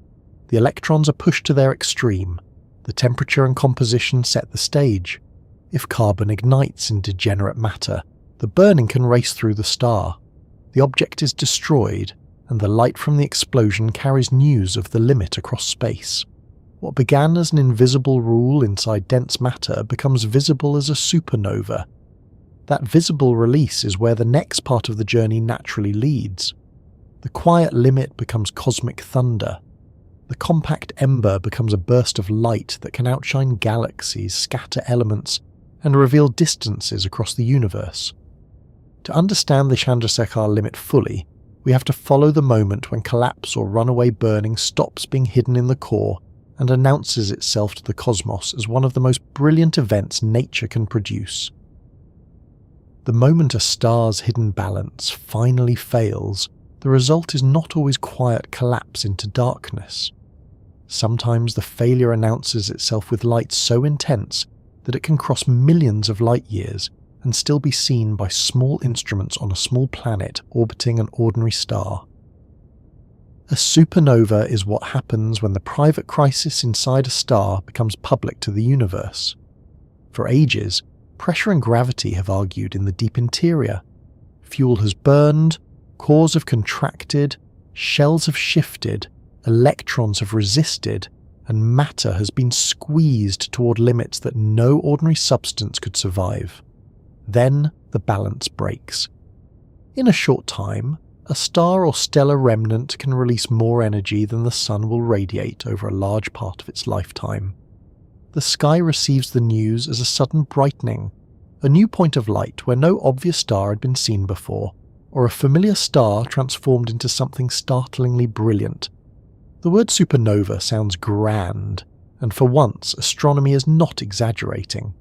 Speaker 1: The electrons are pushed to their extreme. The temperature and composition set the stage. If carbon ignites in degenerate matter, the burning can race through the star. The object is destroyed, and the light from the explosion carries news of the limit across space. What began as an invisible rule inside dense matter becomes visible as a supernova. That visible release is where the next part of the journey naturally leads. The quiet limit becomes cosmic thunder. The compact ember becomes a burst of light that can outshine galaxies, scatter elements, and reveal distances across the universe. To understand the Chandrasekhar limit fully, we have to follow the moment when collapse or runaway burning stops being hidden in the core and announces itself to the cosmos as one of the most brilliant events nature can produce. The moment a star's hidden balance finally fails, the result is not always quiet collapse into darkness. Sometimes the failure announces itself with light so intense that it can cross millions of light years and still be seen by small instruments on a small planet orbiting an ordinary star. A supernova is what happens when the private crisis inside a star becomes public to the universe. For ages, pressure and gravity have argued in the deep interior. Fuel has burned, Cores have contracted, shells have shifted, electrons have resisted, and matter has been squeezed toward limits that no ordinary substance could survive. Then the balance breaks. In a short time, a star or stellar remnant can release more energy than the sun will radiate over a large part of its lifetime. The sky receives the news as a sudden brightening, a new point of light where no obvious star had been seen before, or a familiar star transformed into something startlingly brilliant. The word supernova sounds grand, and for once astronomy is not exaggerating.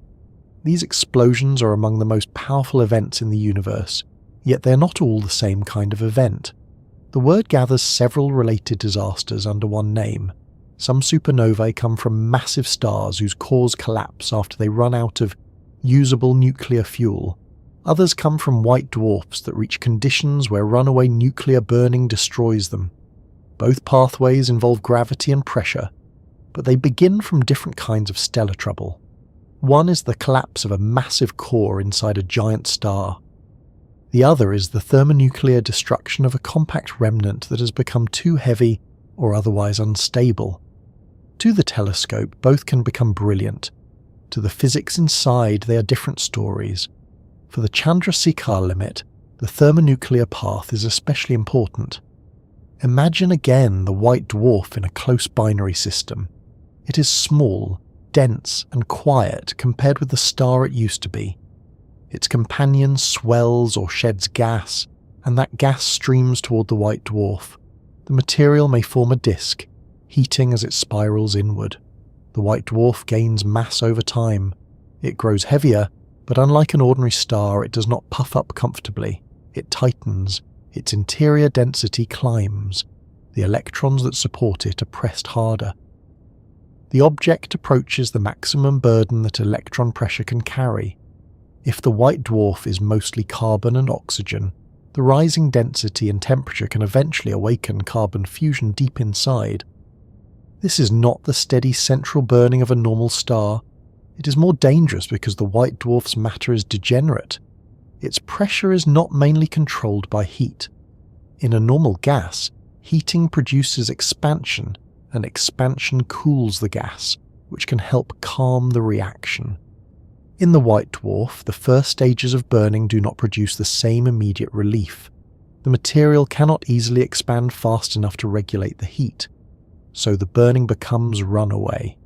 Speaker 1: These explosions are among the most powerful events in the universe, yet they're not all the same kind of event. The word gathers several related disasters under one name. Some supernovae come from massive stars whose cores collapse after they run out of usable nuclear fuel. Others come from white dwarfs that reach conditions where runaway nuclear burning destroys them. Both pathways involve gravity and pressure, but they begin from different kinds of stellar trouble. One is the collapse of a massive core inside a giant star. The other is the thermonuclear destruction of a compact remnant that has become too heavy or otherwise unstable. To the telescope, both can become brilliant. To the physics inside, they are different stories. For the Chandrasekhar limit, the thermonuclear path is especially important. Imagine again the white dwarf in a close binary system. It is small, dense, and quiet compared with the star it used to be. Its companion swells or sheds gas, and that gas streams toward the white dwarf. The material may form a disk, heating as it spirals inward. The white dwarf gains mass over time. It grows heavier, but unlike an ordinary star, it does not puff up comfortably. It tightens. Its interior density climbs. The electrons that support it are pressed harder. The object approaches the maximum burden that electron pressure can carry. If the white dwarf is mostly carbon and oxygen, the rising density and temperature can eventually awaken carbon fusion deep inside. This is not the steady central burning of a normal star. It is more dangerous because the white dwarf's matter is degenerate. Its pressure is not mainly controlled by heat. In a normal gas, heating produces expansion, and expansion cools the gas, which can help calm the reaction. In the white dwarf, the first stages of burning do not produce the same immediate relief. The material cannot easily expand fast enough to regulate the heat, so the burning becomes runaway.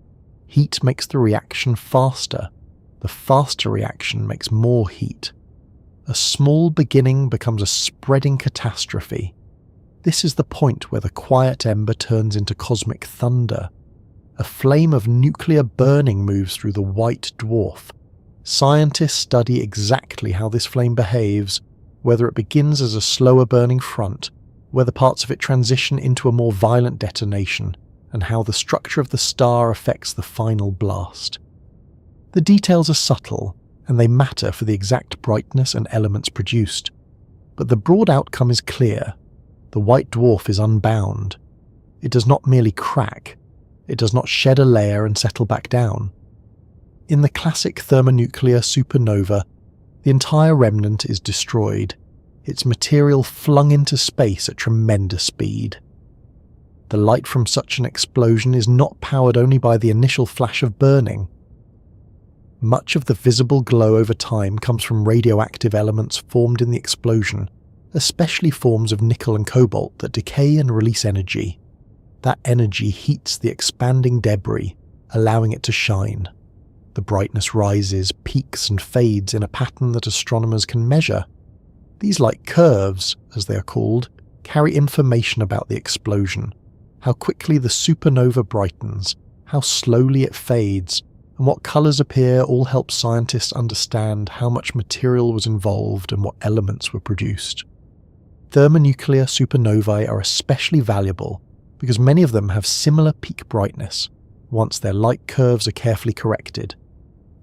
Speaker 1: Heat makes the reaction faster. The faster reaction makes more heat. A small beginning becomes a spreading catastrophe. This is the point where the quiet ember turns into cosmic thunder. A flame of nuclear burning moves through the white dwarf. Scientists study exactly how this flame behaves, whether it begins as a slower burning front, whether parts of it transition into a more violent detonation, and how the structure of the star affects the final blast. The details are subtle, and they matter for the exact brightness and elements produced. But the broad outcome is clear. The white dwarf is unbound. It does not merely crack. It does not shed a layer and settle back down. In the classic thermonuclear supernova, the entire remnant is destroyed, its material flung into space at tremendous speed. The light from such an explosion is not powered only by the initial flash of burning. Much of the visible glow over time comes from radioactive elements formed in the explosion, especially forms of nickel and cobalt that decay and release energy. That energy heats the expanding debris, allowing it to shine. The brightness rises, peaks and fades in a pattern that astronomers can measure. These light curves, as they are called, carry information about the explosion, how quickly the supernova brightens, how slowly it fades, and what colours appear all help scientists understand how much material was involved and what elements were produced. Thermonuclear supernovae are especially valuable because many of them have similar peak brightness, once their light curves are carefully corrected.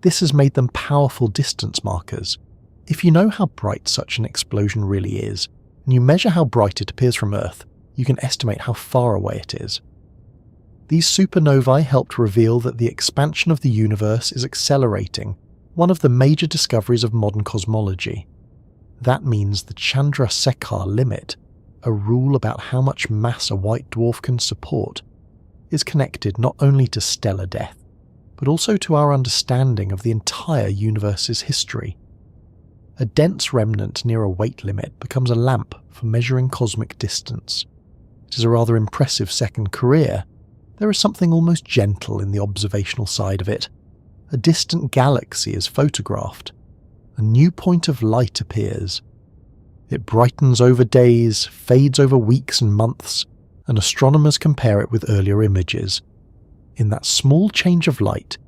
Speaker 1: This has made them powerful distance markers. If you know how bright such an explosion really is, and you measure how bright it appears from Earth, you can estimate how far away it is. These supernovae helped reveal that the expansion of the universe is accelerating, one of the major discoveries of modern cosmology. That means the Chandrasekhar limit a rule about how much mass a white dwarf can support, is connected not only to stellar death, but also to our understanding of the entire universe's history. A dense remnant near a weight limit becomes a lamp for measuring cosmic distance. It is a rather impressive second career. There is something almost gentle in the observational side of it. A distant galaxy is photographed. A new point of light appears. It brightens over days, fades over weeks and months, and astronomers compare it with earlier images. In that small change of light,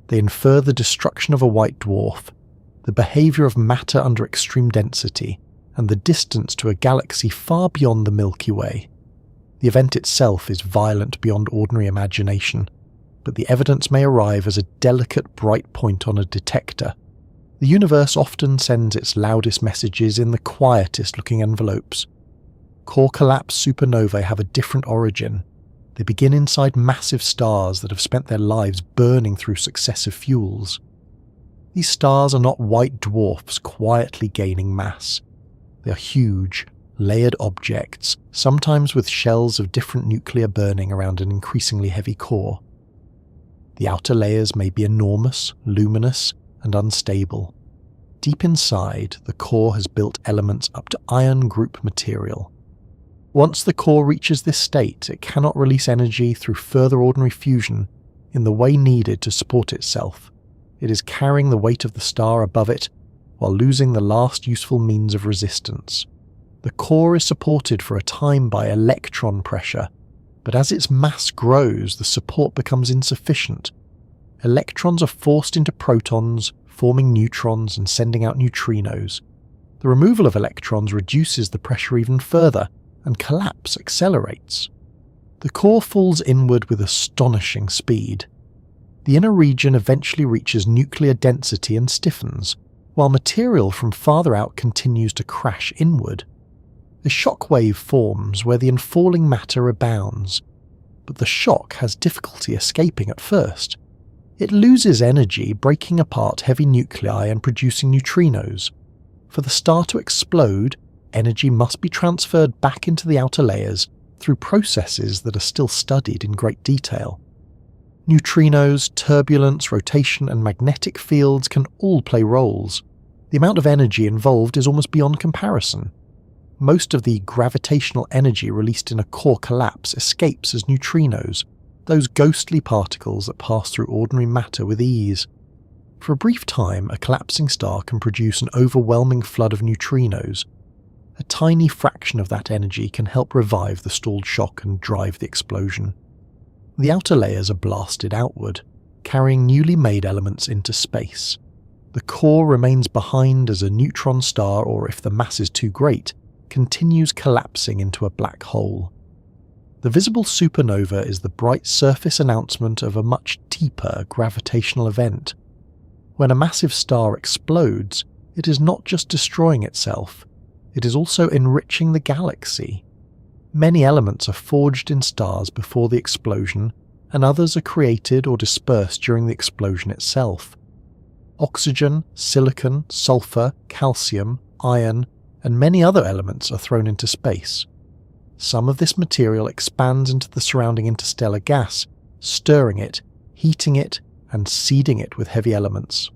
Speaker 1: they infer the destruction of a white dwarf, the behaviour of matter under extreme density, and the distance to a galaxy far beyond the Milky Way. The event itself is violent beyond ordinary imagination, but the evidence may arrive as a delicate bright point on a detector. The universe often sends its loudest messages in the quietest looking envelopes. Core collapse supernovae have a different origin. They begin inside massive stars that have spent their lives burning through successive fuels. These stars are not white dwarfs quietly gaining mass. They are huge, layered objects, sometimes with shells of different nuclear burning around an increasingly heavy core. The outer layers may be enormous, luminous, and unstable. Deep inside, the core has built elements up to iron group material. Once the core reaches this state, it cannot release energy through further ordinary fusion in the way needed to support itself. It is carrying the weight of the star above it while losing the last useful means of resistance. The core is supported for a time by electron pressure, but as its mass grows, the support becomes insufficient. Electrons are forced into protons, forming neutrons and sending out neutrinos. The removal of electrons reduces the pressure even further, and collapse accelerates. The core falls inward with astonishing speed. The inner region eventually reaches nuclear density and stiffens, while material from farther out continues to crash inward. A shock wave forms where the infalling matter rebounds, but the shock has difficulty escaping at first. It loses energy, breaking apart heavy nuclei and producing neutrinos. For the star to explode, energy must be transferred back into the outer layers through processes that are still studied in great detail. Neutrinos, turbulence, rotation, and magnetic fields can all play roles. The amount of energy involved is almost beyond comparison. Most of the gravitational energy released in a core collapse escapes as neutrinos, those ghostly particles that pass through ordinary matter with ease. For a brief time, a collapsing star can produce an overwhelming flood of neutrinos. A tiny fraction of that energy can help revive the stalled shock and drive the explosion. The outer layers are blasted outward, carrying newly made elements into space. The core remains behind as a neutron star, or if the mass is too great, continues collapsing into a black hole. The visible supernova is the bright surface announcement of a much deeper gravitational event. When a massive star explodes, it is not just destroying itself, it is also enriching the galaxy. Many elements are forged in stars before the explosion, and others are created or dispersed during the explosion itself. Oxygen, silicon, sulfur, calcium, iron, and many other elements are thrown into space. Some of this material expands into the surrounding interstellar gas, stirring it, heating it, and seeding it with heavy elements.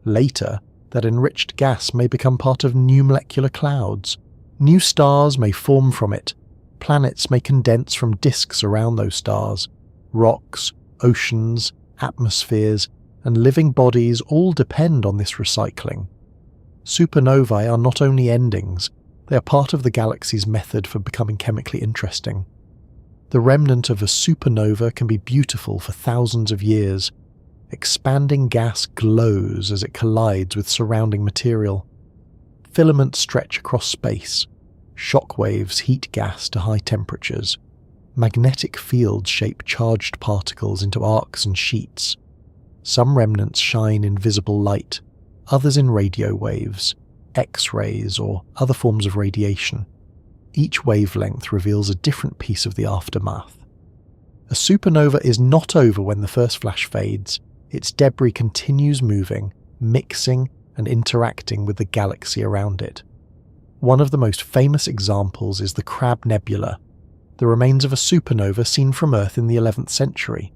Speaker 1: Later, that enriched gas may become part of new molecular clouds. New stars may form from it. Planets may condense from disks around those stars. Rocks, oceans, atmospheres, and living bodies all depend on this recycling. Supernovae are not only endings, they are part of the galaxy's method for becoming chemically interesting. The remnant of a supernova can be beautiful for thousands of years. Expanding gas glows as it collides with surrounding material. Filaments stretch across space. Shock waves heat gas to high temperatures. Magnetic fields shape charged particles into arcs and sheets. Some remnants shine in visible light, others in radio waves, X-rays, or other forms of radiation. Each wavelength reveals a different piece of the aftermath. A supernova is not over when the first flash fades. Its debris continues moving, mixing, and interacting with the galaxy around it. One of the most famous examples is the Crab Nebula, the remains of a supernova seen from Earth in the 11th century.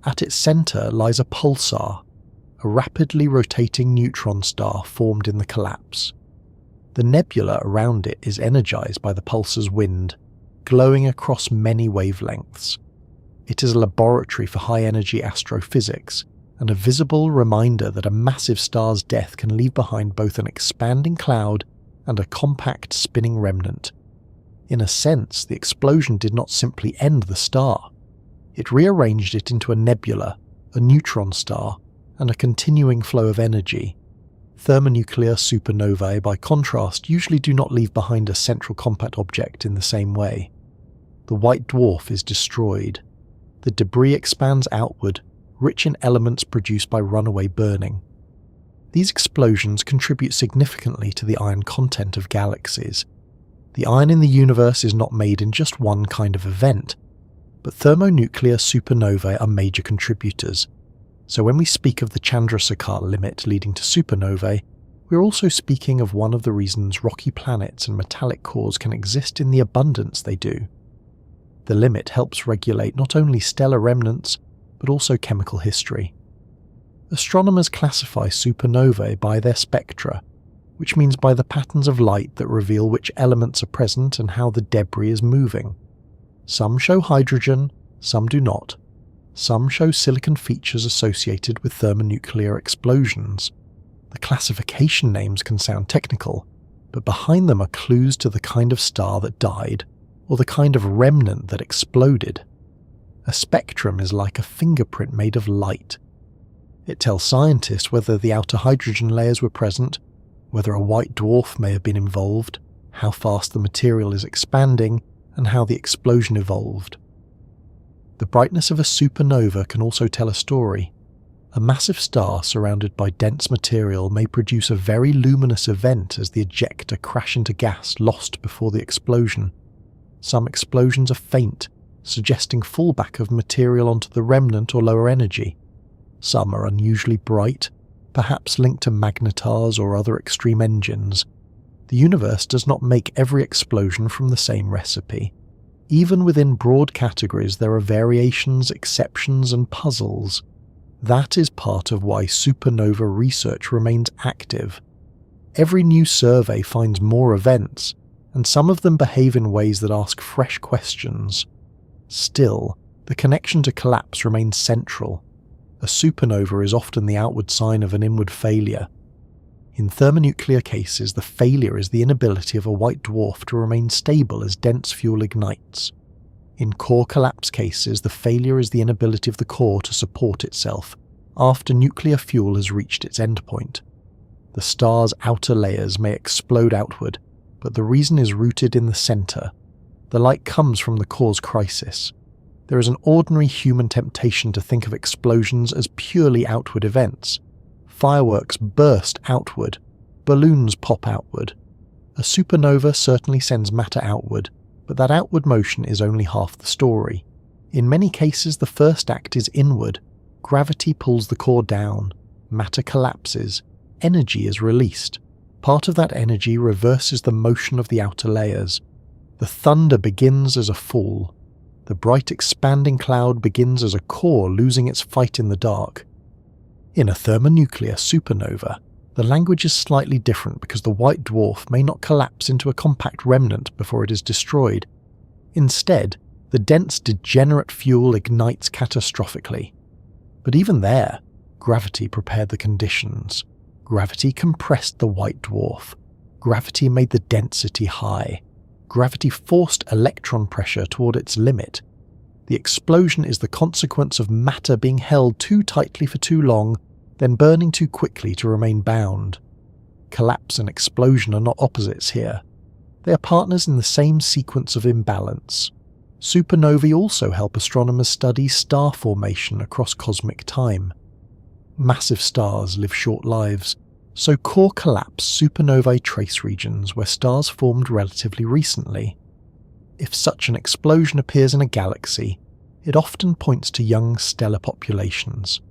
Speaker 1: At its centre lies a pulsar, a rapidly rotating neutron star formed in the collapse. The nebula around it is energized by the pulsar's wind, glowing across many wavelengths. It is a laboratory for high-energy astrophysics, and a visible reminder that a massive star's death can leave behind both an expanding cloud and a compact spinning remnant. In a sense, the explosion did not simply end the star. It rearranged it into a nebula, a neutron star, and a continuing flow of energy. Thermonuclear supernovae, by contrast, usually do not leave behind a central compact object in the same way. The white dwarf is destroyed. The debris expands outward, rich in elements produced by runaway burning. These explosions contribute significantly to the iron content of galaxies. The iron in the universe is not made in just one kind of event, but thermonuclear supernovae are major contributors. So when we speak of the Chandrasekhar limit leading to supernovae, we're also speaking of one of the reasons rocky planets and metallic cores can exist in the abundance they do. The limit helps regulate not only stellar remnants, but also chemical history. Astronomers classify supernovae by their spectra, which means by the patterns of light that reveal which elements are present and how the debris is moving. Some show hydrogen, some do not. Some show silicon features associated with thermonuclear explosions. The classification names can sound technical, but behind them are clues to the kind of star that died, or the kind of remnant that exploded. A spectrum is like a fingerprint made of light. It tells scientists whether the outer hydrogen layers were present, whether a white dwarf may have been involved, how fast the material is expanding, and how the explosion evolved. The brightness of a supernova can also tell a story. A massive star surrounded by dense material may produce a very luminous event as the ejecta crash into gas lost before the explosion. Some explosions are faint, suggesting fallback of material onto the remnant or lower energy. Some are unusually bright, perhaps linked to magnetars or other extreme engines. The universe does not make every explosion from the same recipe. Even within broad categories there are variations, exceptions and puzzles. That is part of why supernova research remains active. Every new survey finds more events, and some of them behave in ways that ask fresh questions. Still, the connection to collapse remains central. A supernova is often the outward sign of an inward failure. In thermonuclear cases, the failure is the inability of a white dwarf to remain stable as dense fuel ignites. In core collapse cases, the failure is the inability of the core to support itself after nuclear fuel has reached its endpoint. The star's outer layers may explode outward, but the reason is rooted in the center. The light comes from the core's crisis. There is an ordinary human temptation to think of explosions as purely outward events. Fireworks burst outward, balloons pop outward. A supernova certainly sends matter outward, but that outward motion is only half the story. In many cases, the first act is inward. Gravity pulls the core down, matter collapses, energy is released. Part of that energy reverses the motion of the outer layers. The thunder begins as a fall. The bright expanding cloud begins as a core losing its fight in the dark. In a thermonuclear supernova, the language is slightly different because the white dwarf may not collapse into a compact remnant before it is destroyed. Instead, the dense degenerate fuel ignites catastrophically. But even there, gravity prepared the conditions. Gravity compressed the white dwarf. Gravity made the density high. Gravity forced electron pressure toward its limit. The explosion is the consequence of matter being held too tightly for too long, then burning too quickly to remain bound. Collapse and explosion are not opposites here. They are partners in the same sequence of imbalance. Supernovae also help astronomers study star formation across cosmic time. Massive stars live short lives, so core collapse supernovae trace regions where stars formed relatively recently. If such an explosion appears in a galaxy, it often points to young stellar populations.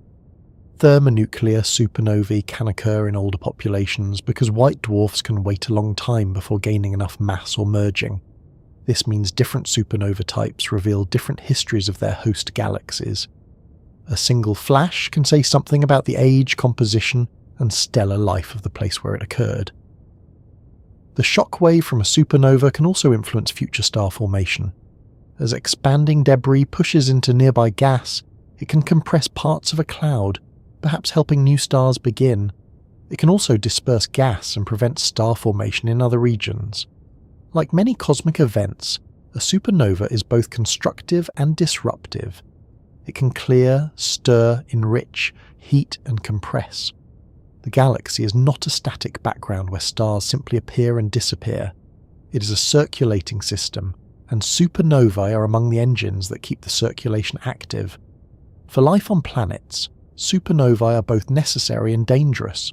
Speaker 1: Thermonuclear supernovae can occur in older populations because white dwarfs can wait a long time before gaining enough mass or merging. This means different supernova types reveal different histories of their host galaxies. A single flash can say something about the age, composition, and stellar life of the place where it occurred. The shock wave from a supernova can also influence future star formation. As expanding debris pushes into nearby gas, it can compress parts of a cloud, perhaps helping new stars begin. It can also disperse gas and prevent star formation in other regions. Like many cosmic events, a supernova is both constructive and disruptive. It can clear, stir, enrich, heat, and compress. The galaxy is not a static background where stars simply appear and disappear. It is a circulating system, and supernovae are among the engines that keep the circulation active. For life on planets, supernovae are both necessary and dangerous.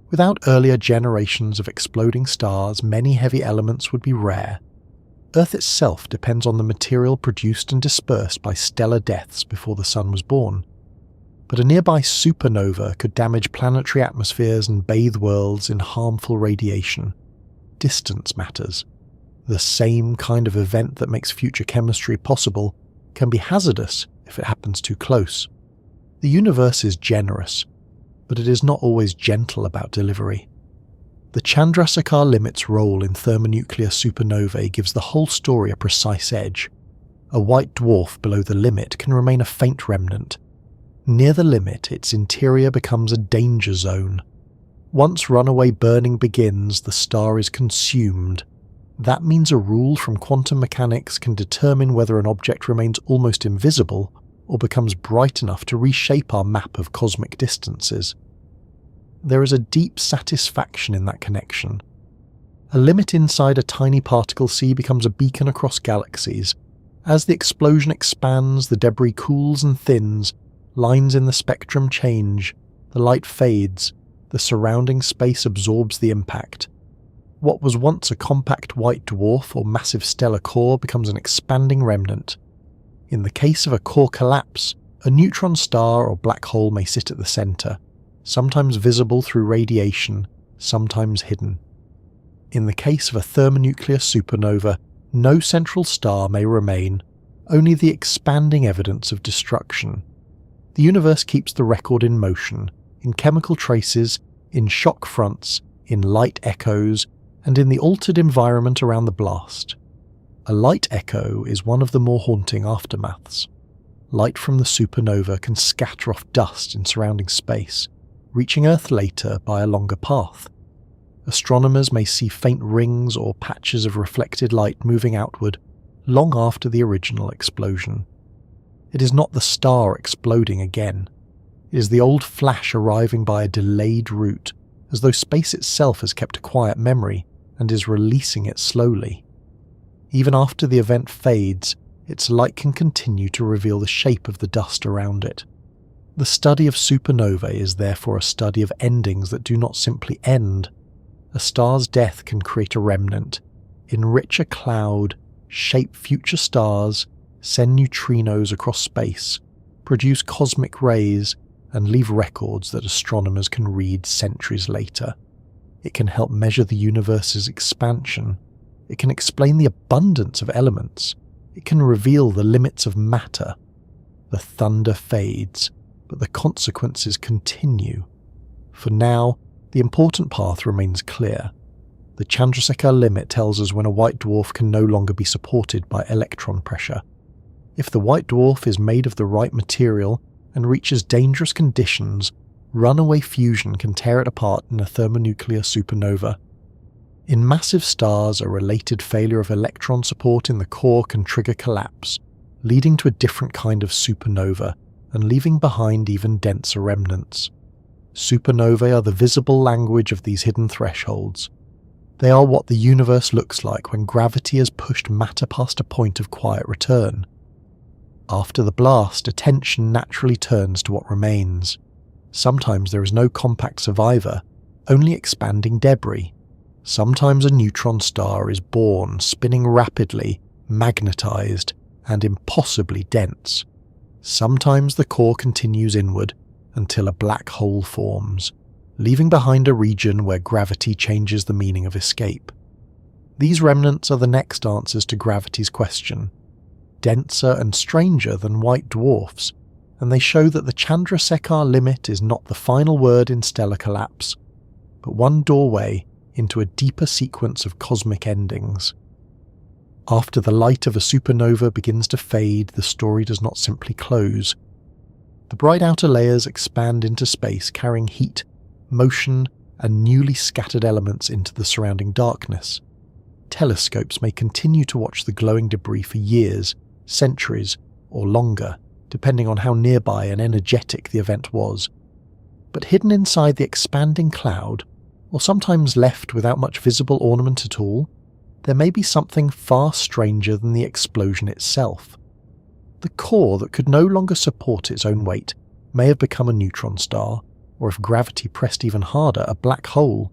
Speaker 1: Without earlier generations of exploding stars, many heavy elements would be rare. Earth itself depends on the material produced and dispersed by stellar deaths before the Sun was born. But a nearby supernova could damage planetary atmospheres and bathe worlds in harmful radiation. Distance matters. The same kind of event that makes future chemistry possible can be hazardous if it happens too close. The universe is generous, but it is not always gentle about delivery. The Chandrasekhar limit's role in thermonuclear supernovae gives the whole story a precise edge. A white dwarf below the limit can remain a faint remnant. Near the limit, its interior becomes a danger zone. Once runaway burning begins, the star is consumed. That means a rule from quantum mechanics can determine whether an object remains almost invisible or becomes bright enough to reshape our map of cosmic distances. There is a deep satisfaction in that connection. A limit inside a tiny particle sea becomes a beacon across galaxies. As the explosion expands, the debris cools and thins, lines in the spectrum change, the light fades, the surrounding space absorbs the impact. What was once a compact white dwarf or massive stellar core becomes an expanding remnant. In the case of a core collapse, a neutron star or black hole may sit at the centre, sometimes visible through radiation, sometimes hidden. In the case of a thermonuclear supernova, no central star may remain, only the expanding evidence of destruction. The universe keeps the record in motion, in chemical traces, in shock fronts, in light echoes, and in the altered environment around the blast. A light echo is one of the more haunting aftermaths. Light from the supernova can scatter off dust in surrounding space, reaching Earth later by a longer path. Astronomers may see faint rings or patches of reflected light moving outward long after the original explosion. It is not the star exploding again. It is the old flash arriving by a delayed route, as though space itself has kept a quiet memory and is releasing it slowly. Even after the event fades, its light can continue to reveal the shape of the dust around it. The study of supernovae is therefore a study of endings that do not simply end. A star's death can create a remnant, enrich a cloud, shape future stars, send neutrinos across space, produce cosmic rays, and leave records that astronomers can read centuries later. It can help measure the universe's expansion. It can explain the abundance of elements. It can reveal the limits of matter. The thunder fades, but the consequences continue. For now, the important path remains clear. The Chandrasekhar limit tells us when a white dwarf can no longer be supported by electron pressure. If the white dwarf is made of the right material and reaches dangerous conditions, runaway fusion can tear it apart in a thermonuclear supernova. In massive stars, a related failure of electron support in the core can trigger collapse, leading to a different kind of supernova and leaving behind even denser remnants. Supernovae are the visible language of these hidden thresholds. They are what the universe looks like when gravity has pushed matter past a point of quiet return. After the blast, attention naturally turns to what remains. Sometimes there is no compact survivor, only expanding debris. Sometimes a neutron star is born, spinning rapidly, magnetized, and impossibly dense. Sometimes the core continues inward, until a black hole forms, leaving behind a region where gravity changes the meaning of escape. These remnants are the next answers to gravity's question, denser and stranger than white dwarfs, and they show that the Chandrasekhar limit is not the final word in stellar collapse, but one doorway into a deeper sequence of cosmic endings. After the light of a supernova begins to fade, the story does not simply close. The bright outer layers expand into space, carrying heat, motion, and newly scattered elements into the surrounding darkness. Telescopes may continue to watch the glowing debris for years, centuries, or longer, depending on how nearby and energetic the event was. But hidden inside the expanding cloud, or sometimes left without much visible ornament at all, there may be something far stranger than the explosion itself. The core that could no longer support its own weight may have become a neutron star, or if gravity pressed even harder, a black hole.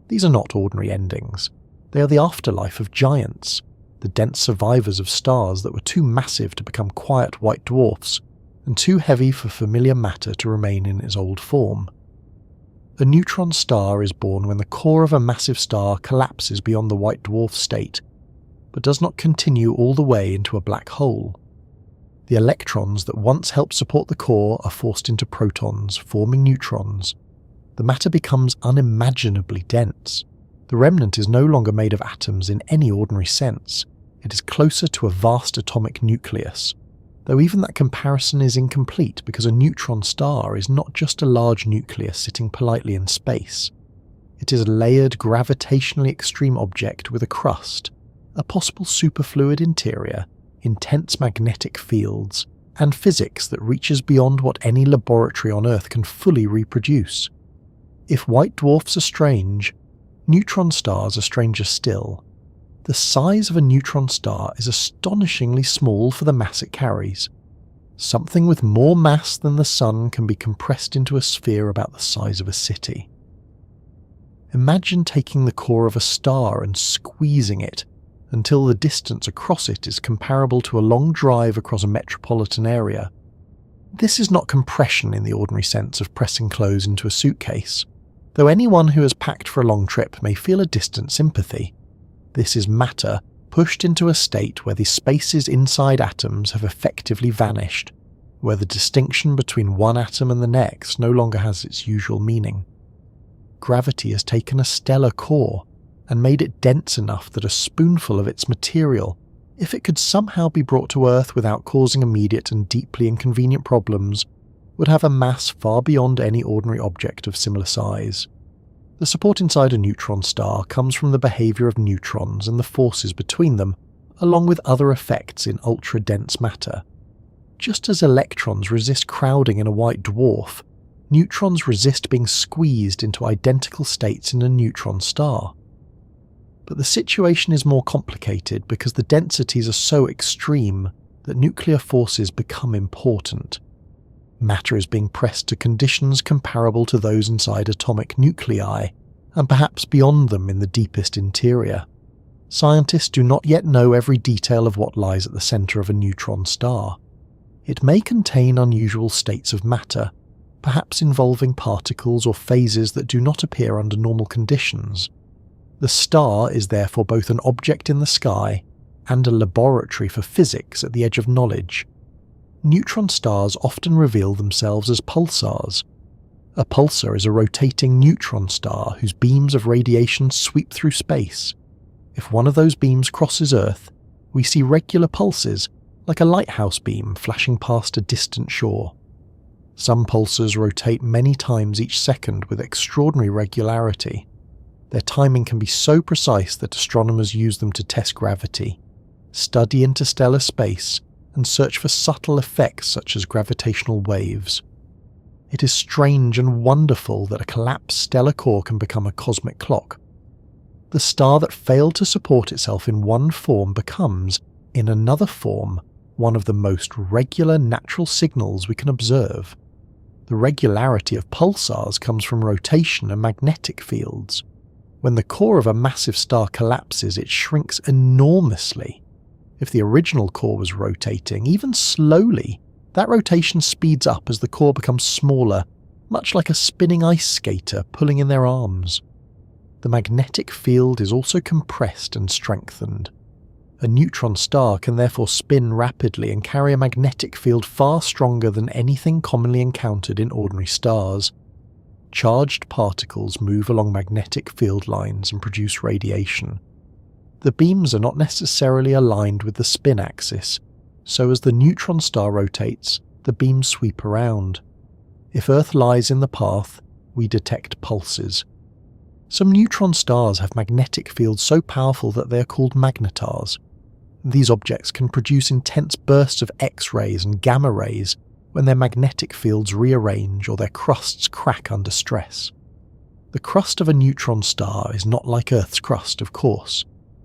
Speaker 1: These are not ordinary endings. They are the afterlife of giants, the dense survivors of stars that were too massive to become quiet white dwarfs, and too heavy for familiar matter to remain in its old form. A neutron star is born when the core of a massive star collapses beyond the white dwarf state, but does not continue all the way into a black hole. The electrons that once helped support the core are forced into protons, forming neutrons. The matter becomes unimaginably dense. The remnant is no longer made of atoms in any ordinary sense. It is closer to a vast atomic nucleus, though even that comparison is incomplete because a neutron star is not just a large nucleus sitting politely in space. It is a layered, gravitationally extreme object with a crust, a possible superfluid interior, intense magnetic fields, and physics that reaches beyond what any laboratory on Earth can fully reproduce. If white dwarfs are strange, neutron stars are stranger still. The size of a neutron star is astonishingly small for the mass it carries. Something with more mass than the Sun can be compressed into a sphere about the size of a city. Imagine taking the core of a star and squeezing it until the distance across it is comparable to a long drive across a metropolitan area. This is not compression in the ordinary sense of pressing clothes into a suitcase, though anyone who has packed for a long trip may feel a distant sympathy. This is matter pushed into a state where the spaces inside atoms have effectively vanished, where the distinction between one atom and the next no longer has its usual meaning. Gravity has taken a stellar core and made it dense enough that a spoonful of its material, if it could somehow be brought to Earth without causing immediate and deeply inconvenient problems, would have a mass far beyond any ordinary object of similar size. The support inside a neutron star comes from the behavior of neutrons and the forces between them, along with other effects in ultra-dense matter. Just as electrons resist crowding in a white dwarf, neutrons resist being squeezed into identical states in a neutron star. But the situation is more complicated because the densities are so extreme that nuclear forces become important. Matter is being pressed to conditions comparable to those inside atomic nuclei, and perhaps beyond them in the deepest interior. Scientists do not yet know every detail of what lies at the centre of a neutron star. It may contain unusual states of matter, perhaps involving particles or phases that do not appear under normal conditions. The star is therefore both an object in the sky and a laboratory for physics at the edge of knowledge. Neutron stars often reveal themselves as pulsars. A pulsar is a rotating neutron star whose beams of radiation sweep through space. If one of those beams crosses Earth, we see regular pulses, like a lighthouse beam flashing past a distant shore. Some pulsars rotate many times each second with extraordinary regularity. Their timing can be so precise that astronomers use them to test gravity, study interstellar space, and search for subtle effects such as gravitational waves. It is strange and wonderful that a collapsed stellar core can become a cosmic clock. The star that failed to support itself in one form becomes, in another form, one of the most regular natural signals we can observe. The regularity of pulsars comes from rotation and magnetic fields. When the core of a massive star collapses, it shrinks enormously. If the original core was rotating, even slowly, That rotation speeds up as the core becomes smaller, much like a spinning ice skater pulling in their arms. The magnetic field is also compressed and strengthened. A neutron star can therefore spin rapidly and carry a magnetic field far stronger than anything commonly encountered in ordinary stars. Charged particles move along magnetic field lines and produce radiation. The beams are not necessarily aligned with the spin axis, so as the neutron star rotates, the beams sweep around. If Earth lies in the path, we detect pulses. Some neutron stars have magnetic fields so powerful that they are called magnetars. These objects can produce intense bursts of X-rays and gamma rays when their magnetic fields rearrange or their crusts crack under stress. The crust of a neutron star is not like Earth's crust, of course.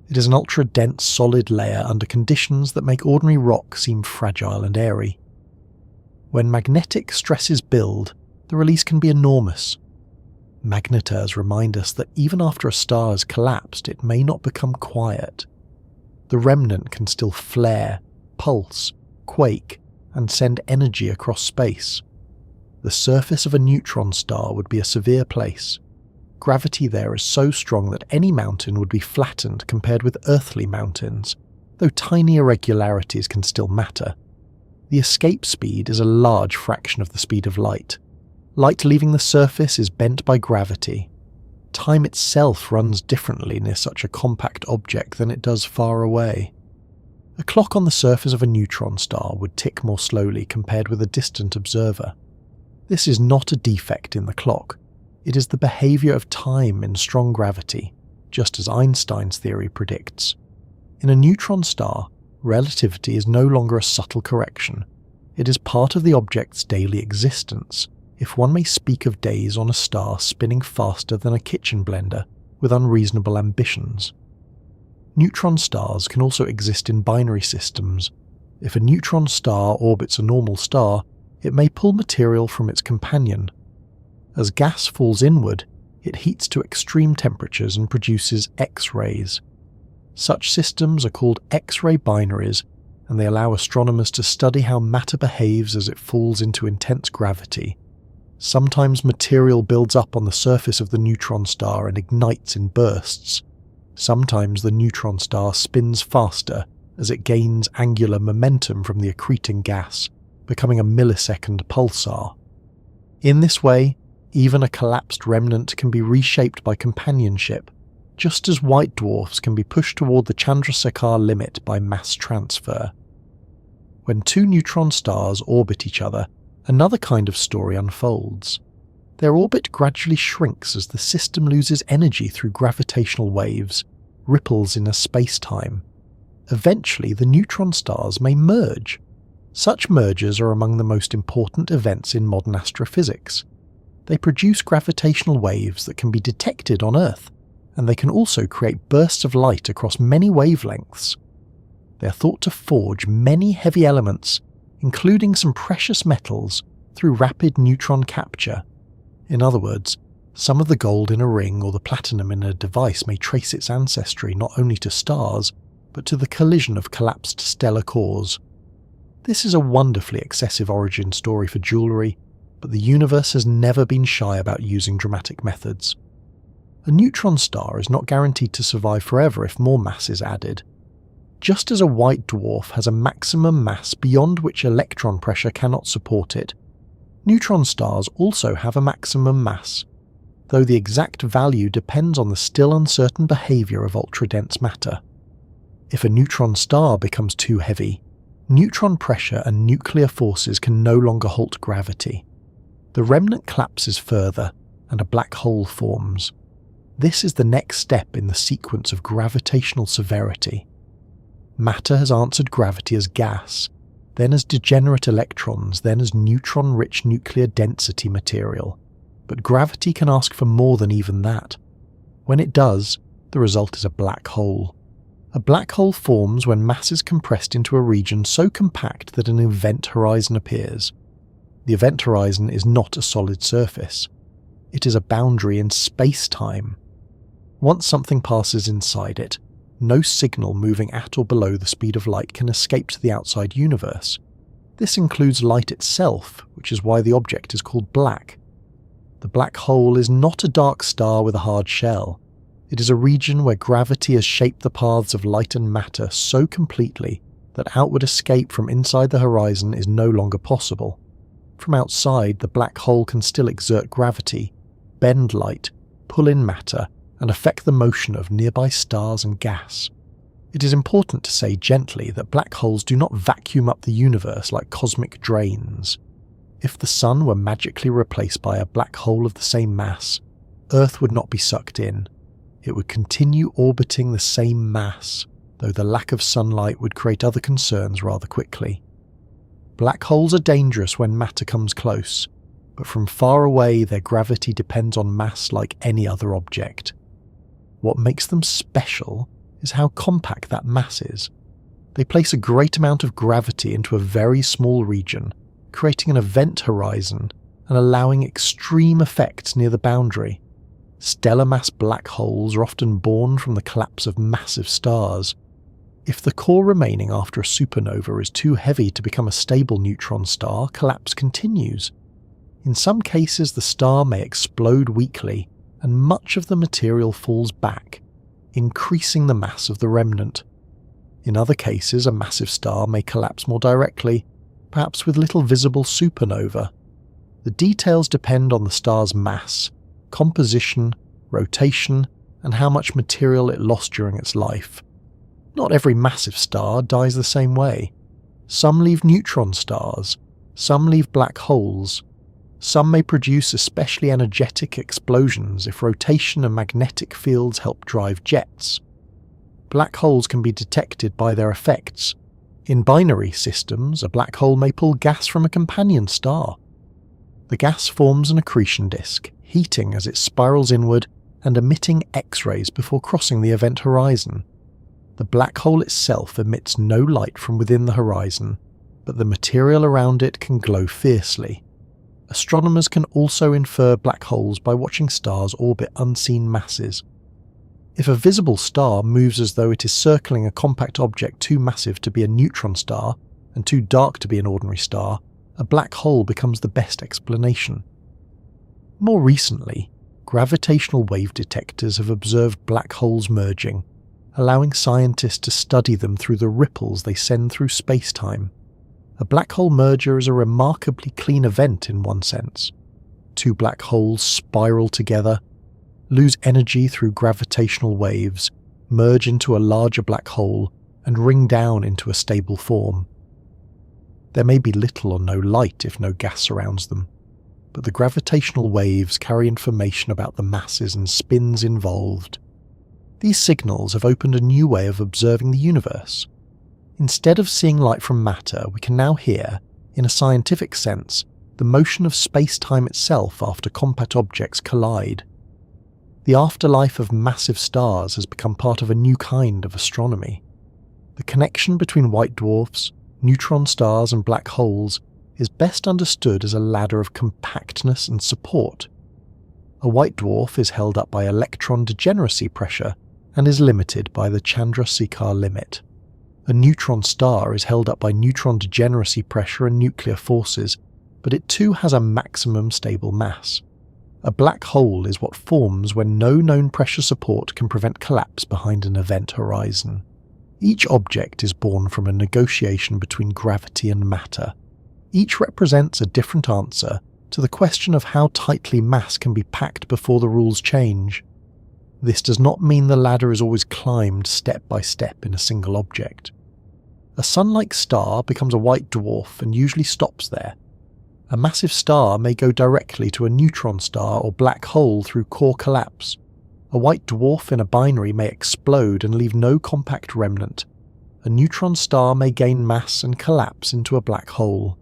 Speaker 1: It is an ultra-dense solid layer under conditions that make ordinary rock seem fragile and airy. When magnetic stresses build, the release can be enormous. Magnetars remind us that even after a star has collapsed, it may not become quiet. The remnant can still flare, pulse, quake, and send energy across space. The surface of a neutron star would be a severe place. Gravity there is so strong that any mountain would be flattened compared with earthly mountains, though tiny irregularities can still matter. The escape speed is a large fraction of the speed of light. Light leaving the surface is bent by gravity. Time itself runs differently near such a compact object than it does far away. A clock on the surface of a neutron star would tick more slowly compared with a distant observer. This is not a defect in the clock. It is the behaviour of time in strong gravity, just as Einstein's theory predicts. In a neutron star, relativity is no longer a subtle correction. It is part of the object's daily existence, if one may speak of days on a star spinning faster than a kitchen blender with unreasonable ambitions. Neutron stars can also exist in binary systems. If a neutron star orbits a normal star, it may pull material from its companion. As gas falls inward, it heats to extreme temperatures and produces X-rays. Such systems are called X-ray binaries, and they allow astronomers to study how matter behaves as it falls into intense gravity. Sometimes material builds up on the surface of the neutron star and ignites in bursts. Sometimes the neutron star spins faster as it gains angular momentum from the accreting gas, becoming a millisecond pulsar. In this way, even a collapsed remnant can be reshaped by companionship, just as white dwarfs can be pushed toward the Chandrasekhar limit by mass transfer. When two neutron stars orbit each other, another kind of story unfolds. Their orbit gradually shrinks as the system loses energy through gravitational waves, ripples in a space-time. Eventually, the neutron stars may merge. Such mergers are among the most important events in modern astrophysics. They produce gravitational waves that can be detected on Earth, and they can also create bursts of light across many wavelengths. They are thought to forge many heavy elements, including some precious metals, through rapid neutron capture. In other words, some of the gold in a ring or the platinum in a device may trace its ancestry not only to stars, but to the collision of collapsed stellar cores. This is a wonderfully excessive origin story for jewellery, but the universe has never been shy about using dramatic methods. A neutron star is not guaranteed to survive forever if more mass is added. Just as a white dwarf has a maximum mass beyond which electron pressure cannot support it, neutron stars also have a maximum mass, though the exact value depends on the still uncertain behaviour of ultra-dense matter. If a neutron star becomes too heavy, neutron pressure and nuclear forces can no longer halt gravity. The remnant collapses further, and a black hole forms. This is the next step in the sequence of gravitational severity. Matter has answered gravity as gas, then as degenerate electrons, then as neutron-rich nuclear density material. But gravity can ask for more than even that. When it does, the result is a black hole. A black hole forms when mass is compressed into a region so compact that an event horizon appears. The event horizon is not a solid surface. It is a boundary in space-time. Once something passes inside it, no signal moving at or below the speed of light can escape to the outside universe. This includes light itself, which is why the object is called black. The black hole is not a dark star with a hard shell. It is a region where gravity has shaped the paths of light and matter so completely that outward escape from inside the horizon is no longer possible. From outside, the black hole can still exert gravity, bend light, pull in matter, and affect the motion of nearby stars and gas. It is important to say gently that black holes do not vacuum up the universe like cosmic drains. If the Sun were magically replaced by a black hole of the same mass, Earth would not be sucked in. It would continue orbiting the same mass, though the lack of sunlight would create other concerns rather quickly. Black holes are dangerous when matter comes close, but from far away their gravity depends on mass like any other object. What makes them special is how compact that mass is. They place a great amount of gravity into a very small region, creating an event horizon and allowing extreme effects near the boundary. Stellar mass black holes are often born from the collapse of massive stars. If the core remaining after a supernova is too heavy to become a stable neutron star, collapse continues. In some cases, the star may explode weakly, and much of the material falls back, increasing the mass of the remnant. In other cases, a massive star may collapse more directly, perhaps with little visible supernova. The details depend on the star's mass, composition, rotation, and how much material it lost during its life. Not every massive star dies the same way. Some leave neutron stars, some leave black holes. Some may produce especially energetic explosions if rotation and magnetic fields help drive jets. Black holes can be detected by their effects. In binary systems, a black hole may pull gas from a companion star. The gas forms an accretion disk, heating as it spirals inward and emitting X-rays before crossing the event horizon. The black hole itself emits no light from within the horizon, but the material around it can glow fiercely. Astronomers can also infer black holes by watching stars orbit unseen masses. If a visible star moves as though it is circling a compact object too massive to be a neutron star and too dark to be an ordinary star, a black hole becomes the best explanation. More recently, gravitational wave detectors have observed black holes merging, allowing scientists to study them through the ripples they send through space-time. A black hole merger is a remarkably clean event in one sense. Two black holes spiral together, lose energy through gravitational waves, merge into a larger black hole, and ring down into a stable form. There may be little or no light if no gas surrounds them, but the gravitational waves carry information about the masses and spins involved. These signals have opened a new way of observing the universe. Instead of seeing light from matter, we can now hear, in a scientific sense, the motion of space-time itself after compact objects collide. The afterlife of massive stars has become part of a new kind of astronomy. The connection between white dwarfs, neutron stars and black holes is best understood as a ladder of compactness and support. A white dwarf is held up by electron degeneracy pressure and is limited by the Chandrasekhar limit. A neutron star is held up by neutron degeneracy pressure and nuclear forces, but it too has a maximum stable mass. A black hole is what forms when no known pressure support can prevent collapse behind an event horizon. Each object is born from a negotiation between gravity and matter. Each represents a different answer to the question of how tightly mass can be packed before the rules change. This does not mean the ladder is always climbed step by step in a single object. A sun-like star becomes a white dwarf and usually stops there. A massive star may go directly to a neutron star or black hole through core collapse. A white dwarf in a binary may explode and leave no compact remnant. A neutron star may gain mass and collapse into a black hole.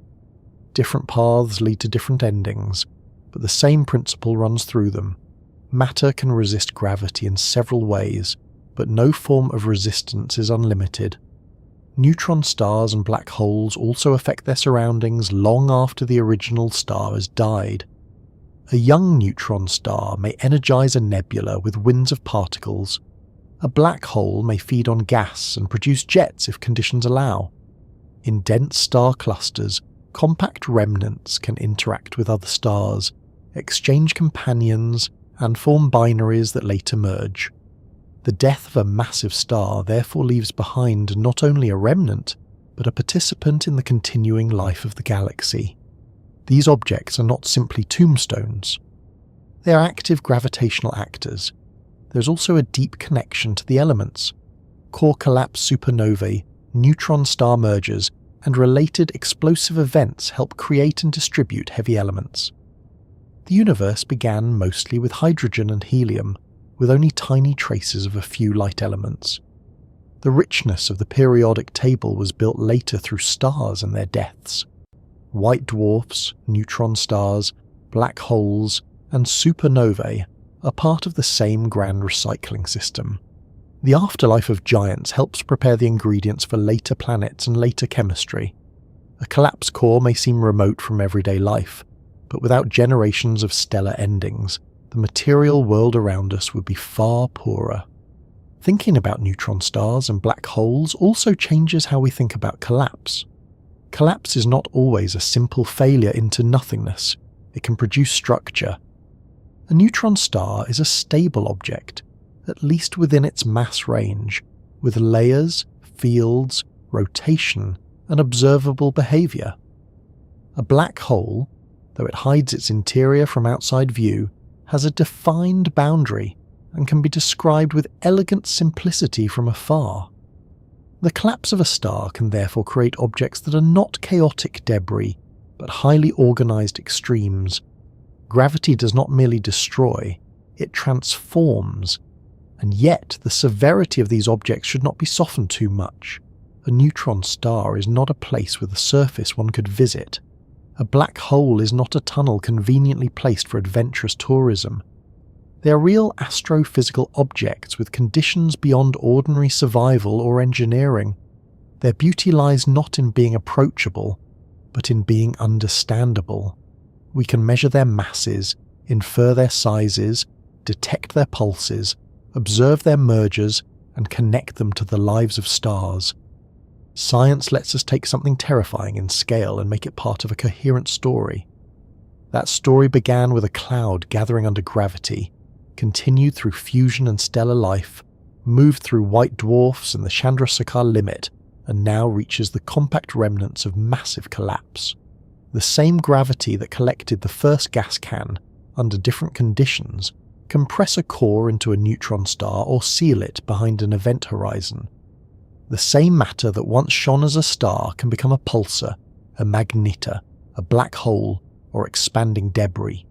Speaker 1: Different paths lead to different endings, but the same principle runs through them. Matter can resist gravity in several ways, but no form of resistance is unlimited. Neutron stars and black holes also affect their surroundings long after the original star has died. A young neutron star may energize a nebula with winds of particles. A black hole may feed on gas and produce jets if conditions allow. In dense star clusters, compact remnants can interact with other stars, exchange companions, and form binaries that later merge. The death of a massive star therefore leaves behind not only a remnant, but a participant in the continuing life of the galaxy. These objects are not simply tombstones. They are active gravitational actors. There's also a deep connection to the elements. Core collapse supernovae, neutron star mergers, and related explosive events help create and distribute heavy elements. The universe began mostly with hydrogen and helium, with only tiny traces of a few light elements. The richness of the periodic table was built later through stars and their deaths. White dwarfs, neutron stars, black holes, and supernovae are part of the same grand recycling system. The afterlife of giants helps prepare the ingredients for later planets and later chemistry. A collapsed core may seem remote from everyday life, but without generations of stellar endings, the material world around us would be far poorer. Thinking about neutron stars and black holes also changes how we think about collapse. Collapse is not always a simple failure into nothingness. It can produce structure. A neutron star is a stable object, at least within its mass range, with layers, fields, rotation, and observable behavior. A black hole, though it hides its interior from outside view, has a defined boundary and can be described with elegant simplicity from afar. The collapse of a star can therefore create objects that are not chaotic debris, but highly organized extremes. Gravity does not merely destroy, it transforms, and yet the severity of these objects should not be softened too much. A neutron star is not a place with a surface one could visit. A black hole is not a tunnel conveniently placed for adventurous tourism. They are real astrophysical objects with conditions beyond ordinary survival or engineering. Their beauty lies not in being approachable, but in being understandable. We can measure their masses, infer their sizes, detect their pulses, observe their mergers, and connect them to the lives of stars. Science lets us take something terrifying in scale and make it part of a coherent story. That story began with a cloud gathering under gravity, continued through fusion and stellar life, moved through white dwarfs and the Chandrasekhar limit, and now reaches the compact remnants of massive collapse. The same gravity that collected the first gas can, under different conditions, can press a core into a neutron star or seal it behind an event horizon. The same matter that once shone as a star can become a pulsar, a magnetar, a black hole, or expanding debris.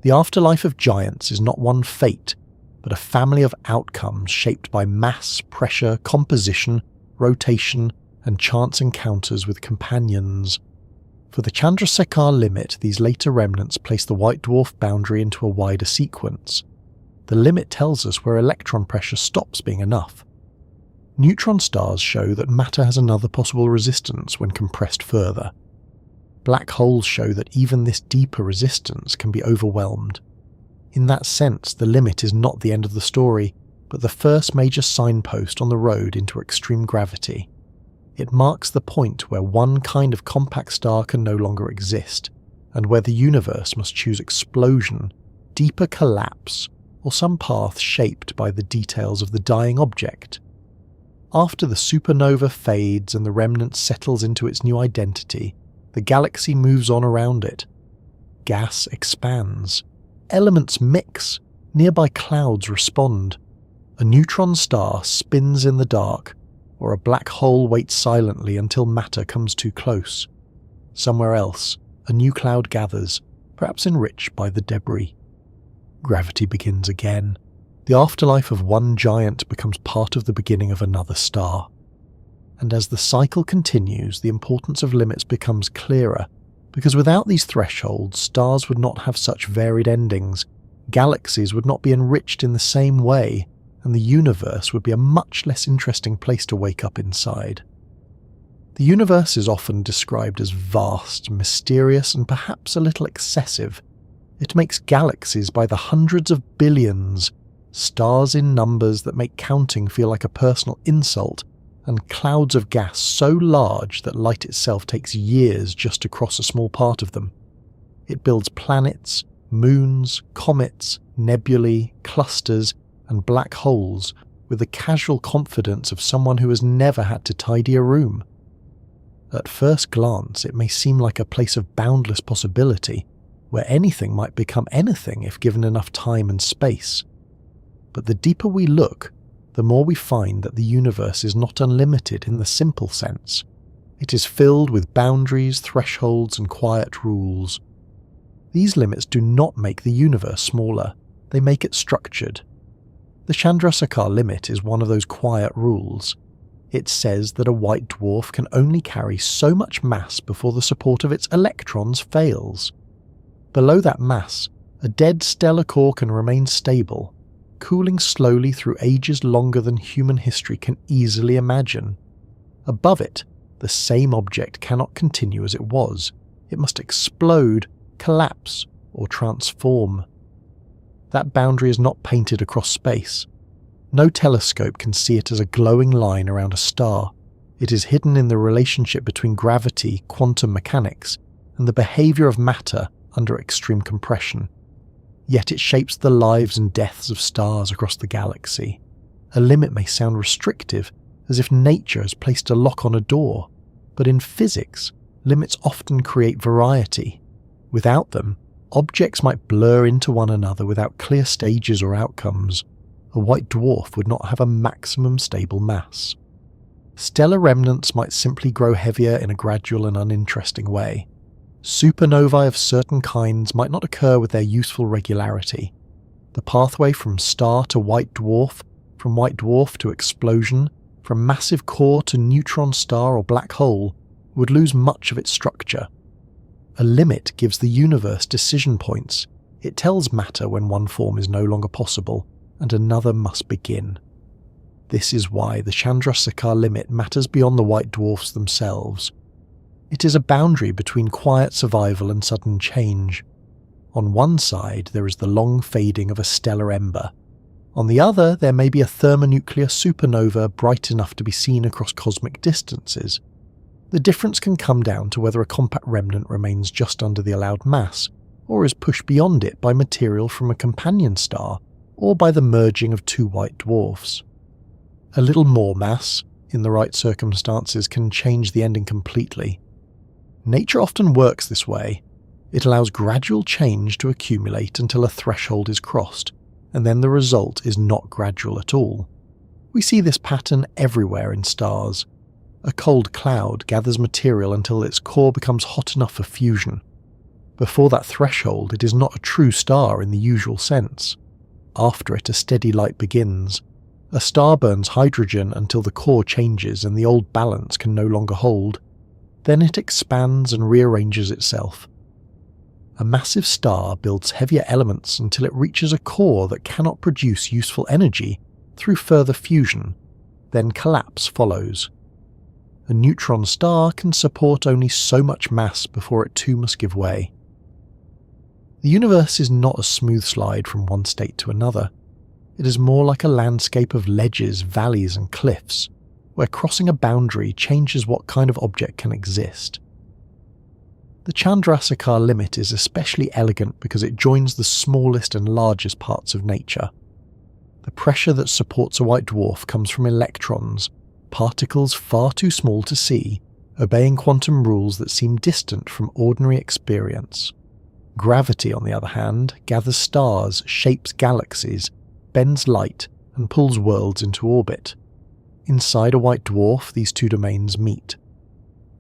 Speaker 1: The afterlife of giants is not one fate, but a family of outcomes shaped by mass, pressure, composition, rotation, and chance encounters with companions. For the Chandrasekhar limit, these later remnants place the white dwarf boundary into a wider sequence. The limit tells us where electron pressure stops being enough. Neutron stars show that matter has another possible resistance when compressed further. Black holes show that even this deeper resistance can be overwhelmed. In that sense, the limit is not the end of the story, but the first major signpost on the road into extreme gravity. It marks the point where one kind of compact star can no longer exist, and where the universe must choose explosion, deeper collapse, or some path shaped by the details of the dying object. After the supernova fades and the remnant settles into its new identity, the galaxy moves on around it. Gas expands. Elements mix. Nearby clouds respond. A neutron star spins in the dark, or a black hole waits silently until matter comes too close. Somewhere else, a new cloud gathers, perhaps enriched by the debris. Gravity begins again. The afterlife of one giant becomes part of the beginning of another star. And as the cycle continues, the importance of limits becomes clearer, because without these thresholds, stars would not have such varied endings, galaxies would not be enriched in the same way, and the universe would be a much less interesting place to wake up inside. The universe is often described as vast, mysterious, and perhaps a little excessive. It makes galaxies by the hundreds of billions, stars in numbers that make counting feel like a personal insult, and clouds of gas so large that light itself takes years just to cross a small part of them. It builds planets, moons, comets, nebulae, clusters, and black holes with the casual confidence of someone who has never had to tidy a room. At first glance, it may seem like a place of boundless possibility, where anything might become anything if given enough time and space. But the deeper we look, the more we find that the universe is not unlimited in the simple sense. It is filled with boundaries, thresholds, and quiet rules. These limits do not make the universe smaller, they make it structured. The Chandrasekhar limit is one of those quiet rules. It says that a white dwarf can only carry so much mass before the support of its electrons fails. Below that mass, a dead stellar core can remain stable, cooling slowly through ages longer than human history can easily imagine. Above it, the same object cannot continue as it was. It must explode, collapse, or transform. That boundary is not painted across space. No telescope can see it as a glowing line around a star. It is hidden in the relationship between gravity, quantum mechanics, and the behavior of matter under extreme compression. Yet it shapes the lives and deaths of stars across the galaxy. A limit may sound restrictive, as if nature has placed a lock on a door, but in physics, limits often create variety. Without them, objects might blur into one another without clear stages or outcomes. A white dwarf would not have a maximum stable mass. Stellar remnants might simply grow heavier in a gradual and uninteresting way. Supernovae of certain kinds might not occur with their useful regularity. The pathway from star to white dwarf, from white dwarf to explosion, from massive core to neutron star or black hole, would lose much of its structure. A limit gives the universe decision points. It tells matter when one form is no longer possible, and another must begin. This is why the Chandrasekhar limit matters beyond the white dwarfs themselves. It is a boundary between quiet survival and sudden change. On one side there is the long fading of a stellar ember. On the other there may be a thermonuclear supernova bright enough to be seen across cosmic distances. The difference can come down to whether a compact remnant remains just under the allowed mass, or is pushed beyond it by material from a companion star, or by the merging of two white dwarfs. A little more mass, in the right circumstances, can change the ending completely. Nature often works this way. It allows gradual change to accumulate until a threshold is crossed, and then the result is not gradual at all. We see this pattern everywhere in stars. A cold cloud gathers material until its core becomes hot enough for fusion. Before that threshold, it is not a true star in the usual sense. After it, a steady light begins. A star burns hydrogen until the core changes and the old balance can no longer hold. Then it expands and rearranges itself. A massive star builds heavier elements until it reaches a core that cannot produce useful energy through further fusion. Then collapse follows. A neutron star can support only so much mass before it too must give way. The universe is not a smooth slide from one state to another. It is more like a landscape of ledges, valleys, and cliffs, where crossing a boundary changes what kind of object can exist. The Chandrasekhar limit is especially elegant because it joins the smallest and largest parts of nature. The pressure that supports a white dwarf comes from electrons, particles far too small to see, obeying quantum rules that seem distant from ordinary experience. Gravity, on the other hand, gathers stars, shapes galaxies, bends light, and pulls worlds into orbit. Inside a white dwarf, these two domains meet.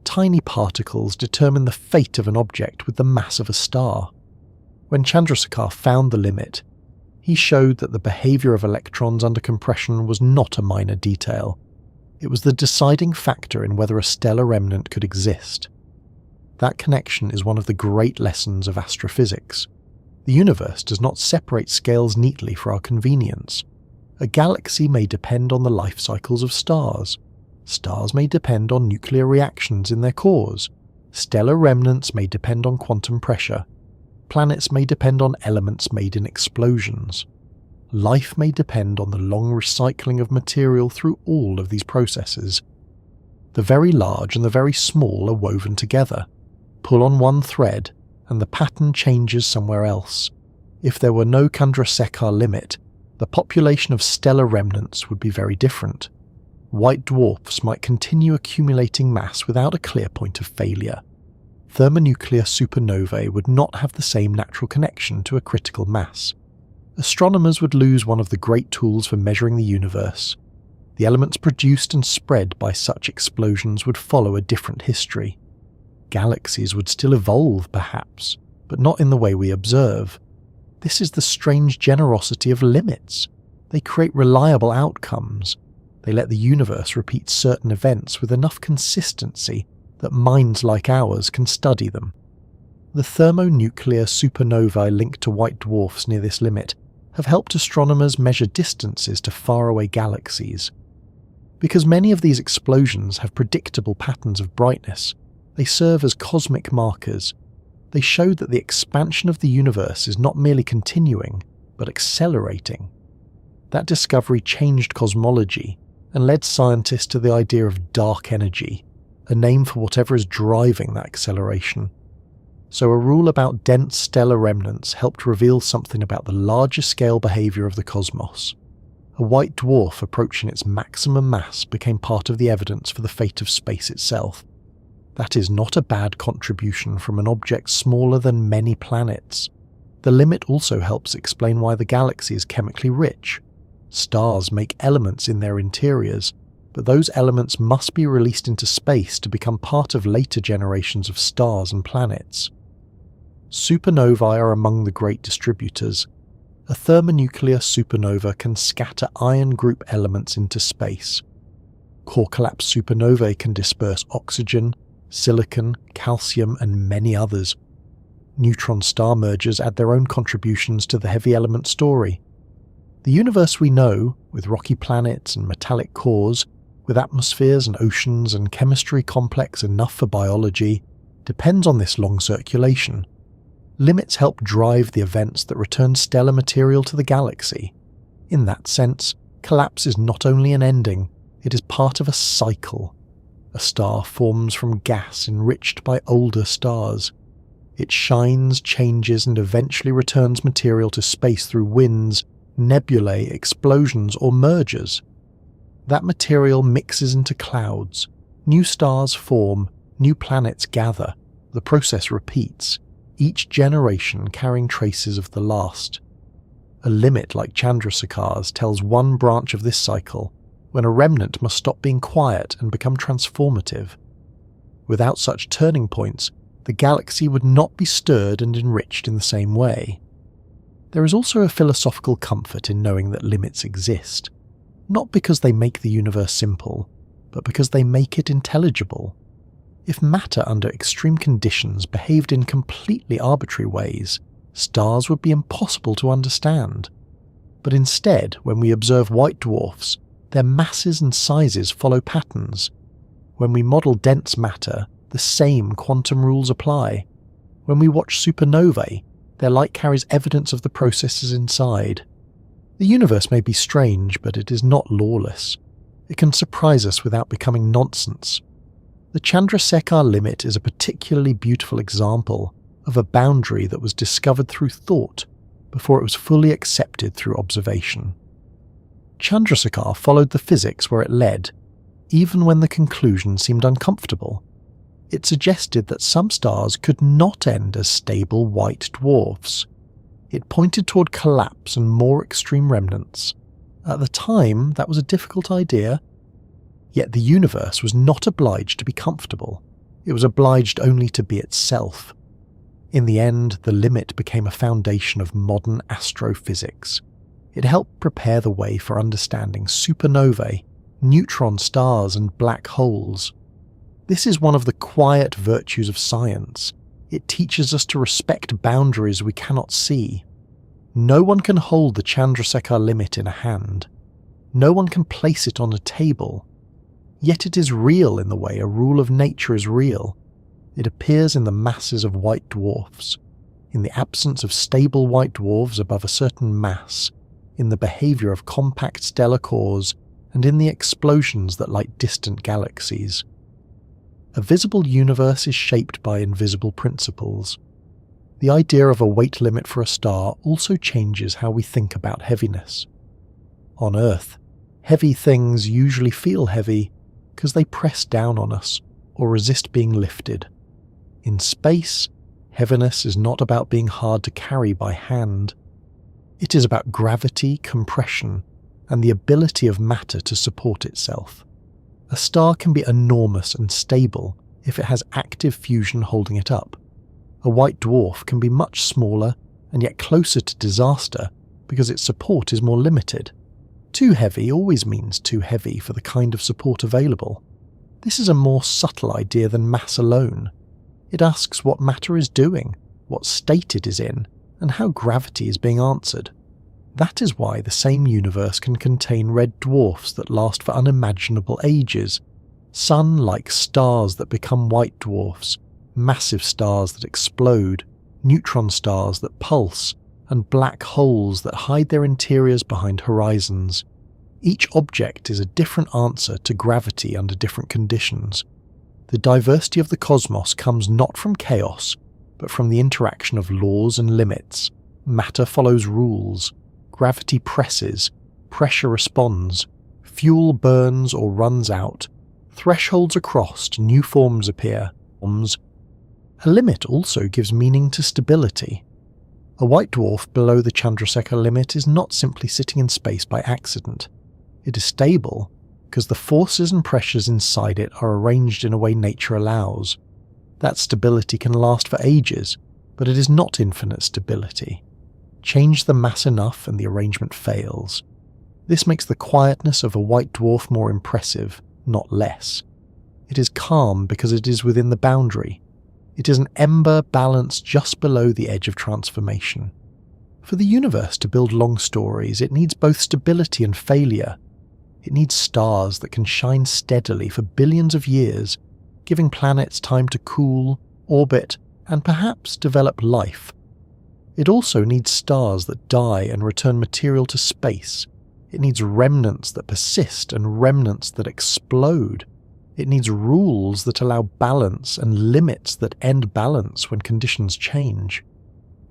Speaker 1: Tiny particles determine the fate of an object with the mass of a star. When Chandrasekhar found the limit, he showed that the behavior of electrons under compression was not a minor detail. It was the deciding factor in whether a stellar remnant could exist. That connection is one of the great lessons of astrophysics. The universe does not separate scales neatly for our convenience. A galaxy may depend on the life cycles of stars. Stars may depend on nuclear reactions in their cores. Stellar remnants may depend on quantum pressure. Planets may depend on elements made in explosions. Life may depend on the long recycling of material through all of these processes. The very large and the very small are woven together. Pull on one thread, and the pattern changes somewhere else. If there were no Chandrasekhar limit, the population of stellar remnants would be very different. White dwarfs might continue accumulating mass without a clear point of failure. Thermonuclear supernovae would not have the same natural connection to a critical mass. Astronomers would lose one of the great tools for measuring the universe. The elements produced and spread by such explosions would follow a different history. Galaxies would still evolve, perhaps, but not in the way we observe. This is the strange generosity of limits. They create reliable outcomes. They let the universe repeat certain events with enough consistency that minds like ours can study them. The thermonuclear supernovae linked to white dwarfs near this limit have helped astronomers measure distances to faraway galaxies. Because many of these explosions have predictable patterns of brightness, they serve as cosmic markers. They show that the expansion of the universe is not merely continuing, but accelerating. That discovery changed cosmology and led scientists to the idea of dark energy, a name for whatever is driving that acceleration. So a rule about dense stellar remnants helped reveal something about the larger scale behaviour of the cosmos. A white dwarf approaching its maximum mass became part of the evidence for the fate of space itself. That is not a bad contribution from an object smaller than many planets. The limit also helps explain why the galaxy is chemically rich. Stars make elements in their interiors, but those elements must be released into space to become part of later generations of stars and planets. Supernovae are among the great distributors. A thermonuclear supernova can scatter iron group elements into space. Core collapse supernovae can disperse oxygen, silicon, calcium, and many others. Neutron star mergers add their own contributions to the heavy element story. The universe we know, with rocky planets and metallic cores, with atmospheres and oceans and chemistry complex enough for biology, depends on this long circulation. Limits help drive the events that return stellar material to the galaxy. In that sense, collapse is not only an ending, it is part of a cycle. A star forms from gas enriched by older stars. It shines, changes, and eventually returns material to space through winds, nebulae, explosions, or mergers. That material mixes into clouds. New stars form, new planets gather. The process repeats, each generation carrying traces of the last. A limit like Chandrasekhar's tells one branch of this cycle, when a remnant must stop being quiet and become transformative. Without such turning points, the galaxy would not be stirred and enriched in the same way. There is also a philosophical comfort in knowing that limits exist, not because they make the universe simple, but because they make it intelligible. If matter under extreme conditions behaved in completely arbitrary ways, stars would be impossible to understand. But instead, when we observe white dwarfs, their masses and sizes follow patterns. When we model dense matter, the same quantum rules apply. When we watch supernovae, their light carries evidence of the processes inside. The universe may be strange, but it is not lawless. It can surprise us without becoming nonsense. The Chandrasekhar limit is a particularly beautiful example of a boundary that was discovered through thought before it was fully accepted through observation. Chandrasekhar followed the physics where it led, even when the conclusion seemed uncomfortable. It suggested that some stars could not end as stable white dwarfs. It pointed toward collapse and more extreme remnants. At the time, that was a difficult idea. Yet the universe was not obliged to be comfortable. It was obliged only to be itself. In the end, the limit became a foundation of modern astrophysics. It helped prepare the way for understanding supernovae, neutron stars, and black holes. This is one of the quiet virtues of science. It teaches us to respect boundaries we cannot see. No one can hold the Chandrasekhar limit in a hand. No one can place it on a table. Yet it is real in the way a rule of nature is real. It appears in the masses of white dwarfs, in the absence of stable white dwarfs above a certain mass, in the behaviour of compact stellar cores, and in the explosions that light distant galaxies. a visible universe is shaped by invisible principles. The idea of a weight limit for a star also changes how we think about heaviness. On Earth, heavy things usually feel heavy because they press down on us or resist being lifted. In space, heaviness is not about being hard to carry by hand. It is about gravity, compression, and the ability of matter to support itself. A star can be enormous and stable if it has active fusion holding it up. A white dwarf can be much smaller and yet closer to disaster because its support is more limited. Too heavy always means too heavy for the kind of support available. This is a more subtle idea than mass alone. It asks what matter is doing, what state it is in, and how gravity is being answered. That is why the same universe can contain red dwarfs that last for unimaginable ages, sun-like stars that become white dwarfs, massive stars that explode, neutron stars that pulse, and black holes that hide their interiors behind horizons. Each object is a different answer to gravity under different conditions. The diversity of the cosmos comes not from chaos, but from the interaction of laws and limits. Matter follows rules. Gravity presses, pressure responds, fuel burns or runs out, thresholds are crossed, new forms appear. A limit also gives meaning to stability. A white dwarf below the Chandrasekhar limit is not simply sitting in space by accident. It is stable because the forces and pressures inside it are arranged in a way nature allows. That stability can last for ages, but it is not infinite stability. Change the mass enough and the arrangement fails. This makes the quietness of a white dwarf more impressive, not less. It is calm because it is within the boundary. It is an ember balanced just below the edge of transformation. For the universe to build long stories, it needs both stability and failure. It needs stars that can shine steadily for billions of years, giving planets time to cool, orbit, and perhaps develop life. It also needs stars that die and return material to space. It needs remnants that persist and remnants that explode. It needs rules that allow balance and limits that end balance when conditions change.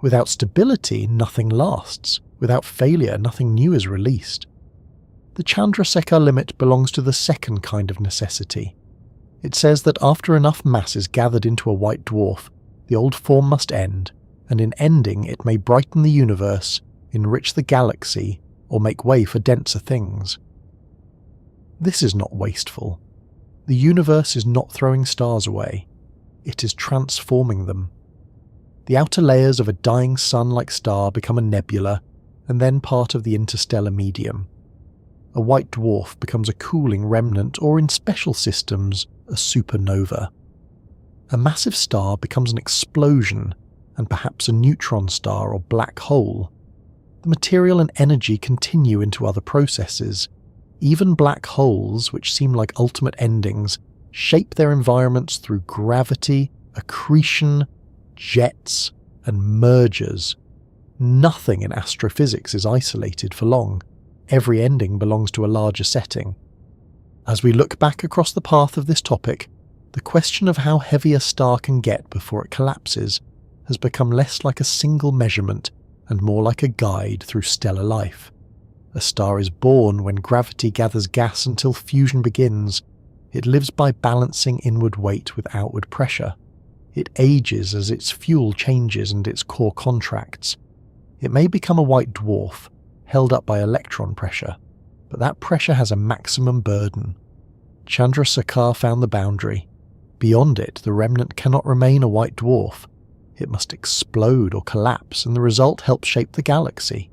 Speaker 1: Without stability, nothing lasts. Without failure, nothing new is released. The Chandrasekhar limit belongs to the second kind of necessity. It says that after enough mass is gathered into a white dwarf, the old form must end, and in ending it may brighten the universe, enrich the galaxy, or make way for denser things. This is not wasteful. The universe is not throwing stars away. It is transforming them. The outer layers of a dying sun-like star become a nebula, and then part of the interstellar medium. A white dwarf becomes a cooling remnant, or in special systems, a supernova. A massive star becomes an explosion, and perhaps a neutron star or black hole. The material and energy continue into other processes. Even black holes, which seem like ultimate endings, shape their environments through gravity, accretion, jets, and mergers. Nothing in astrophysics is isolated for long. Every ending belongs to a larger setting. As we look back across the path of this topic, the question of how heavy a star can get before it collapses has become less like a single measurement and more like a guide through stellar life. A star is born when gravity gathers gas until fusion begins. It lives by balancing inward weight with outward pressure. It ages as its fuel changes and its core contracts. It may become a white dwarf, held up by electron pressure, but that pressure has a maximum burden. Chandrasekhar found the boundary. Beyond it, the remnant cannot remain a white dwarf. It must explode or collapse, and the result helps shape the galaxy.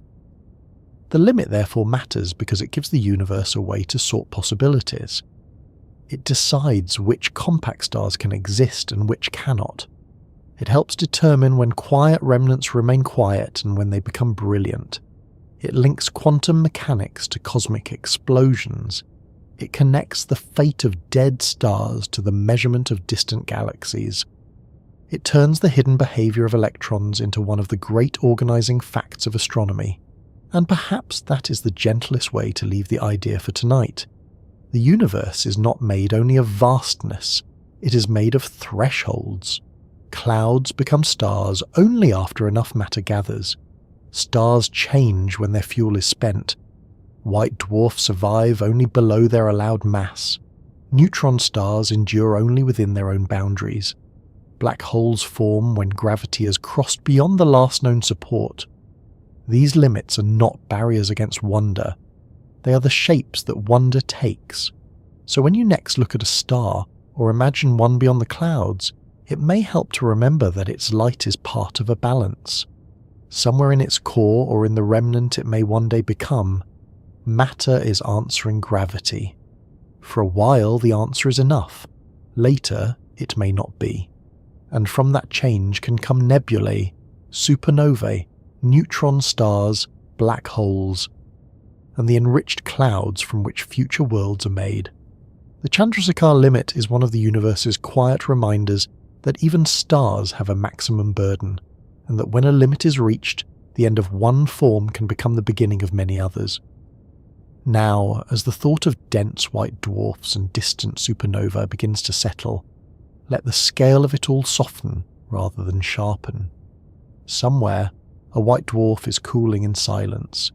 Speaker 1: The limit therefore matters because it gives the universe a way to sort possibilities. It decides which compact stars can exist and which cannot. It helps determine when quiet remnants remain quiet and when they become brilliant. It links quantum mechanics to cosmic explosions. It connects the fate of dead stars to the measurement of distant galaxies. It turns the hidden behavior of electrons into one of the great organizing facts of astronomy. And perhaps that is the gentlest way to leave the idea for tonight. The universe is not made only of vastness. It is made of thresholds. Clouds become stars only after enough matter gathers. Stars change when their fuel is spent. White dwarfs survive only below their allowed mass. Neutron stars endure only within their own boundaries. Black holes form when gravity has crossed beyond the last known support. These limits are not barriers against wonder. They are the shapes that wonder takes. So when you next look at a star, or imagine one beyond the clouds, it may help to remember that its light is part of a balance. Somewhere in its core, or in the remnant it may one day become, matter is answering gravity. For a while the answer is enough. Later it may not be. And from that change can come nebulae, supernovae, neutron stars, black holes, and the enriched clouds from which future worlds are made. The Chandrasekhar limit is one of the universe's quiet reminders that even stars have a maximum burden, and that when a limit is reached, the end of one form can become the beginning of many others. Now, as the thought of dense white dwarfs and distant supernova begins to settle, let the scale of it all soften rather than sharpen. Somewhere, a white dwarf is cooling in silence.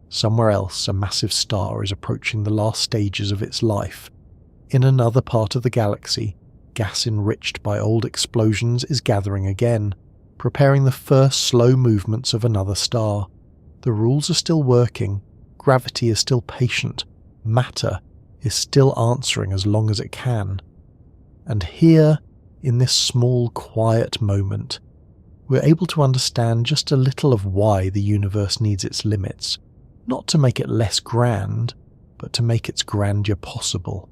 Speaker 1: Somewhere else, a massive star is approaching the last stages of its life. In another part of the galaxy, gas enriched by old explosions is gathering again, preparing the first slow movements of another star. The rules are still working, gravity is still patient, matter is still answering as long as it can. And here, in this small, quiet moment, we're able to understand just a little of why the universe needs its limits, not to make it less grand, but to make its grandeur possible.